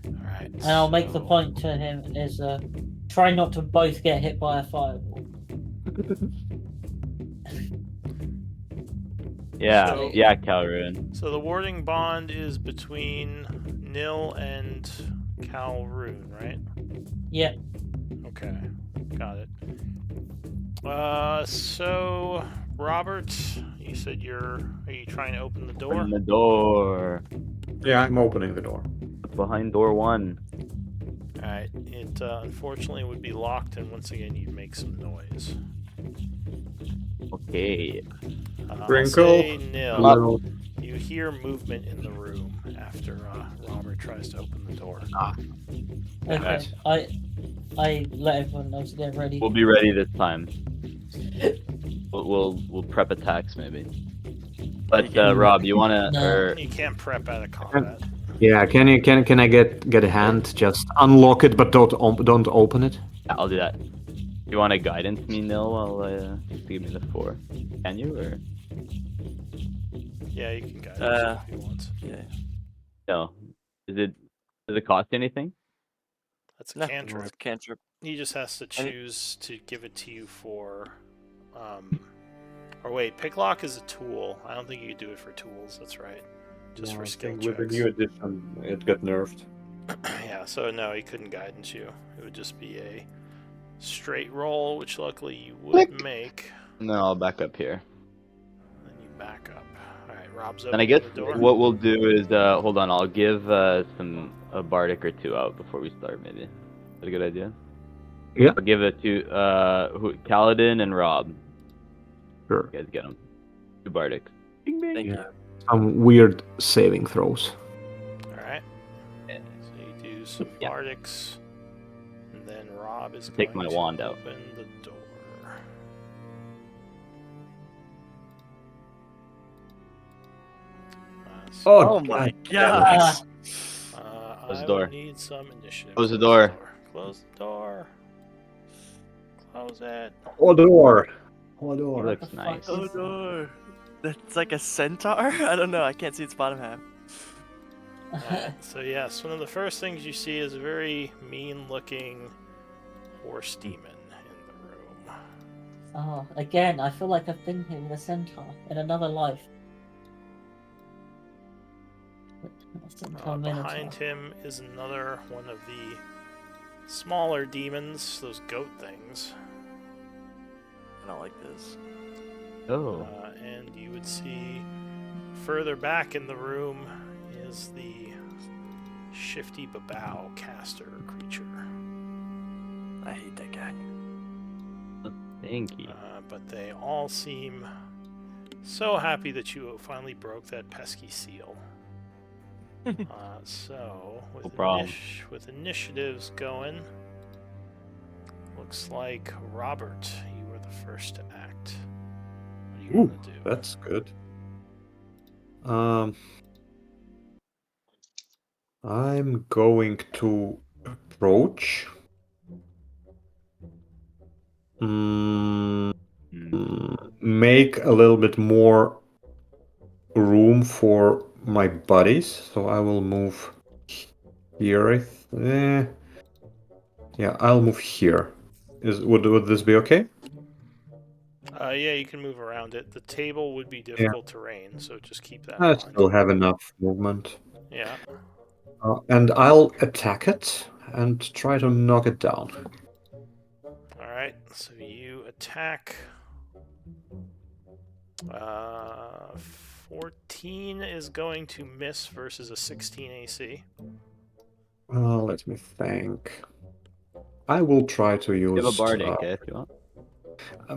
S4: Alright.
S5: And I'll make the point to him is try not to both get hit by a fireball.
S3: Yeah,
S4: So-
S3: yeah, Calruin.
S4: So the warding bond is between Nil and Calroon, right?
S5: Yeah.
S4: Okay, got it. So Robert, you said are you trying to open the door?
S3: Open the door.
S8: Yeah, I'm opening the door.
S3: What's behind door 1?
S4: Alright, it unfortunately would be locked, and once again you'd make some noise.
S3: Okay.
S4: I'll
S8: Wrinkle.
S4: say Nil.
S8: Hello.
S4: You hear movement in the room after Robert tries to open the door.
S5: Okay.
S8: Nice.
S5: I let everyone know to get ready.
S3: We'll be ready this time. We'll prep attacks maybe. But Rob, you wanna
S5: No.
S3: or
S4: You can't prep out of combat.
S8: Yeah, can I get a hand? Just unlock it, but don't open it.
S3: yeah, I'll do that. You want to guidance me, Nil, while give me the 4? Can you or
S4: Yeah, you can guide us if you want.
S2: Yeah.
S3: no? Does it cost anything?
S4: That's a
S2: No,
S4: cantrip.
S2: it's a cantrip.
S4: He just has to choose to give it to you for, or wait, picklock is a tool. I don't think you can do it for tools. That's right. Just for skill checks.
S8: edition, it got nerfed.
S4: Yeah, so no, he couldn't guidance you. It would just be a straight roll, which luckily you would
S3: Click.
S4: make.
S3: No, I'll back up here.
S4: Then you back up. Alright, Rob's
S3: And I
S4: opening
S3: guess
S4: the door.
S3: what we'll do is, hold on, I'll give a bardic or two out before we start, maybe. Is that a good idea?
S8: Yeah.
S3: I'll give it to Kaladin and Rob.
S8: Sure.
S3: You guys get them. 2 bardics. Bing, bing.
S2: Thank
S8: Yeah.
S2: you.
S8: Some weird saving throws.
S4: Alright.
S3: Yeah.
S4: So you do some
S3: Yeah.
S4: bardics. And then Rob is
S3: Take
S4: going
S3: my
S4: to
S3: wand out.
S4: open the door.
S2: Oh my god!
S3: Close the
S4: I
S3: door.
S4: will need some initiative.
S3: Close the door.
S4: Close the door. Close it.
S1: Odor.
S3: He
S1: Odor.
S3: looks
S5: the
S3: nice.
S5: fuck
S2: Oh
S5: is-
S2: no! That's like a centaur? I don't know. I can't see its bottom half.
S4: So yes, one of the first things you see is a very mean-looking horse demon in the room.
S5: Oh, again, I feel like I've been here with a centaur in another life. A centaur minotaur.
S4: Behind him is another one of the smaller demons, those goat things.
S2: I don't like this.
S3: Oh.
S4: And you would see further back in the room is the shifty babao caster creature.
S2: I hate that guy.
S3: Thank you.
S4: But they all seem so happy that you finally broke that pesky seal. So,
S3: No
S4: with,
S3: problem.
S4: with initiatives going, looks like Robert, you were the first to act. What do you
S8: Ooh,
S4: want to do?
S8: that's good. I'm going to approach. Make a little bit more room for my buddies, so I will move here. Yeah, I'll move here. Would this be okay?
S4: Yeah, you can move around it. The table would be difficult terrain, so just keep that
S8: I
S4: in mind.
S8: still have enough movement.
S4: Yeah.
S8: And I'll attack it and try to knock it down.
S4: Alright, so you attack. 14 is going to miss versus a 16 AC.
S8: Let me think. I will try to use.
S3: You have a bardic, if you want.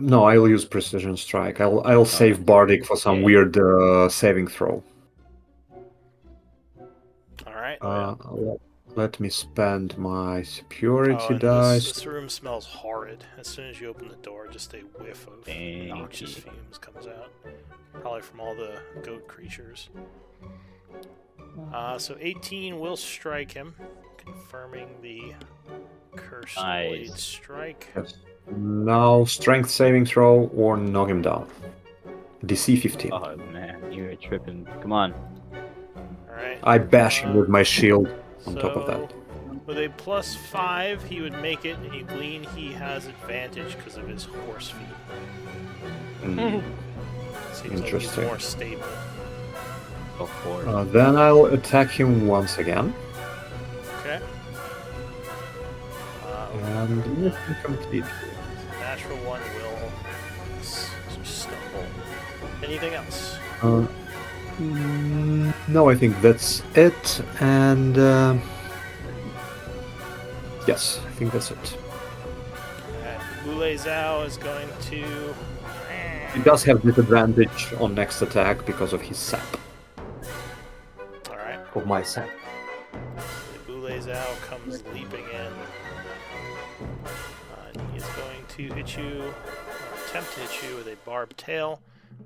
S8: No, I'll use precision strike. I'll save bardic for some
S3: Yeah.
S8: weird saving throw.
S4: Alright.
S8: Let me spend my security
S4: and
S8: dice.
S4: this room smells horrid. As soon as you open the door, just a whiff of noxious fumes comes out. Probably from all the goat creatures. So 18 will strike him, confirming the cursed blade strike.
S8: Yes. Now strength saving throw or knock him down. DC 15.
S3: Oh man, you're tripping. Come on.
S4: Alright.
S8: I bash him with my shield on top of that.
S4: With a +5, he would make it, and you glean he has advantage because of his horse feet. Seems like he's
S8: Interesting.
S4: more stable.
S3: Of course.
S8: Then I'll attack him once again.
S4: Okay.
S8: And mission complete.
S4: Natural one will stumble. Anything else?
S8: No, I think that's it. And yes, I think that's it.
S4: Boule Zhao is going to.
S8: He does have disadvantage on next attack because of his sap.
S4: Alright.
S8: Of my sap.
S4: Boule Zhao comes leaping in. And he is going to hit you, or attempt to hit you with a barbed tail.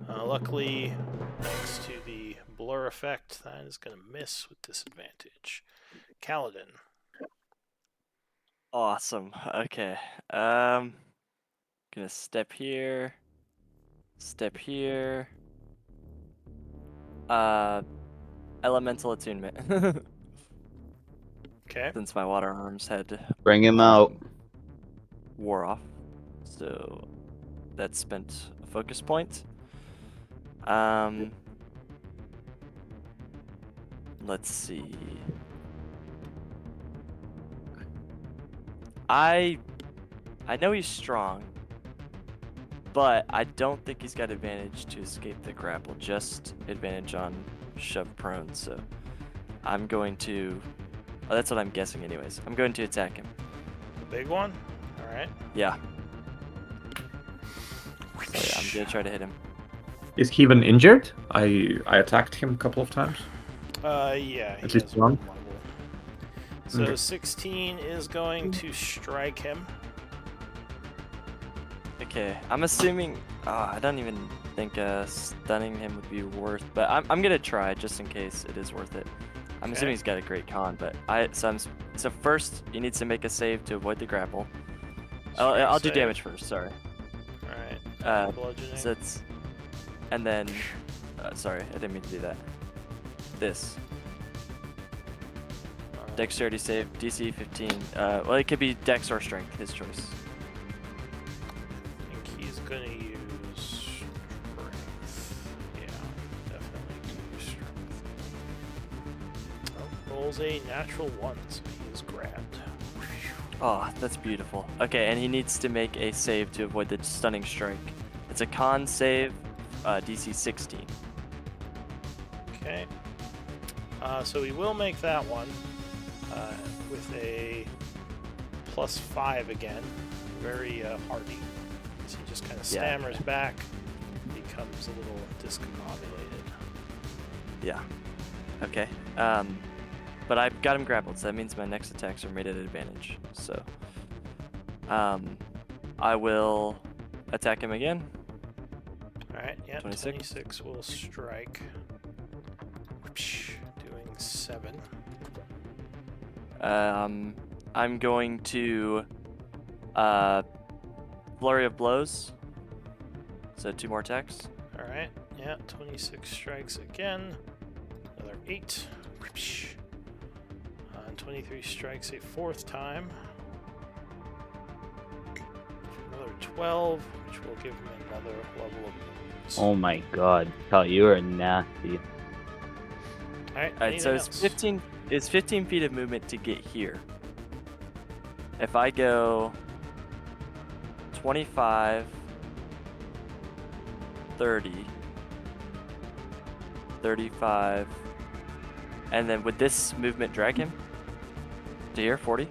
S4: Luckily, thanks to the blur effect, that is going to miss with disadvantage. Kaladin.
S2: Awesome. Okay. Gonna step here. Step here. Elemental attunement.
S4: Okay.
S2: Since my water arms had
S3: Bring him out.
S2: wore off. So that spent a focus point. Let's see. I know he's strong, but I don't think he's got advantage to escape the grapple. Just advantage on shove prone. So I'm going to. Oh, that's what I'm guessing, anyways. I'm going to attack him.
S4: The big one? Alright.
S2: Yeah. So yeah, I'm gonna try to hit him.
S8: Is he even injured? I attacked him a couple of times.
S4: Yeah,
S8: At
S4: he
S8: least
S4: has
S8: one?
S4: one level. So
S8: Okay.
S4: 16 is going to strike him.
S2: Okay, I'm assuming. I don't even think stunning him would be worth, but I'm gonna try just in case it is worth it. I'm assuming he's got a great con, but so first he needs to make a save to avoid the grapple. I'll do
S4: Save.
S2: damage first. Sorry.
S4: Alright. Bludgeoning.
S2: So it's, and then, sorry, I didn't mean to do that. This dexterity save, DC 15. Well, it could be dex or strength, his choice.
S4: I think he's gonna use strength. Yeah, definitely gonna use strength. Oh, rolls a natural 1, so he is grabbed.
S2: Oh, that's beautiful. Okay, and he needs to make a save to avoid the stunning strike. It's a con save, DC 16.
S4: Okay. So he will make that one with a +5 again. Very hardy. So he just kind of stammers back, becomes a little discombobulated.
S2: Yeah. Okay. But I've got him grappled, so that means my next attacks are made at advantage. So, I will attack him again.
S4: Alright, yeah,
S2: 26.
S4: 26 will strike. Doing 7.
S2: I'm going to flurry of blows. So 2 more attacks.
S4: Alright, yeah, 26 strikes again. Another 8. And 23 strikes a 4th time. Another 12, which will give him another level of wounds.
S3: Oh my god, Cal, you are nasty.
S4: Alright,
S2: So it's 15. It's 15 feet of movement to get here. If I go 25, 30, 35, and then would this movement drag him to here? 40?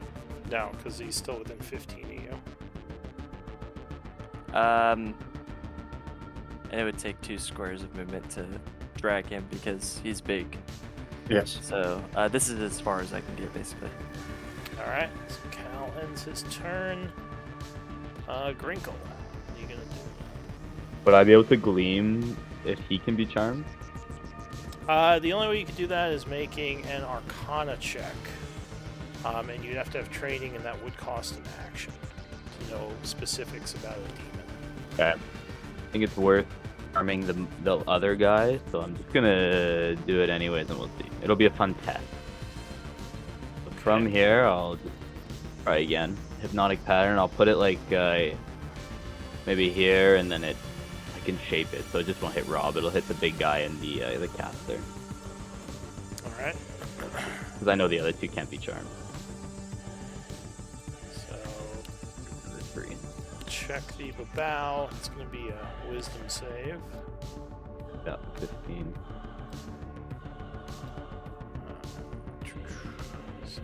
S4: No, because he's still within 15 of you.
S2: And it would take 2 squares of movement to drag him because he's big.
S8: Yes.
S2: So this is as far as I can get, basically.
S4: Alright, so Cal ends his turn. Grinkle, what are you gonna do?
S3: Would I be able to gleam if he can be charmed?
S4: The only way you could do that is making an Arcana check. And you'd have to have training, and that would cost an action to know specifics about a demon.
S3: Okay. I think it's worth charming the other guy, so I'm just gonna do it anyways, and we'll see. It'll be a fun test. So from here, I'll just try again. Hypnotic pattern. I'll put it like maybe here, and then I can shape it, so it just won't hit Rob. It'll hit the big guy and the caster.
S4: All right.
S3: Because I know the other two can't be charmed.
S4: So
S3: They're free.
S4: check the bow. It's going to be a wisdom save.
S3: Yeah, 15.
S4: So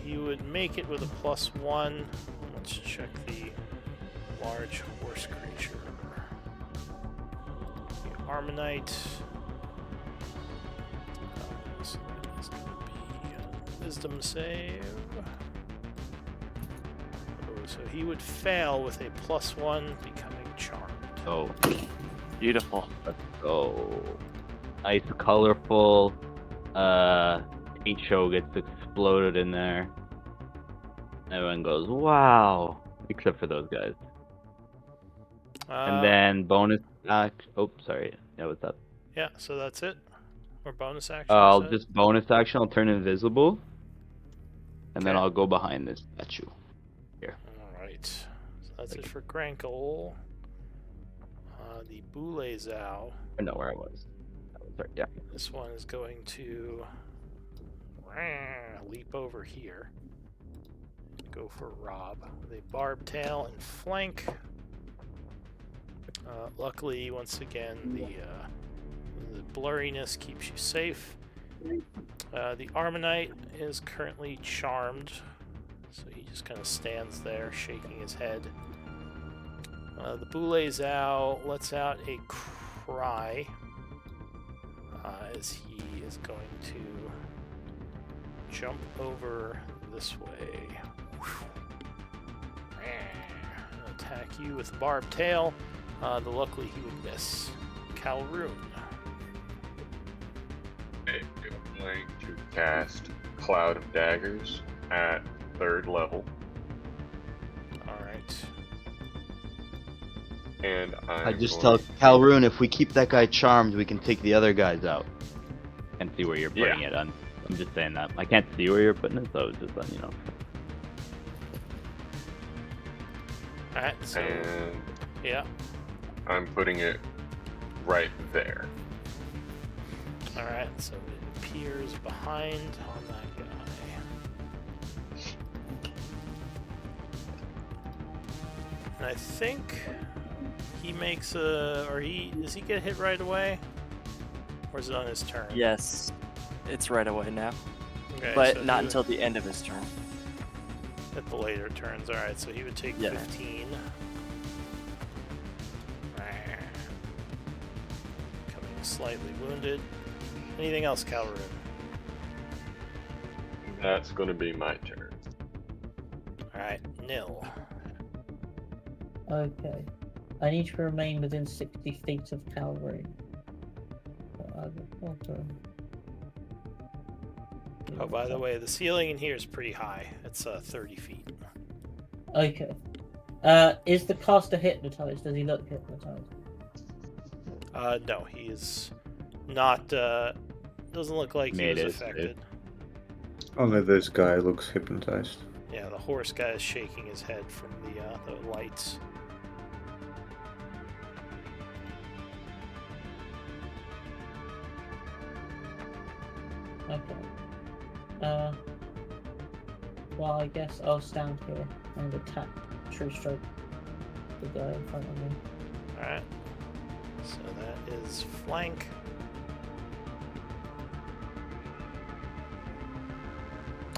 S4: he would make it with a +1. Let's check the large horse creature. The Armonite. So that is going to be a wisdom save. Oh, so he would fail with a +1, becoming charmed.
S3: Oh,
S2: Beautiful.
S3: let's go. Nice, colorful paint show gets exploded in there. Everyone goes, wow! Except for those guys. And then bonus act. Oh, sorry. Yeah, what's up?
S4: Yeah, so that's it. Or bonus action.
S3: I'll
S4: is that?
S3: just bonus action. I'll turn invisible, and then
S4: Okay.
S3: I'll go behind this statue.
S4: Alright. So that's it for Grankle. The Boule Zao.
S3: I know where I was. Sorry, yeah.
S4: This one is going to leap over here. go for Rob with a barbed tail and flank. Luckily, once again, the blurriness keeps you safe. The Armonite is currently charmed, so he just kind of stands there shaking his head. The Boule Zhao lets out a cry as he is going to jump over this way. Attack you with barbed tail. Luckily he would miss. Calroon.
S7: I'm going to cast Cloud of Daggers at 3rd level.
S4: Alright.
S7: And
S9: I just tell Calroon, if we keep that guy charmed, we can take the other guys out.
S3: And see where you're putting it. I'm just saying that. I can't see where you're putting it, so it's just letting you know.
S4: Alright, so
S7: And
S4: yeah.
S7: I'm putting it right there.
S4: Alright, so it appears behind on that guy. And I think he makes does he get hit right away? Or is it on his turn?
S2: Yes, it's right away now,
S4: Okay,
S2: but
S4: so
S2: not
S4: he
S2: until the end of his turn.
S4: at the later turns. Alright, so he would take
S2: Yeah.
S4: 15. Coming slightly wounded. Anything else, Calroon?
S7: That's going to be my turn.
S4: Alright, Nil.
S5: Okay. I need to remain within 60 feet of Calvary.
S4: Oh, by the way, the ceiling in here is pretty high. It's 30 feet.
S5: Okay. Is the caster hypnotized? Does he look hypnotized?
S4: No, he is not. Doesn't look like he
S3: Made
S4: was
S3: it,
S4: affected.
S8: Only this guy looks hypnotized.
S4: Yeah, the horse guy is shaking his head from the lights.
S5: Okay. Well, I guess I'll stand here and attack True Stroke the guy in front of me.
S4: Alright. So that is flank.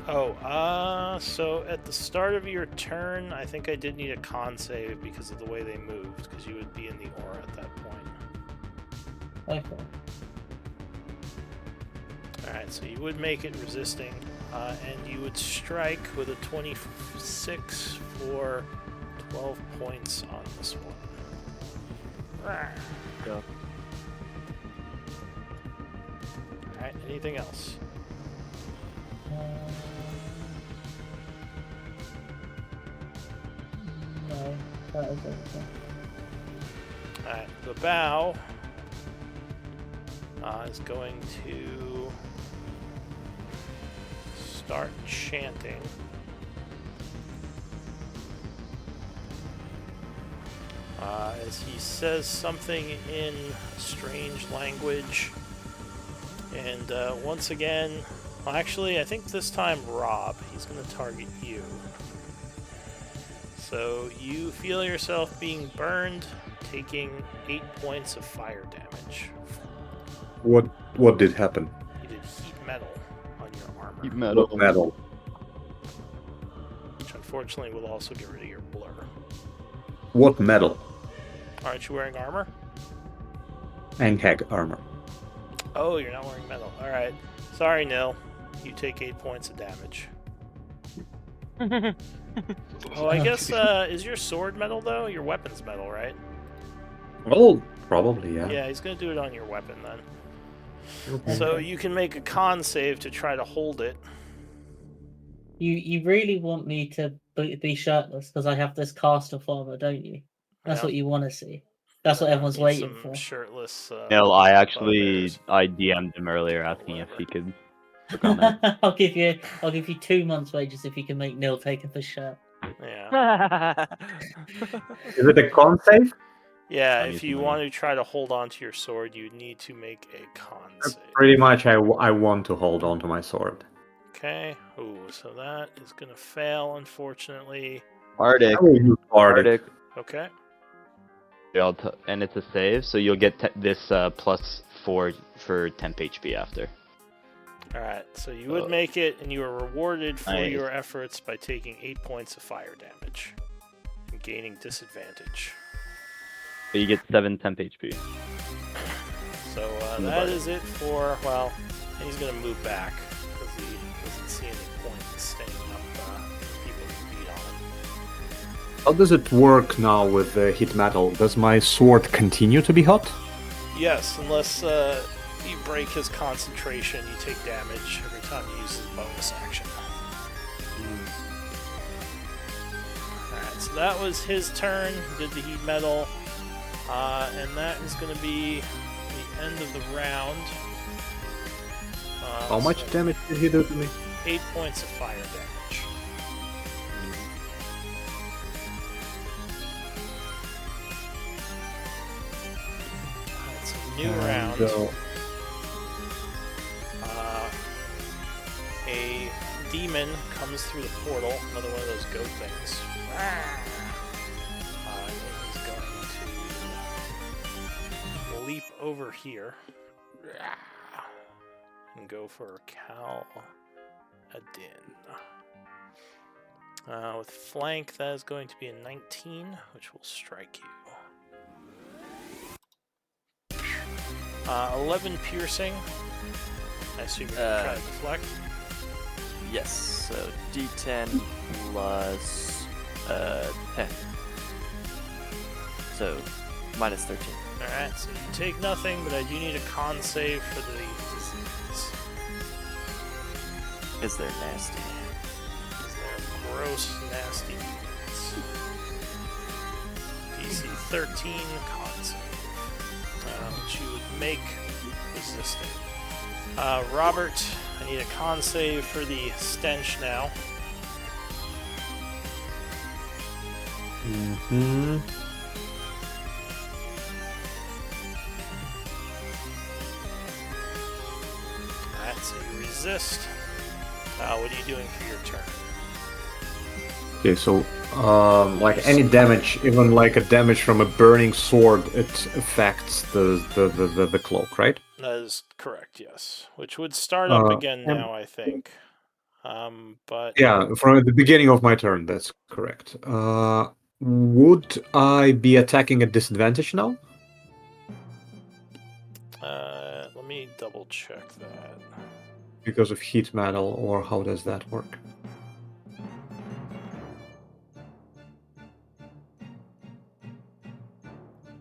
S4: Oh, so at the start of your turn, I think I did need a con save because of the way they moved, because you would be in the aura at that point.
S5: Okay.
S4: Alright, so you would make it resisting, and you would strike with a 26 for 12 points on this one.
S2: Go.
S4: Alright, anything else?
S5: No, that is everything.
S4: Alright, the bow is going to start chanting. As he says something in strange language. And once again, well, actually, I think this time Rob, he's going to target you. So you feel yourself being burned, taking 8 points of fire damage.
S8: What did happen?
S4: You did heat metal on your armor,
S9: Keep metal.
S8: What metal?
S4: which unfortunately will also get rid of your blur.
S8: What metal?
S4: Aren't you wearing armor?
S8: And hag armor.
S4: Oh, you're not wearing metal. Alright. Sorry, Nil. You take 8 points of damage. Oh, I guess, is your sword metal, though? Your weapon's metal, right?
S8: Well, probably, yeah.
S4: Yeah, he's gonna do it on your weapon, then.
S8: Okay.
S4: So you can make a con save to try to hold it.
S5: You really want me to be shirtless because I have this caster armor, don't you? That's
S4: Yeah.
S5: what you want to see. That's what everyone's
S4: Need
S5: waiting
S4: some
S5: for.
S4: shirtless.
S3: No, I
S4: bugbears.
S3: DM'd him earlier asking if he could click on that.
S5: I'll give you 2 months' wages if you can make Neil take off his shirt.
S4: Yeah.
S8: Is it a con save?
S4: Yeah,
S3: I need
S4: if
S3: some
S4: you
S3: money.
S4: want to try to hold on to your sword, you need to make a con save.
S8: Pretty much, I want to hold on to my sword.
S4: Okay. Ooh, so that is gonna fail, unfortunately.
S9: Arctic.
S1: I will use Arctic.
S3: Arctic.
S4: Okay.
S9: And it's a save, so you'll get this +4 for temp HP after.
S4: Alright, so you would make it, and you are rewarded for
S9: Nice.
S4: your efforts by taking 8 points of fire damage and gaining disadvantage.
S3: So you get 7 temp HP.
S4: So
S3: the
S4: that
S3: body.
S4: is it for, well, he's going to move back because he doesn't see any point in staying up people who beat on him.
S8: How does it work now with the heat metal? Does my sword continue to be hot?
S4: Yes, unless you break his concentration, you take damage every time you use his bonus action. Alright, so that was his turn. He did the heat metal. And that is going to be the end of the round.
S8: How much
S4: so
S8: damage did he do to me?
S4: 8 points of fire damage. Alright, so new round. A demon comes through the portal, another one of those goat things. And he's going to leap over here and go for Cal Adin. With flank, that is going to be a 19, which will strike you. 11 piercing. I assume you're going to try to deflect.
S2: Yes, so D10 plus 10. So minus 13.
S4: Alright, so you take nothing, but I do need a con save for the disease.
S2: Is they're nasty.
S4: Because they're gross, nasty demons. DC 13 con save. Which you would make resisting. Robert, I need a con save for the stench now.
S8: Mm-hmm.
S4: Alright, so you resist. What are you doing for your turn?
S8: Okay, so like any damage, even like a damage from a burning sword, it affects the cloak, right?
S4: That is correct, yes. Which would start up again
S8: and-
S4: now, I think. But
S8: Yeah, from the beginning of my turn, that's correct. Would I be attacking at disadvantage now?
S4: let me double check that.
S8: Because of heat metal, or how does that work?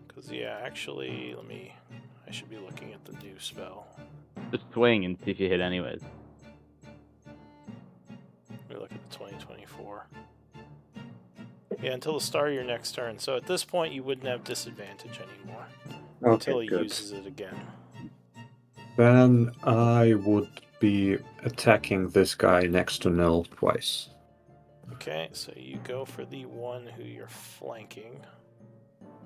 S4: Because, yeah, actually, I should be looking at the new spell.
S3: Just swing and see if you hit anyways.
S4: Let me look at the 2024. Yeah, until the start of your next turn. So at this point, you wouldn't have disadvantage anymore. Until he uses it again.
S8: Then I would be attacking this guy next to Nell twice.
S4: Okay, so you go for the one who you're flanking.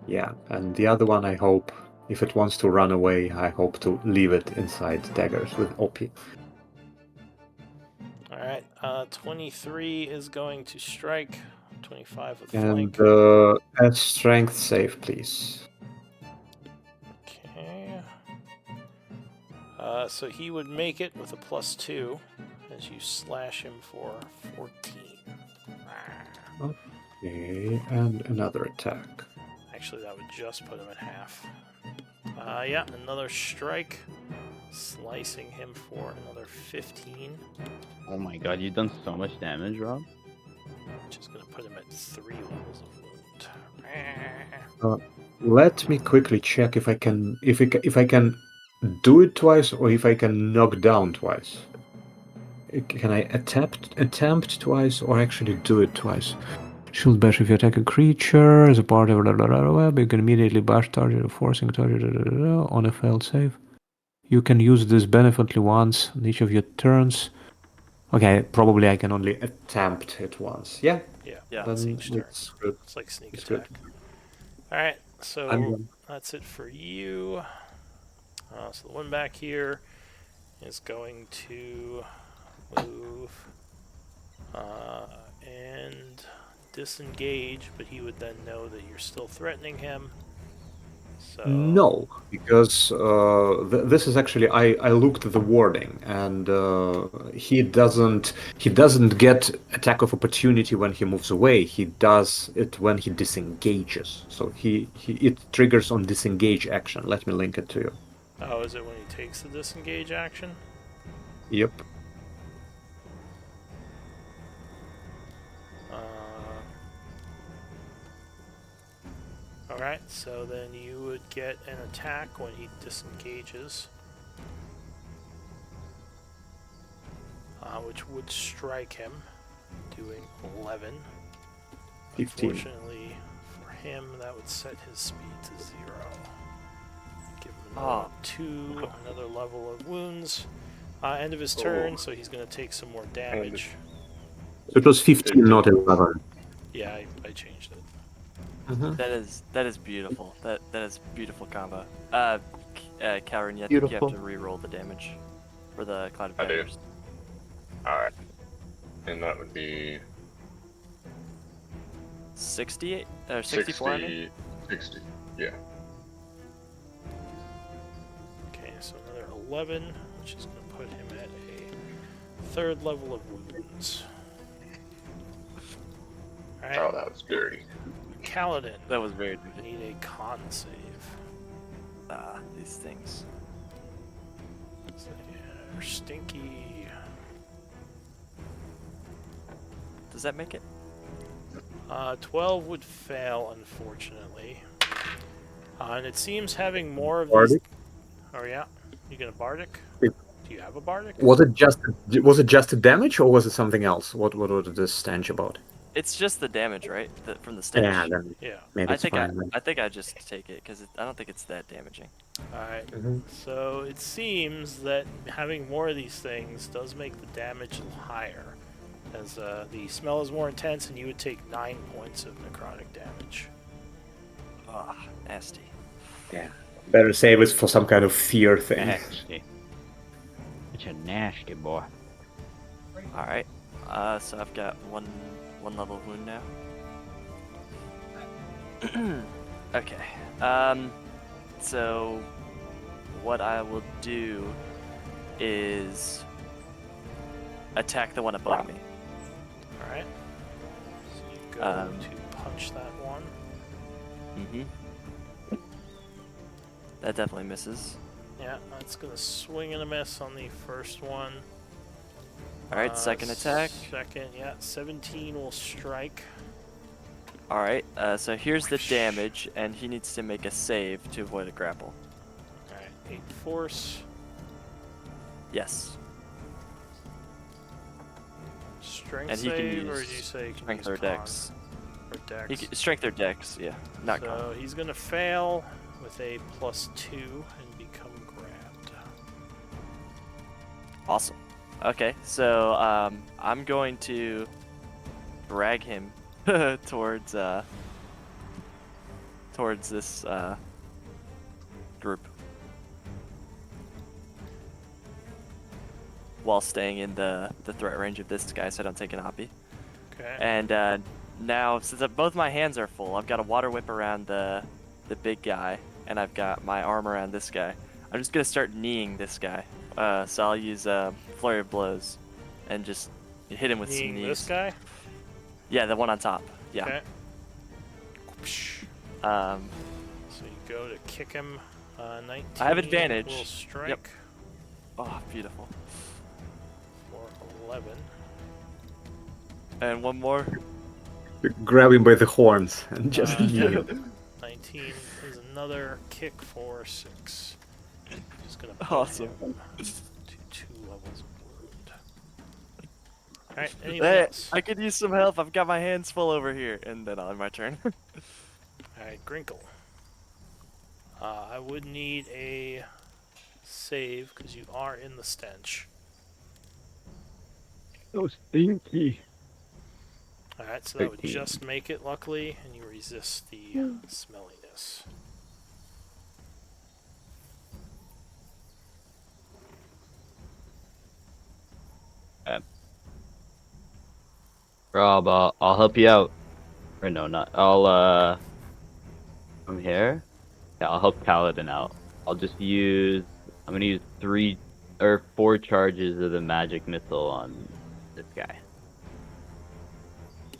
S8: Yeah, and the other one I hope, if it wants to run away, I hope to leave it inside daggers with OP.
S4: Alright, 23 is going to strike. 25 with
S8: And
S4: flank.
S8: a strength save, please.
S4: Okay. So he would make it with a +2 as you slash him for 14.
S8: Okay, and another attack.
S4: Actually, that would just put him at half. Yeah, another strike. Slicing him for another 15.
S3: Oh my god, you've done so much damage, Rob.
S4: Which is going to put him at 3 levels of wound.
S8: Let me quickly check if I can do it twice or if I can knock down twice. Can I attempt twice or actually do it twice? Shield bash if you attack a creature as a part of web, you can immediately bash target or forcing target on a failed save. You can use this benevolently once on each of your turns. Okay, probably I can only attempt it once. Yeah.
S4: Yeah,
S2: Yeah,
S4: that's
S8: Then
S4: each turn.
S8: it's good.
S4: It's like sneak
S8: It's
S4: attack. Alright, so
S8: I'm-
S4: that's it for you. So the one back here is going to move, and disengage, but he would then know that you're still threatening him. So
S8: No, because this is actually I looked at the wording, and he doesn't get attack of opportunity when he moves away. He does it when he disengages. So he it triggers on disengage action. Let me link it to you.
S4: Oh, is it when he takes the disengage action?
S8: Yep.
S4: Alright, so then you would get an attack when he disengages. Which would strike him, doing 11.
S8: 15.
S4: Unfortunately for him, that would set his speed to 0. Give him another 2, another level of wounds. End of his turn, so he's going to take some more damage.
S8: So it was 15, not 11.
S4: Yeah, I changed it.
S2: That is beautiful. That is beautiful combo. Karen, you have
S9: Beautiful.
S2: to re-roll the damage for the Cloud of
S7: I do.
S2: Daggers.
S7: Alright. And that would be
S2: 68 or 64.
S7: 60.
S2: I mean?
S7: 60. Yeah.
S4: Okay, so another 11, which is going to put him at a 3rd level of wounds. Alright,
S7: Oh, that was dirty.
S4: Kaladin.
S2: That was very
S4: I
S2: good.
S4: need a con save.
S2: These things.
S4: So, yeah, stinky.
S2: Does that make it?
S4: 12 would fail, unfortunately. And it seems having more of
S8: Bardic?
S4: these... Oh, yeah? You gonna Bardic?
S8: Yep.
S4: Do you have a Bardic?
S8: Was it just a damage, or was it something else? What was this stench about?
S2: It's just the damage, right? From the stench.
S8: Yeah, then
S4: Yeah.
S8: maybe it's fine. then.
S2: I think I just take it because I don't think it's that damaging.
S4: Alright.
S8: Mhm.
S4: So it seems that having more of these things does make the damage a little higher. As the smell is more intense, and you would take 9 points of necrotic damage.
S2: Ah, nasty.
S8: Yeah. Better save it for some kind of fear thing.
S9: Nasty. It's a nasty boy.
S2: All right. So I've got one level of wound now. Okay. So what I will do is attack the one above me.
S4: Alright. So you go to punch that one.
S2: Mm-hmm. That definitely misses.
S4: Yeah, that's gonna swing and a miss on the first one.
S2: All right, second attack.
S4: Second, yeah, 17 will strike.
S2: All right. So here's the damage, and he needs to make a save to avoid a grapple.
S4: Alright, 8 force.
S2: Yes.
S4: Strength
S2: And he can
S4: save, or
S2: use
S4: did you say you can
S2: strength
S4: use
S2: or
S4: con?
S2: dex.
S4: Or dex.
S2: Strength or dex, yeah. Not con.
S4: So he's gonna fail with a +2 and become grabbed.
S2: Awesome. Okay, so I'm going to drag him towards this group while staying in the threat range of this guy, so I don't take an oppie.
S4: Okay.
S2: And now, since both my hands are full, I've got a water whip around the big guy, and I've got my arm around this guy. I'm just gonna start kneeing this guy. So I'll use flurry of blows, and just hit him with some
S4: Kneeing
S2: knees.
S4: this guy?
S2: Yeah, the one on top. Yeah.
S4: Okay. So you go to kick him. 19.
S2: I have advantage.
S4: Will strike
S2: Yep. Oh, beautiful.
S4: for 11.
S2: And one more.
S8: Grab him by the horns and just knee him.
S4: 19 is another kick for 6. Just gonna put
S2: Awesome.
S4: him to 2 levels of wound. Alright, anything
S2: Hey,
S4: else?
S2: I could use some help. I've got my hands full over here, and then I'll have my turn.
S4: Alright, Grinkle. I would need a save because you are in the stench.
S9: So stinky.
S4: Alright, so that would
S8: 13.
S4: just make it, luckily, and you resist the smelliness.
S9: Rob, I'll help you out. Or no, not. From here? Yeah, I'll help Kaladin out. I'm gonna use 4 charges of the magic missile on this guy.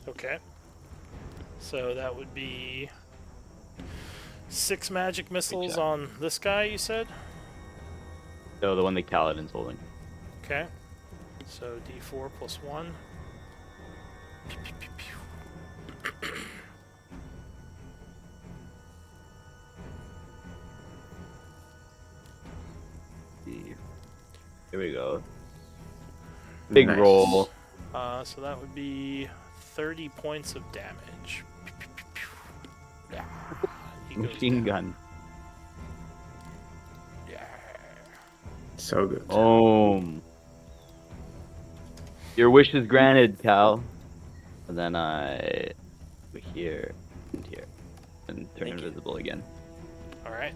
S4: Okay. So that would be 6 magic missiles
S9: shot.
S4: on this guy, you said?
S9: No, the one that Kaladin's holding.
S4: Okay. So D4 plus 1.
S9: Here we go. Big
S1: Nice.
S9: roll.
S4: So that would be 30 points of damage. He goes
S9: Machine
S4: down.
S9: gun.
S4: Yeah.
S1: So good.
S9: Your wish is granted, Cal. And then I go here and here. And turn
S4: Thank you.
S9: invisible again.
S4: Alright.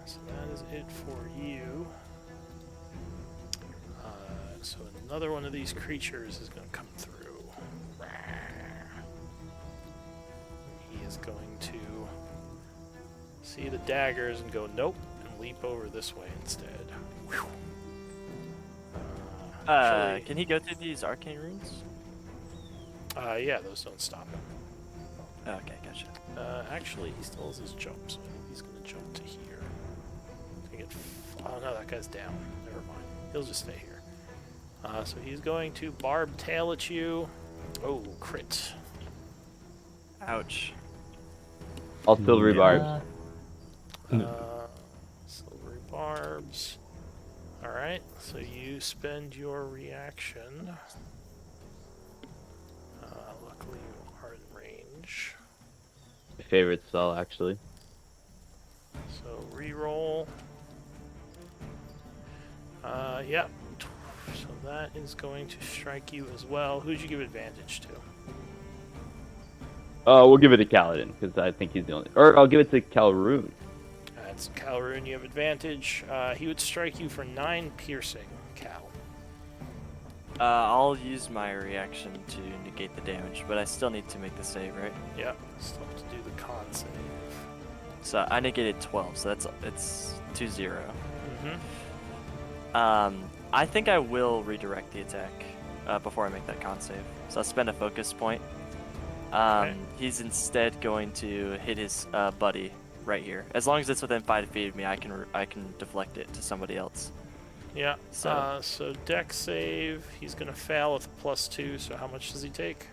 S4: So that is it for you. So another one of these creatures is going to come through. He is going to see the daggers and go nope, and leap over this way instead. Actually,
S2: Can he go through these arcane runes?
S4: yeah, those don't stop him.
S2: Okay, gotcha.
S4: Actually, he still has his jump, so I think he's going to jump to here. Oh no, that guy's down. Never mind. He'll just stay here. So he's going to barb tail at you. Oh, crit.
S2: Ouch.
S9: All silvery barbs.
S4: Silvery barbs. Alright, so you spend your reaction. Luckily you are in range.
S9: My favorite spell, actually.
S4: So reroll. Yeah. So that is going to strike you as well. Who'd you give advantage to?
S9: We'll give it to Kaladin, because I think he's the only... Or I'll give it to Calroon.
S4: That's Calroon, you have advantage. He would strike you for 9 piercing, Cal.
S2: I'll use my reaction to negate the damage, but I still need to make the save, right?
S4: Yeah, still have to do the con save.
S2: So I negated 12, so it's 2-0.
S4: Mm-hmm.
S2: I think I will redirect the attack before I make that con save. So I'll spend a focus point.
S4: Okay.
S2: He's instead going to hit his buddy right here. As long as it's within 5 feet of me, I can deflect it to somebody else.
S4: Yeah.
S2: So-
S4: So dex save, he's gonna fail with a +2. So how much does he take?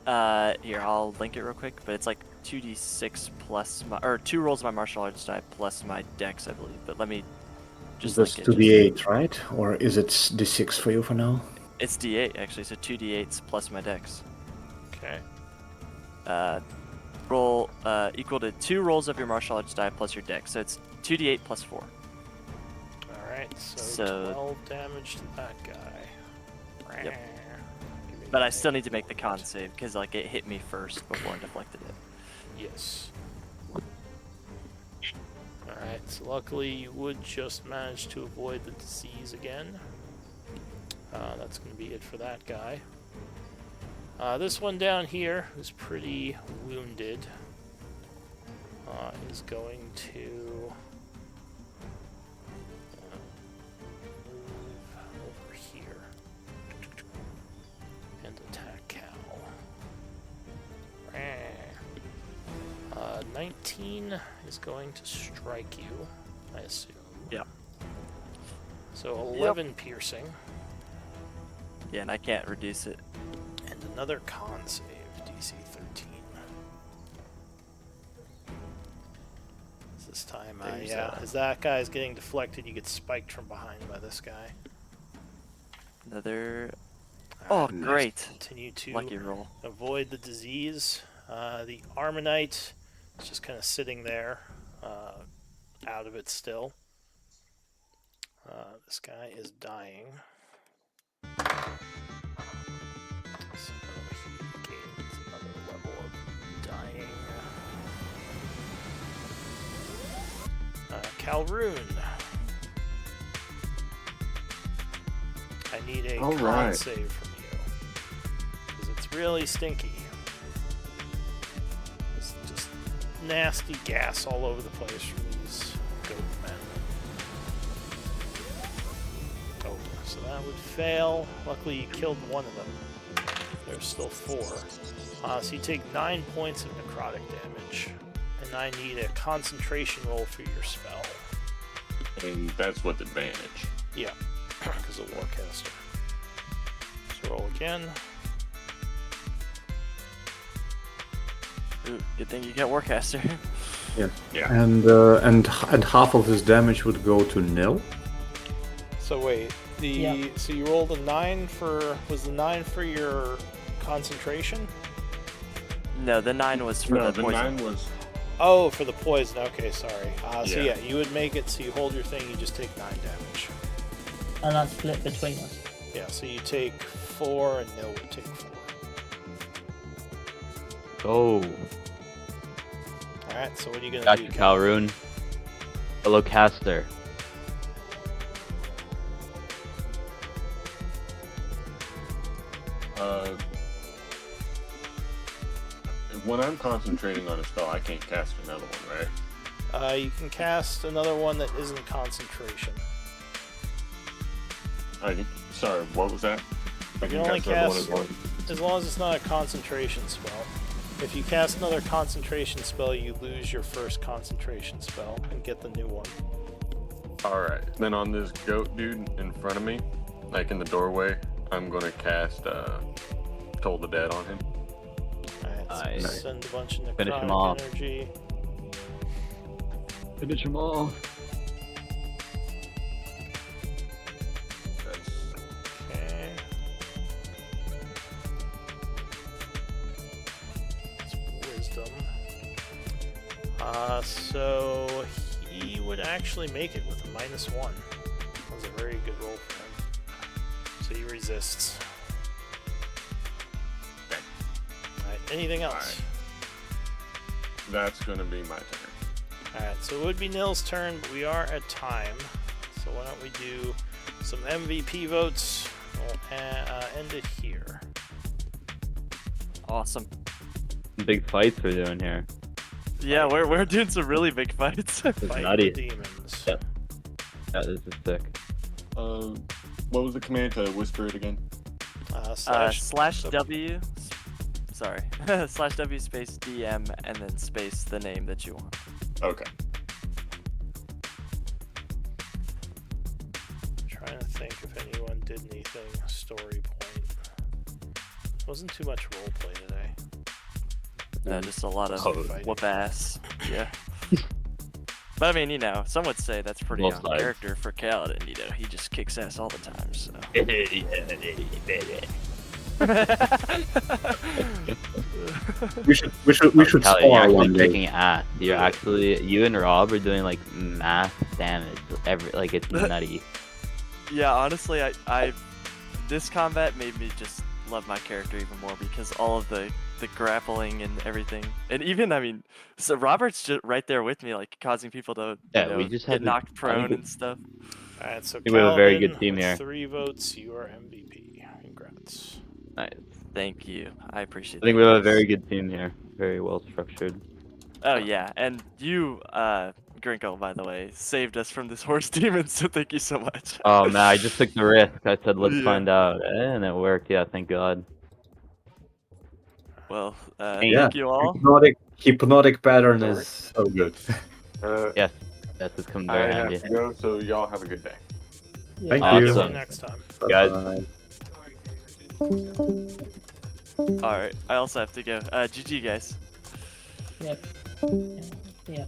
S2: Here, I'll link it real quick, but it's like 2d6 plus my, or 2 rolls of my martial arts die plus my dex, I believe. But let me just
S1: That's
S2: link it.
S1: 2d8, right? Or is it d6 for you for now?
S2: It's d8 actually, so 2d8s plus my dex.
S4: Okay.
S2: Roll equal to 2 rolls of your martial arts die plus your dex. So it's 2d8 plus 4.
S4: Alright, so
S2: So-
S4: 12 damage to that guy.
S2: Yep.
S4: Give me
S2: But I
S4: that.
S2: still need to make the con save because like it hit me first before I deflected it.
S4: Yes. Alright, so luckily you would just manage to avoid the disease again. That's going to be it for that guy. This one down here, who's pretty wounded, is going to move over here and attack Cal. 19 is going to strike you, I assume.
S2: Yep.
S4: So 11 piercing,
S2: Yeah, and I can't reduce it.
S4: and another con save, DC 13. This time,
S2: There's,
S4: as that guy's getting deflected, you get spiked from behind by this guy.
S2: Another. Oh,
S4: Alright,
S2: great!
S4: Continue to
S2: Lucky roll.
S4: avoid the disease. The Armonite is just kind of sitting there, out of it still. This guy is dying. So he gains another level of dying. Calroon. I need a
S6: All
S4: con
S6: right.
S4: save from you. Because really stinky. It's just nasty gas all over the place from these goat men. Oh, so that would fail. Luckily, you killed one of them. There's still 4. So you take 9 points of necrotic damage. And I need a concentration roll for your spell.
S6: And that's with advantage.
S4: Yeah, because of Warcaster. So roll again.
S2: Ooh, good thing you get Warcaster.
S6: Yeah.
S8: And half of his damage would go to nil.
S4: So wait, so you rolled a 9 for, was the 9 for your concentration?
S2: No, the 9 was for
S6: No,
S2: the
S6: the
S2: poison.
S6: 9 was.
S4: Oh, for the poison. Okay, sorry. So
S6: Yeah.
S4: yeah, you would make it so you hold your thing, you just take 9 damage.
S5: And that's split between us.
S4: Yeah, so you take 4 and Nil would take 4.
S9: Oh,
S4: Alright, so what are you gonna
S9: got
S4: do?
S9: you, Calroon. Hello, caster.
S6: When I'm concentrating on a spell, I can't cast another one, right?
S4: You can cast another one that isn't concentration.
S6: Sorry, what was that? I
S4: You only
S6: another one
S4: cast
S6: as well.
S4: as long as it's not a concentration spell. If you cast another concentration spell, you lose your first concentration spell and get the new one.
S6: Alright, then on this goat dude in front of me, like in the doorway, I'm gonna cast Toll the Dead on him.
S4: Alright, so
S9: Nice.
S4: send a bunch of
S9: Finish him off.
S4: necrotic energy.
S9: Finish them all.
S6: That's
S4: Okay. It's wisdom. So he would actually make it with a -1. That was a very good roll for him. So he resists. Alright, anything else?
S6: Alright. That's gonna be my turn.
S4: Alright, so it would be Nil's turn, but we are at time. So why don't we do some MVP votes? We'll end it here.
S2: Awesome.
S9: Big fights we're doing here.
S2: Yeah, we're doing some really big fights.
S9: It's
S4: Fight
S9: nutty.
S4: the demons.
S9: Yep. Yeah, this is sick.
S6: What was the command to whisper it again?
S2: Slash W. Sorry. Slash W space DM and then space the name that you want.
S6: Okay.
S4: Trying to think if anyone did anything story point. Wasn't too much roleplay today.
S2: No, just a lot of
S4: Fighting.
S2: whoop ass. Yeah. But I mean, you know, some would say that's pretty
S9: Both
S2: on
S9: sides.
S2: character for Kaladin. You know, he just kicks ass all the time. So.
S8: We should
S9: Callie, you're
S8: spar
S9: actually
S8: one day.
S9: kicking ass. You're actually, you and Rob are doing like mass damage. Like it's nutty.
S2: Yeah, honestly, I this combat made me just love my character even more because all of the grappling and everything, and even I mean, so Robert's just right there with me, like causing people to
S9: Yeah, we just
S2: get
S9: had to-
S2: knocked
S9: I
S2: prone
S9: think
S2: and stuff.
S4: Alright, so
S9: think we have a very good
S4: Kaladin,
S9: team
S4: with
S9: here.
S4: 3 votes, you are MVP. Congrats.
S9: Nice.
S2: Thank you, I appreciate.
S9: I think
S2: that,
S9: we have a
S2: guys.
S9: very good team here. Very well structured.
S2: Oh yeah, and you, Grinkle, by the way, saved us from this horse demon, so thank you so much.
S9: Oh man, I just took the risk. I said, let's
S2: Yeah.
S9: find out, and it worked. Yeah, thank God.
S2: Well,
S8: Yeah.
S2: thank you all.
S8: Hypnotic pattern is so good.
S9: Yes, yes, it's come
S6: I
S9: very
S6: have
S9: handy.
S6: to go, so y'all have a good day.
S8: Thank
S4: See
S8: you.
S4: you
S9: Awesome.
S4: next time.
S9: Guys.
S8: Bye.
S2: All right, I also have to go. GG, guys.
S5: Yep. Yeah.